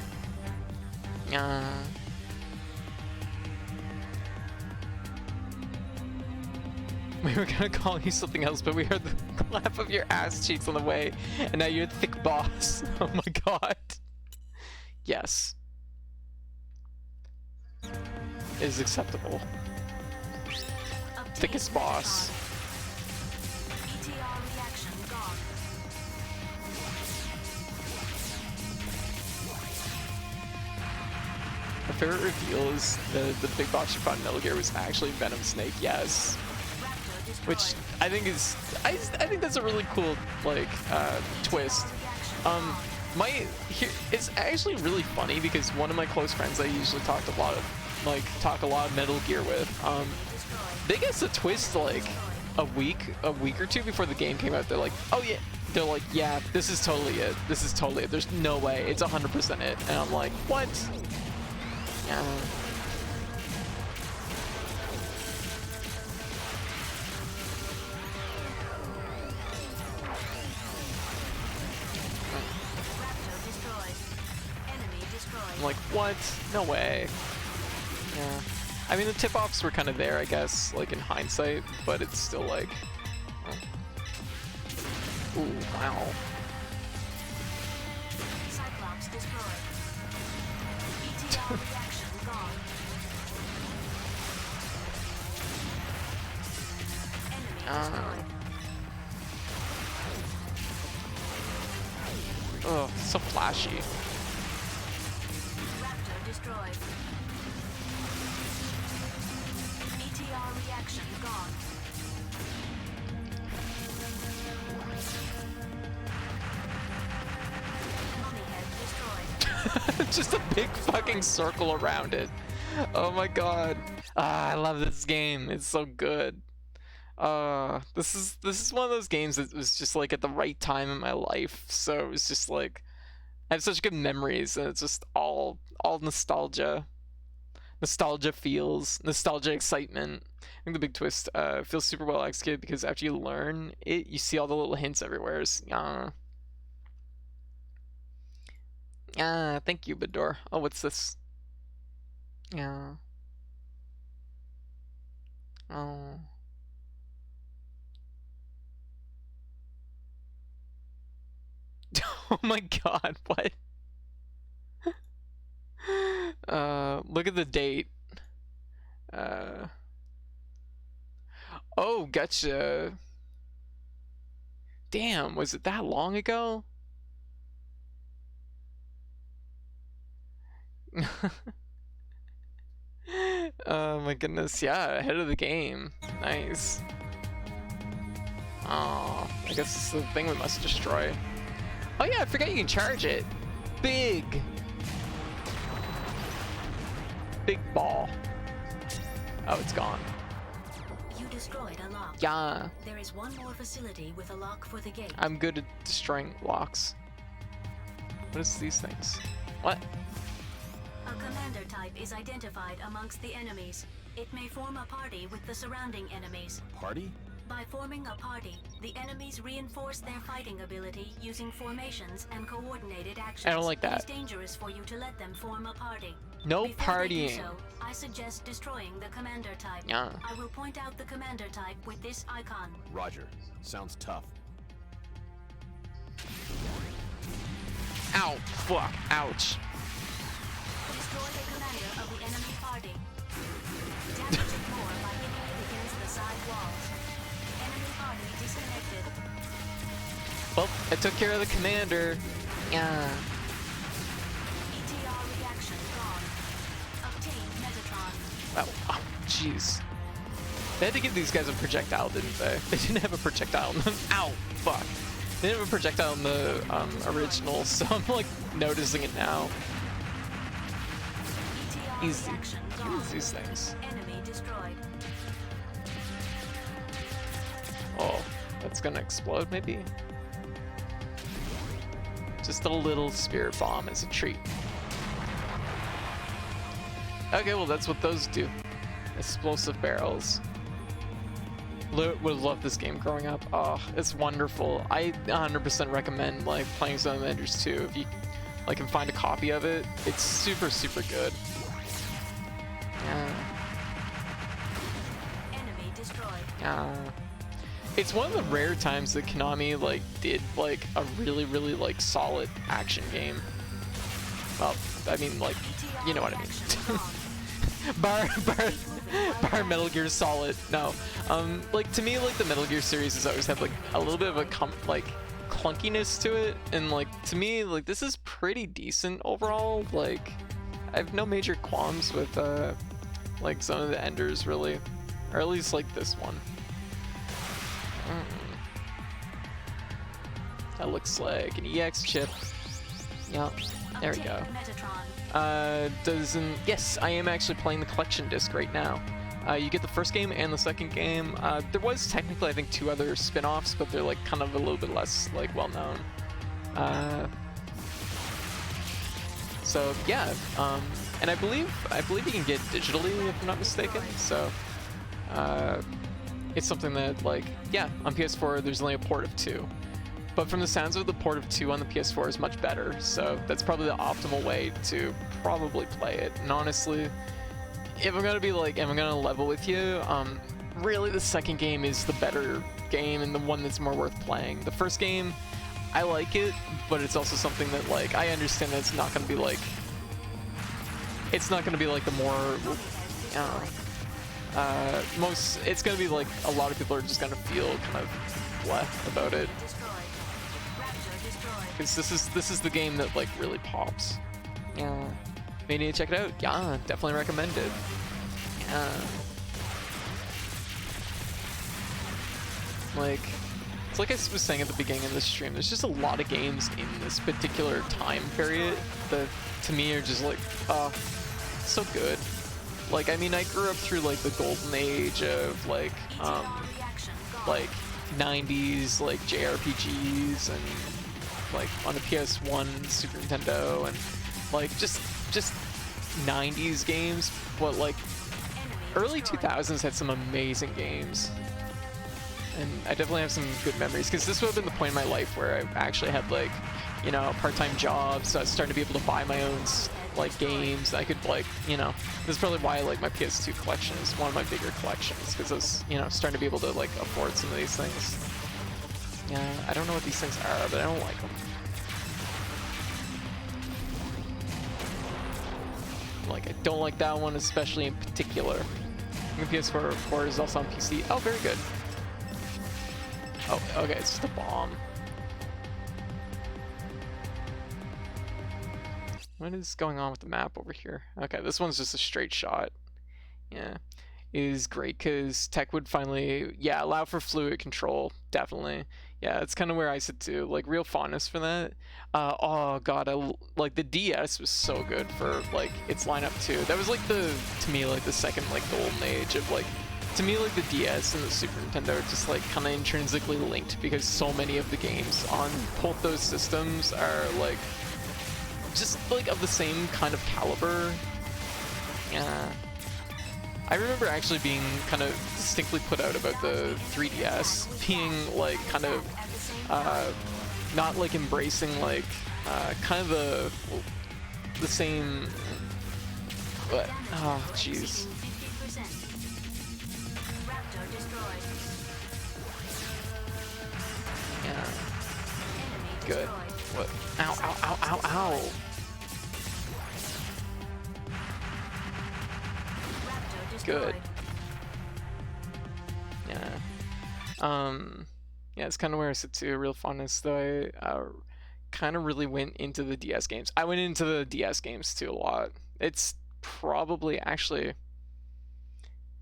We were gonna call you something else, but we heard the clap of your ass cheeks on the way, and now you're thick boss. Oh my god. Yes. It is acceptable. Thickest boss. ETR reaction gone. My favorite reveal is the big boss you fought in Metal Gear was actually Venom Snake. Yes. Which I think is, I think that's a really cool like twist. It's actually really funny because one of my close friends I usually talk a lot of Metal Gear with, they guessed a twist like a week or two before the game came out. They're like, oh yeah, they're like, yeah, this is totally it. This is totally it. There's no way. It's 100% it. And I'm like, what? Yeah. I'm like, what? No way. Yeah. I mean, the tip-offs were kind of there, I guess, like in hindsight, but it's still like... Oh. Ooh, wow. Warheads destroyed. ETR reaction gone. Enemy destroyed. Oh, so flashy. Raptor destroyed. ETR reaction gone. Mummyhead destroyed. Just a big fucking circle around it. Oh my god. Ah, I love this game. It's so good. This is one of those games that was just like at the right time in my life. So it was just like I have such good memories, and it's just all nostalgia. Nostalgia feels, nostalgia excitement. I think the big twist feels super well executed because after you learn it, you see all the little hints everywhere. Thank you, Bador. Oh, what's this? Yeah. Oh. Oh my god, what? Look at the date. Oh, gotcha. Damn, was it that long ago? Oh my goodness, yeah, ahead of the game. Nice. Oh, I guess this is the thing we must destroy. Oh yeah, I forgot you can charge it. Big ball. Oh, it's gone. You destroyed a lock. Yeah. There is one more facility with a lock for the gate. I'm good at destroying locks. What is these things? What? A commander type is identified amongst the enemies. It may form a party with the surrounding enemies. Party? By forming a party, the enemies reinforce their fighting ability using formations and coordinated actions. I don't like that. It is dangerous for you to let them form a party. No Before they do partying. so, I suggest destroying the commander type. Yeah. I will point out the commander type with this icon. Roger. Sounds tough. Ow, fuck, ouch. Destroy the commander of the enemy party. Damage it more by hitting it against the side walls. Enemy party disconnected. Well, I took care of the commander. Yeah. ETR reaction gone. Obtain Metatron. Oh, jeez. They had to give these guys a projectile, didn't they? They didn't have a projectile in them. Ow, fuck. They didn't have a projectile in the original, so I'm like noticing it now. Easy. Use these things. Enemy destroyed. Oh, that's gonna explode maybe? Just a little spirit bomb as a treat. Okay, well that's what those do. Explosive barrels. Would have loved this game growing up. Oh, it's wonderful. I 100% recommend like playing some Avengers 2 if you like can find a copy of it. It's super good. Enemy destroyed. It's one of the rare times that Konami like did like a really like solid action game. Well, I mean like, you know what I mean. bar Metal Gear Solid. No, like to me, like the Metal Gear series has always had like a little bit of a clunkiness to it, and like to me, like this is pretty decent overall. Like I have no major qualms with like some of the enders really, or at least like this one. That looks like an EX chip. Yep, there we go. Yes, I am actually playing the collection disc right now. You get the first game and the second game. There was technically, I think, 2 other spin-offs, but they're like kind of a little bit less like well known. So yeah, and I believe you can get digitally if I'm not mistaken. So it's something that like yeah, on PS4 there's only a port of 2. But from the sounds of it, the port of 2 on the PS4 is much better, so that's probably the optimal way to probably play it. And honestly, if I'm gonna level with you, really the second game is the better game and the one that's more worth playing. The first game, I like it, but it's also something that like I understand that it's not gonna be like the more it's gonna be like a lot of people are just gonna feel kind of bleh about it, because this is the game that like really pops. Yeah, may need to check it out. Yeah, definitely recommend it. Yeah, like it's like I was saying at the beginning of this stream, there's just a lot of games in this particular time period that to me are just like so good. Like, I mean, I grew up through like the golden age of like 90s like JRPGs and like on the PS1, Super Nintendo, and like just 90s games, but like early 2000s had some amazing games. And I definitely have some good memories, because this would have been the point in my life where I actually had like, you know, part-time jobs, so I was starting to be able to buy my own like games. I could like, you know, this is probably why like my PS2 collection is one of my bigger collections, because I was, you know, starting to be able to like afford some of these things. Yeah, I don't know what these things are, but I don't like them. Like, I don't like that one especially in particular. My PS4 is also on PC. Oh, very good. Oh, okay, it's just a bomb. What is going on with the map over here? Okay, this one's just a straight shot. Yeah, is great because tech would finally, yeah, allow for fluid control, definitely. Yeah, it's kind of where I sit too, like real fondness for that. Oh god, like the DS was so good for like its lineup too. That was like to me like the second like golden age of like, to me like the DS and the Super Nintendo are just like kind of intrinsically linked, because so many of the games on both those systems are like just like of the same kind of caliber. Yeah. I remember actually being kind of distinctly put out about the 3DS being like kind of not like embracing like kind of the same, but oh jeez. Yeah. Good. What? Ow, ow, ow, ow, ow. Good. Yeah. Yeah, it's kind of where I sit too. Real fondness, though. I kind of really went into the DS games. I went into the DS games too a lot. It's probably actually,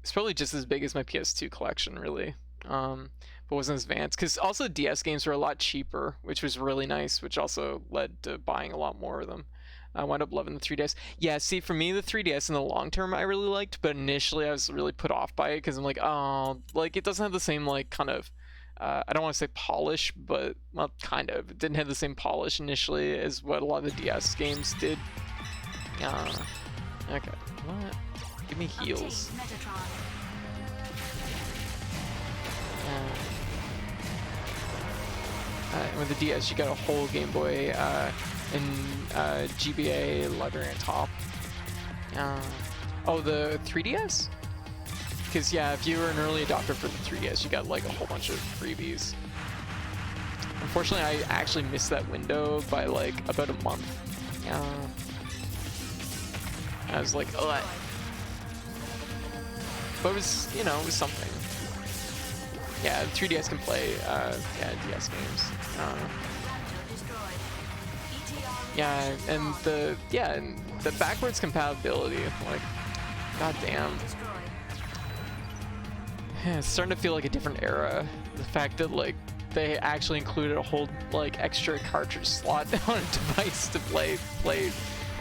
it's probably just as big as my PS2 collection, really. But wasn't as advanced, because also DS games were a lot cheaper, which was really nice, which also led to buying a lot more of them. I wound up loving the 3DS. Yeah, see, for me, the 3DS in the long term I really liked, but initially I was really put off by it, because I'm like, oh, like, it doesn't have the same, like, kind of, I don't want to say polish, but, well, kind of. It didn't have the same polish initially as what a lot of the DS games did. Okay, what? Give me heals. With the DS, you got a whole Game Boy and GBA library on top. Oh, the 3DS? Because, yeah, if you were an early adopter for the 3DS, you got, like, a whole bunch of freebies. Unfortunately, I actually missed that window by, like, about a month. I was like, oh. But it was, you know, it was something. Yeah, 3DS can play, yeah, DS games. Yeah, and the backwards compatibility, like, goddamn. Yeah, it's starting to feel like a different era. The fact that, like, they actually included a whole, like, extra cartridge slot on a device to play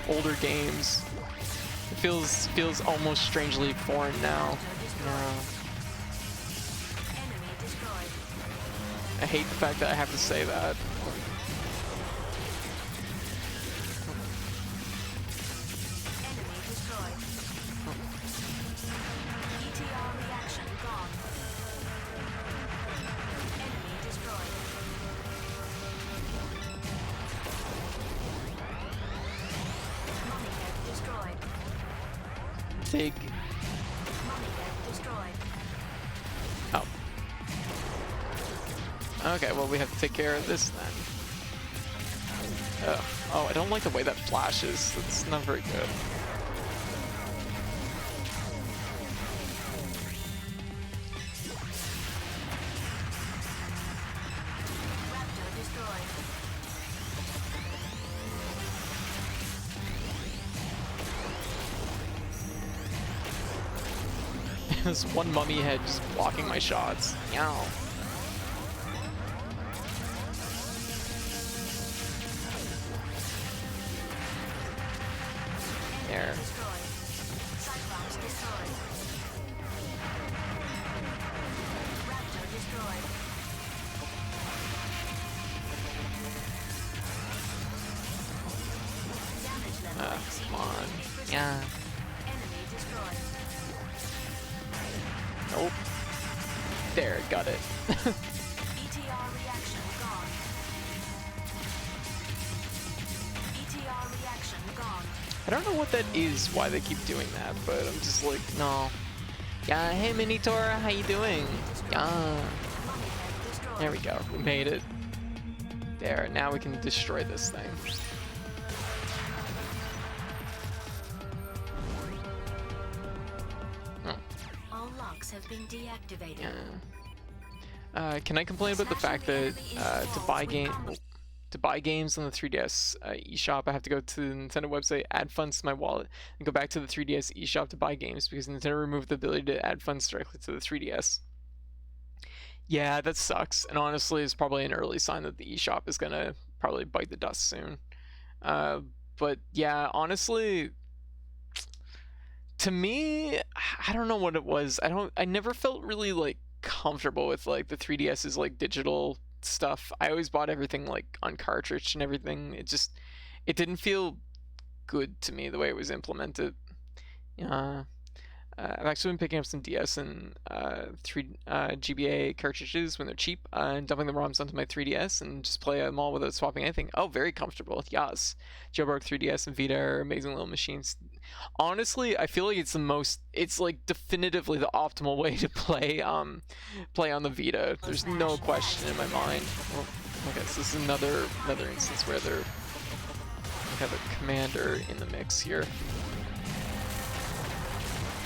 older games. It feels almost strangely foreign now. Yeah. I hate the fact that I have to say that. Big. Oh. Okay, well we have to take care of this then. Oh, I don't like the way that flashes. It's not very good. This one mummy head just blocking my shots. Yow. There. Come on. Yeah. Nope. There, got it. I don't know what that is, why they keep doing that, but I'm just like, no. Yeah, hey Minitor, how you doing? Yeah. There we go, we made it. There, now we can destroy this thing. All locks have been deactivated. Yeah. Can I complain about the fact that to buy games on the 3DS eShop, I have to go to the Nintendo website, add funds to my wallet, and go back to the 3DS eShop to buy games because Nintendo removed the ability to add funds directly to the 3DS. Yeah, that sucks, and honestly, it's probably an early sign that the eShop is gonna probably bite the dust soon. But yeah, honestly, to me, I don't know what it was. I never felt really like comfortable with like the 3DS's like digital stuff. I always bought everything like on cartridge and everything. It didn't feel good to me the way it was implemented. I've actually been picking up some DS and 3 GBA cartridges when they're cheap and dumping the ROMs onto my 3DS and just play them all without swapping anything. Oh, very comfortable. Yes. Jailbroke 3DS and Vita are amazing little machines. Honestly, I feel like it's like definitively the optimal way to play on the Vita. There's no question in my mind. Well, I guess this is another instance where we have a commander in the mix here.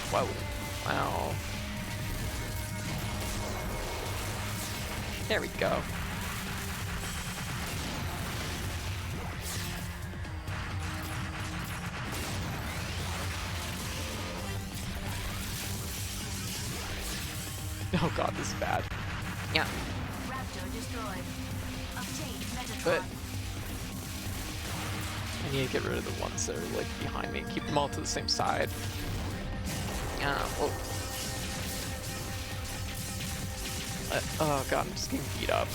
Whoa. Wow. There we go. Oh god, this is bad. Yeah. Raptor destroyed. Obtained Metatron. But I need to get rid of the ones that are like behind me. Keep them all to the same side. Oh. Oh god, I'm just getting beat up.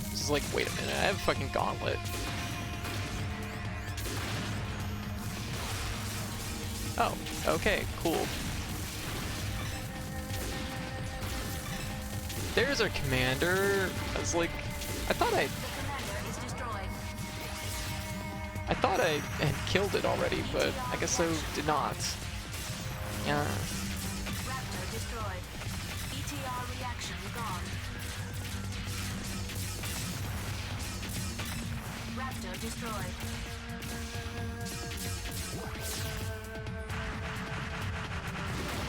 This is like, wait a minute, I have a fucking gauntlet. Oh, okay, cool. There's our commander. I was like, I thought I had killed it already, but I guess I did not. Yeah. Raptor destroyed. ETR reaction gone. Raptor destroyed.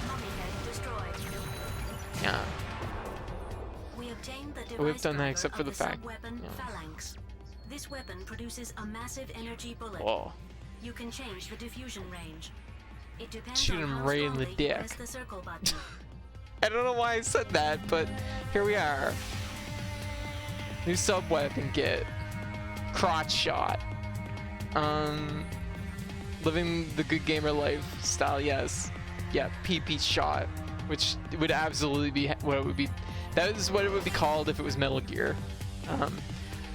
Mummy head destroyed. Yeah. We obtained the device We've done that driver except for of the fact. Sub-weapon Phalanx. This weapon produces a massive energy bullet. Whoa. You can change the diffusion range. It depends Shoot on him how right in the strongly you dick. press the circle button. I don't know why I said that, but here we are. New sub-weapon kit. Crotch shot. Living the good gamer lifestyle, yes. Yeah, PP shot, which would absolutely be what it would be. That is what it would be called if it was Metal Gear.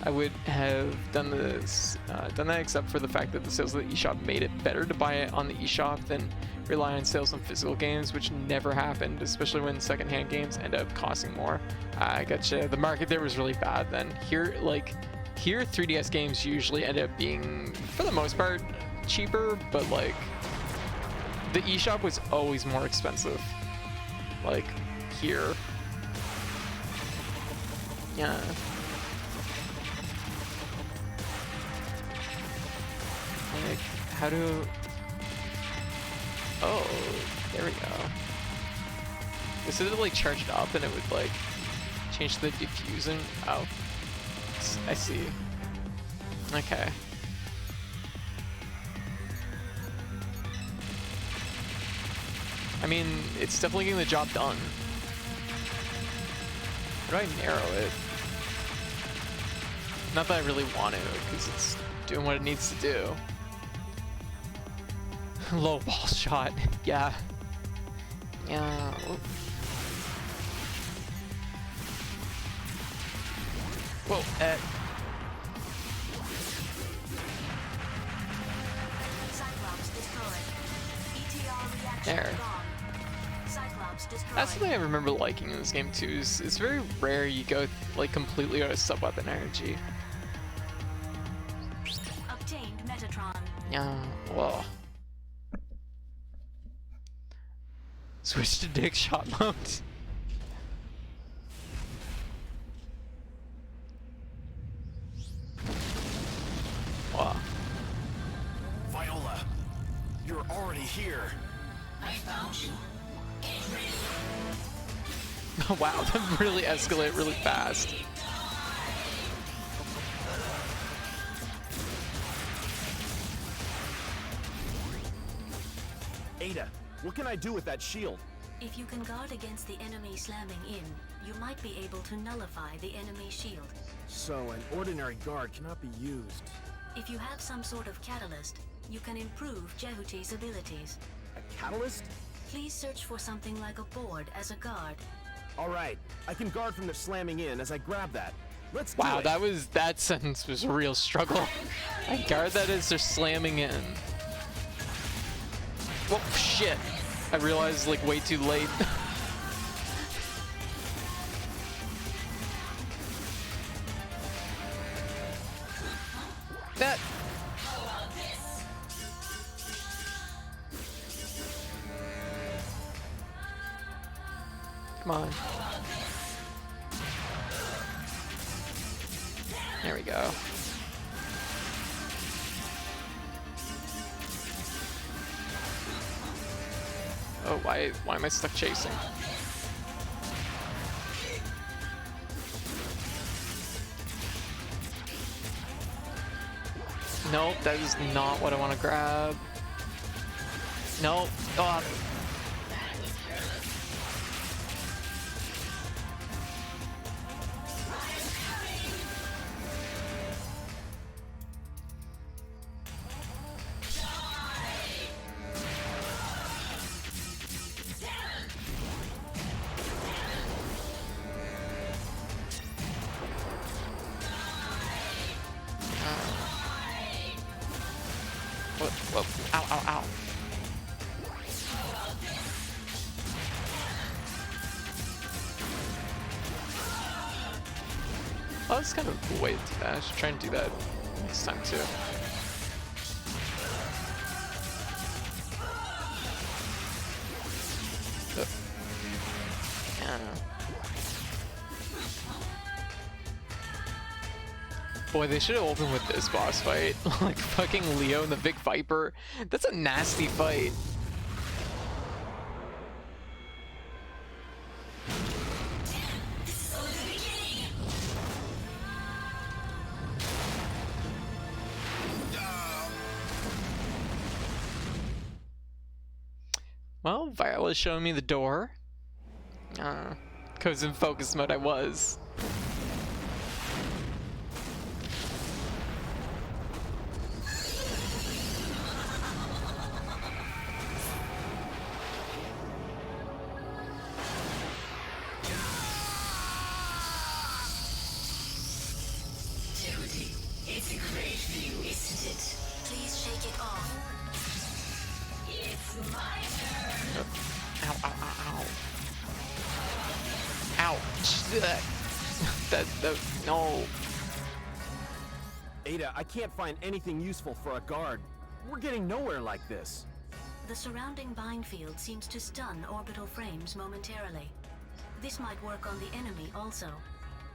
I would have done that except for the fact that the sales of the eShop made it better to buy it on the eShop than rely on sales on physical games, which never happened, especially when secondhand games end up costing more. I gotcha. The market there was really bad then. Here 3DS games usually end up being, for the most part, cheaper, but like the eShop was always more expensive. Like here. Yeah. How do... Oh, there we go. This is like charge it up and it would like change the diffusing. Oh, I see. Okay. I mean, it's definitely getting the job done. How do I narrow it? Not that I really want to, because it's doing what it needs to do. Low ball shot, yeah. Yeah. Whoa, there. That's something I remember liking in this game too. Is it's very rare you go like completely out of sub-weapon energy. Obtained Metatron. Yeah. Whoa. Switch to dick shot mode. Wow. Viola, you're already here. I found you. Get ready. Wow, that really escalated really fast. Ada, what can I do with that shield? If you can guard against the enemy slamming in, you might be able to nullify the enemy shield. So an ordinary guard cannot be used. If you have some sort of catalyst, you can improve Jehuti's abilities. A catalyst? Please search for something like a board as a guard. Alright, I can guard from their slamming in as I grab that. Let's do Wow, it. that sentence was a real struggle. I guard that as they're slamming in. Whoa, shit. I realized like way too late. That. Come on. There we go. Oh, why am I stuck chasing? Nope, that is not what I want to grab. Nope. Oh. Whoa, ow, ow, ow. Oh, that's kind of a cool way to do that. I should try and do that next time too. Boy, they should have opened with this boss fight. Like fucking Leo and the Vic Viper. That's a nasty fight. Well, Viola's showing me the door. Cause in focus mode I was. It's a great view, isn't it? Please shake it off. It's my turn. Ow, ow, ow, ow. Ow. No. Ada, I can't find anything useful for a guard. We're getting nowhere like this. The surrounding bind field seems to stun orbital frames momentarily. This might work on the enemy also.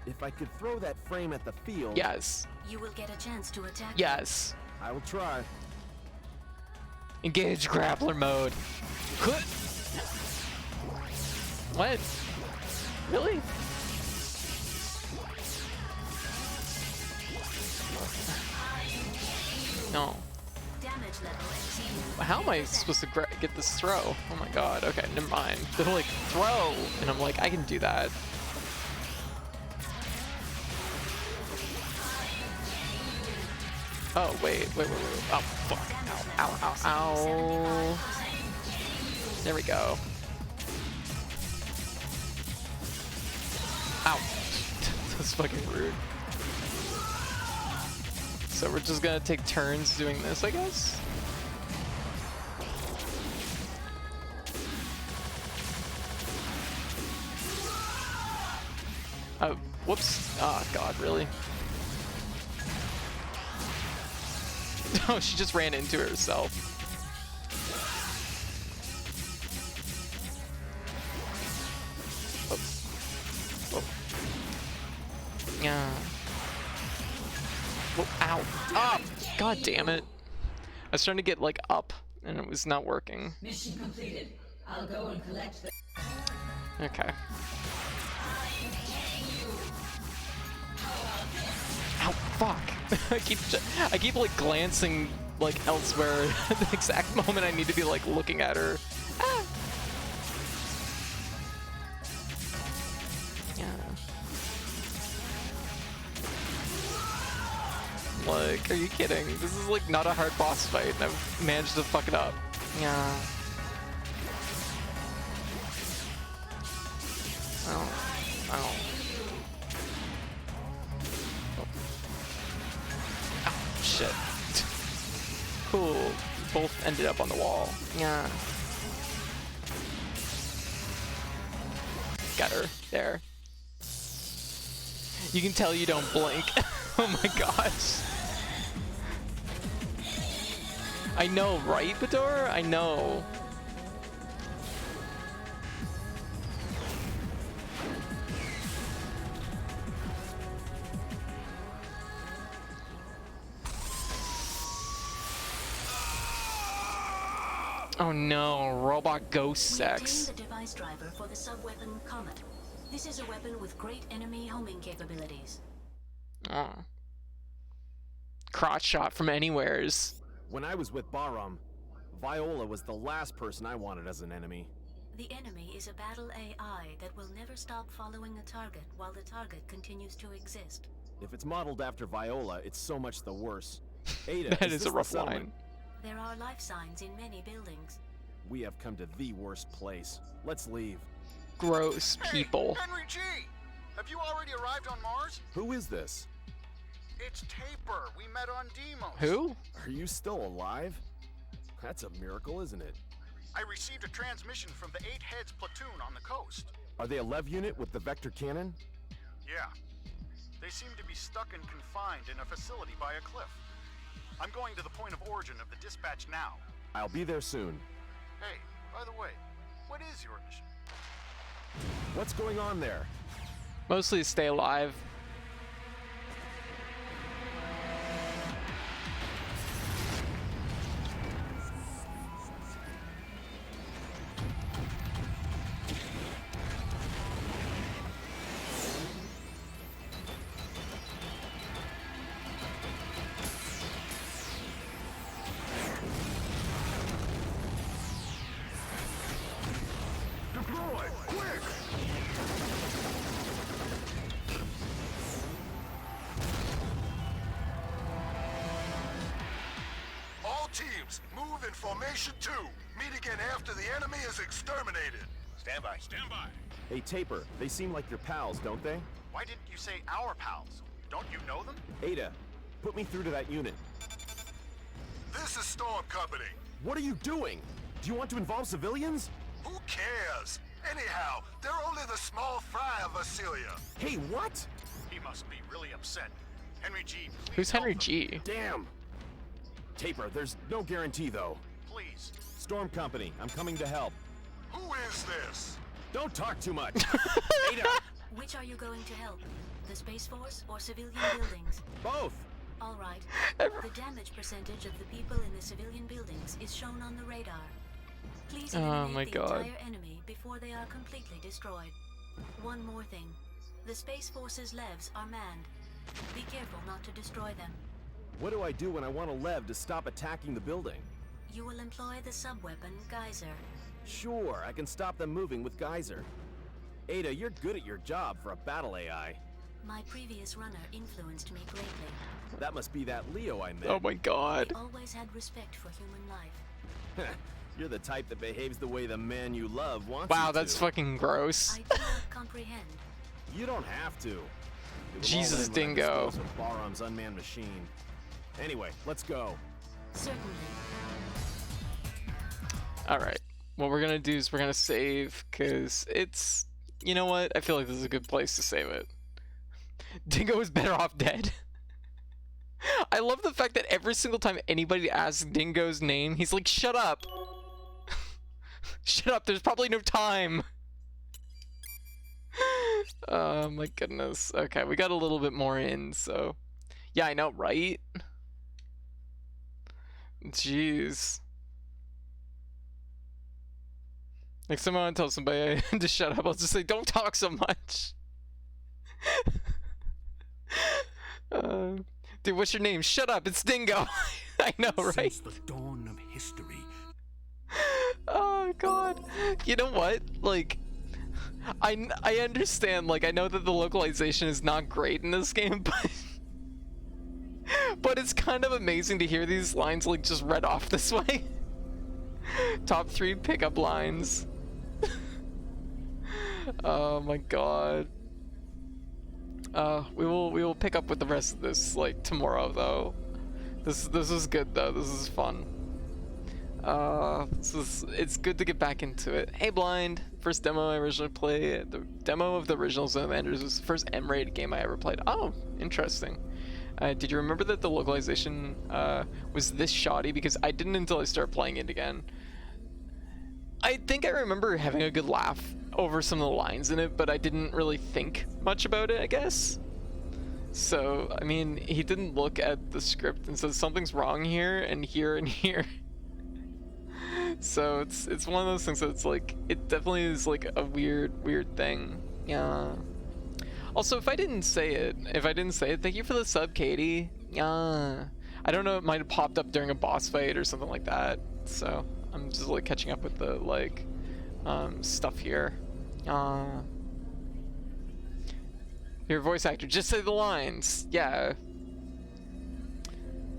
If I could throw that frame at the field... Yes. You will get a chance to attack. Yes. I will try. Engage grappler mode. What? Really? No. How am I supposed to get this throw? Oh my god, okay, never mind. They're like, throw! And I'm like, I can do that. Oh, wait. Oh, fuck. Ow. There we go. Ow. That's fucking rude. So we're just gonna take turns doing this, I guess? Oh, whoops. Oh, God, really? Oh, she just ran into herself. Oh. Oh. Yeah. Whoa, ow. Ah! God damn it. I was trying to get, like, up, and it was not working. Mission completed. I'll go and collect the... Okay. Ow, fuck. I keep like glancing like elsewhere at the exact moment I need to be like looking at her. Ah. Yeah. Like, are you kidding? This is like not a hard boss fight and I've managed to fuck it up. Yeah. Oh. Shit. Cool. Both ended up on the wall. Yeah. Got her. There. You can tell you don't blink. Oh my gosh. I know, right, Bador? I know. Oh no, robot ghost sex. The device driver for the sub-weapon Comet. This is a weapon with great enemy homing capabilities. Oh. Crotch shot from anywheres. When I was with Bahram, Viola was the last person I wanted as an enemy. The enemy is a battle AI that will never stop following a target while the target continues to exist. If it's modeled after Viola, it's so much the worse. Ada, That is a rough line. There are life signs in many buildings. We have come to the worst place. Let's leave. Gross people. Hey, Henry G! Have you already arrived on Mars? Who is this? It's Taper. We met on Deimos. Who? Are you still alive? That's a miracle, isn't it? I received a transmission from the 8 Heads platoon on the coast. Are they a Lev unit with the vector cannon? Yeah. They seem to be stuck and confined in a facility by a cliff. I'm going to the point of origin of the dispatch now. I'll be there soon. Hey, by the way, what is your mission? What's going on there? Mostly stay alive. Teams, move in formation 2. Meet again after the enemy is exterminated. Stand by. Stand by. Hey, Taper, they seem like your pals, don't they? Why didn't you say our pals? Don't you know them? Ada, put me through to that unit. This is Storm Company. What are you doing? Do you want to involve civilians? Who cares? Anyhow, they're only the small fry of Vasilia. Hey, what? He must be really upset. Henry G. Who's Henry G? Damn. Taper, there's no guarantee, though. Please. Storm Company, I'm coming to help. Who is this? Don't talk too much. Ada! Which are you going to help? The Space Force or civilian buildings? Both. All right. The damage percentage of the people in the civilian buildings is shown on the radar. Please eliminate the entire enemy before they are completely destroyed. One more thing. The Space Force's levs are manned. Be careful not to destroy them. What do I do when I want a lev to stop attacking the building? You will employ the sub-weapon, Geyser. Sure, I can stop them moving with Geyser. Ada, you're good at your job for a battle AI. My previous runner influenced me greatly. That must be that Leo I met. Oh my god. He always had respect for human life. You're the type that behaves the way the man you love wants Wow, you to. that's fucking gross. I do not comprehend. You don't have to. Jesus, Dingo. Barham's unmanned machine. Anyway, let's go. Certainly. Alright. What we're gonna do is we're gonna save, because it's... You know what? I feel like this is a good place to save it. Dingo is better off dead. I love the fact that every single time anybody asks Dingo's name, he's like, shut up! Shut up, there's probably no time! Oh my goodness. Okay, we got a little bit more in, so... Yeah, I know, right? Jeez. Next time I want to tell somebody to shut up, I'll just say, don't talk so much. Dude, what's your name? Shut up, it's Dingo. I know, right? Since the dawn of history. Oh god. You know what? Like, I understand, like, I know that the localization is not great in this game, but it's kind of amazing to hear these lines, like, just read off this way. Top 3 pickup lines. Oh my god. We will pick up with the rest of this, like, tomorrow, though. This is good, though. This is fun. It's good to get back into it. Hey, Blind! First demo I originally played. The demo of the original Zone of Enders was the first M-rated game I ever played. Oh, interesting. Did you remember that the localization was this shoddy? Because I didn't until I started playing it again. I think I remember having a good laugh over some of the lines in it, but I didn't really think much about it, I guess. So, I mean, he didn't look at the script and said something's wrong here and here and here. So it's one of those things that's like, it definitely is like a weird thing. Yeah. Also, if I didn't say it, thank you for the sub, Katie. Yeah. I don't know, it might have popped up during a boss fight or something like that. So I'm just like catching up with the like stuff here. Your voice actor, just say the lines. Yeah.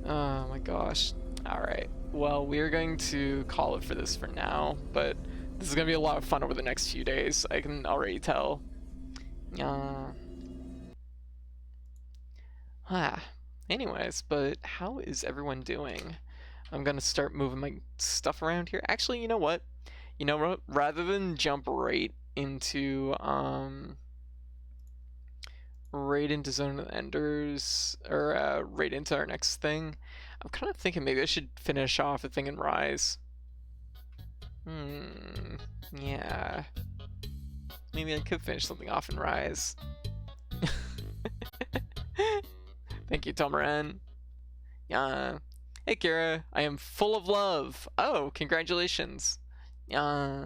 Oh my gosh. Alright. Well, we're going to call it for this for now, but this is going to be a lot of fun over the next few days. I can already tell. Anyways, but how is everyone doing? I'm going to start moving my stuff around here. Actually, you know what? You know what? Rather than jump right into Zone of the Enders, or right into our next thing, I'm kind of thinking maybe I should finish off a thing in Rise. Yeah. Maybe I could finish something off in Rise. Thank you, Tomaran. Yeah. Hey, Kira. I am full of love. Oh, congratulations.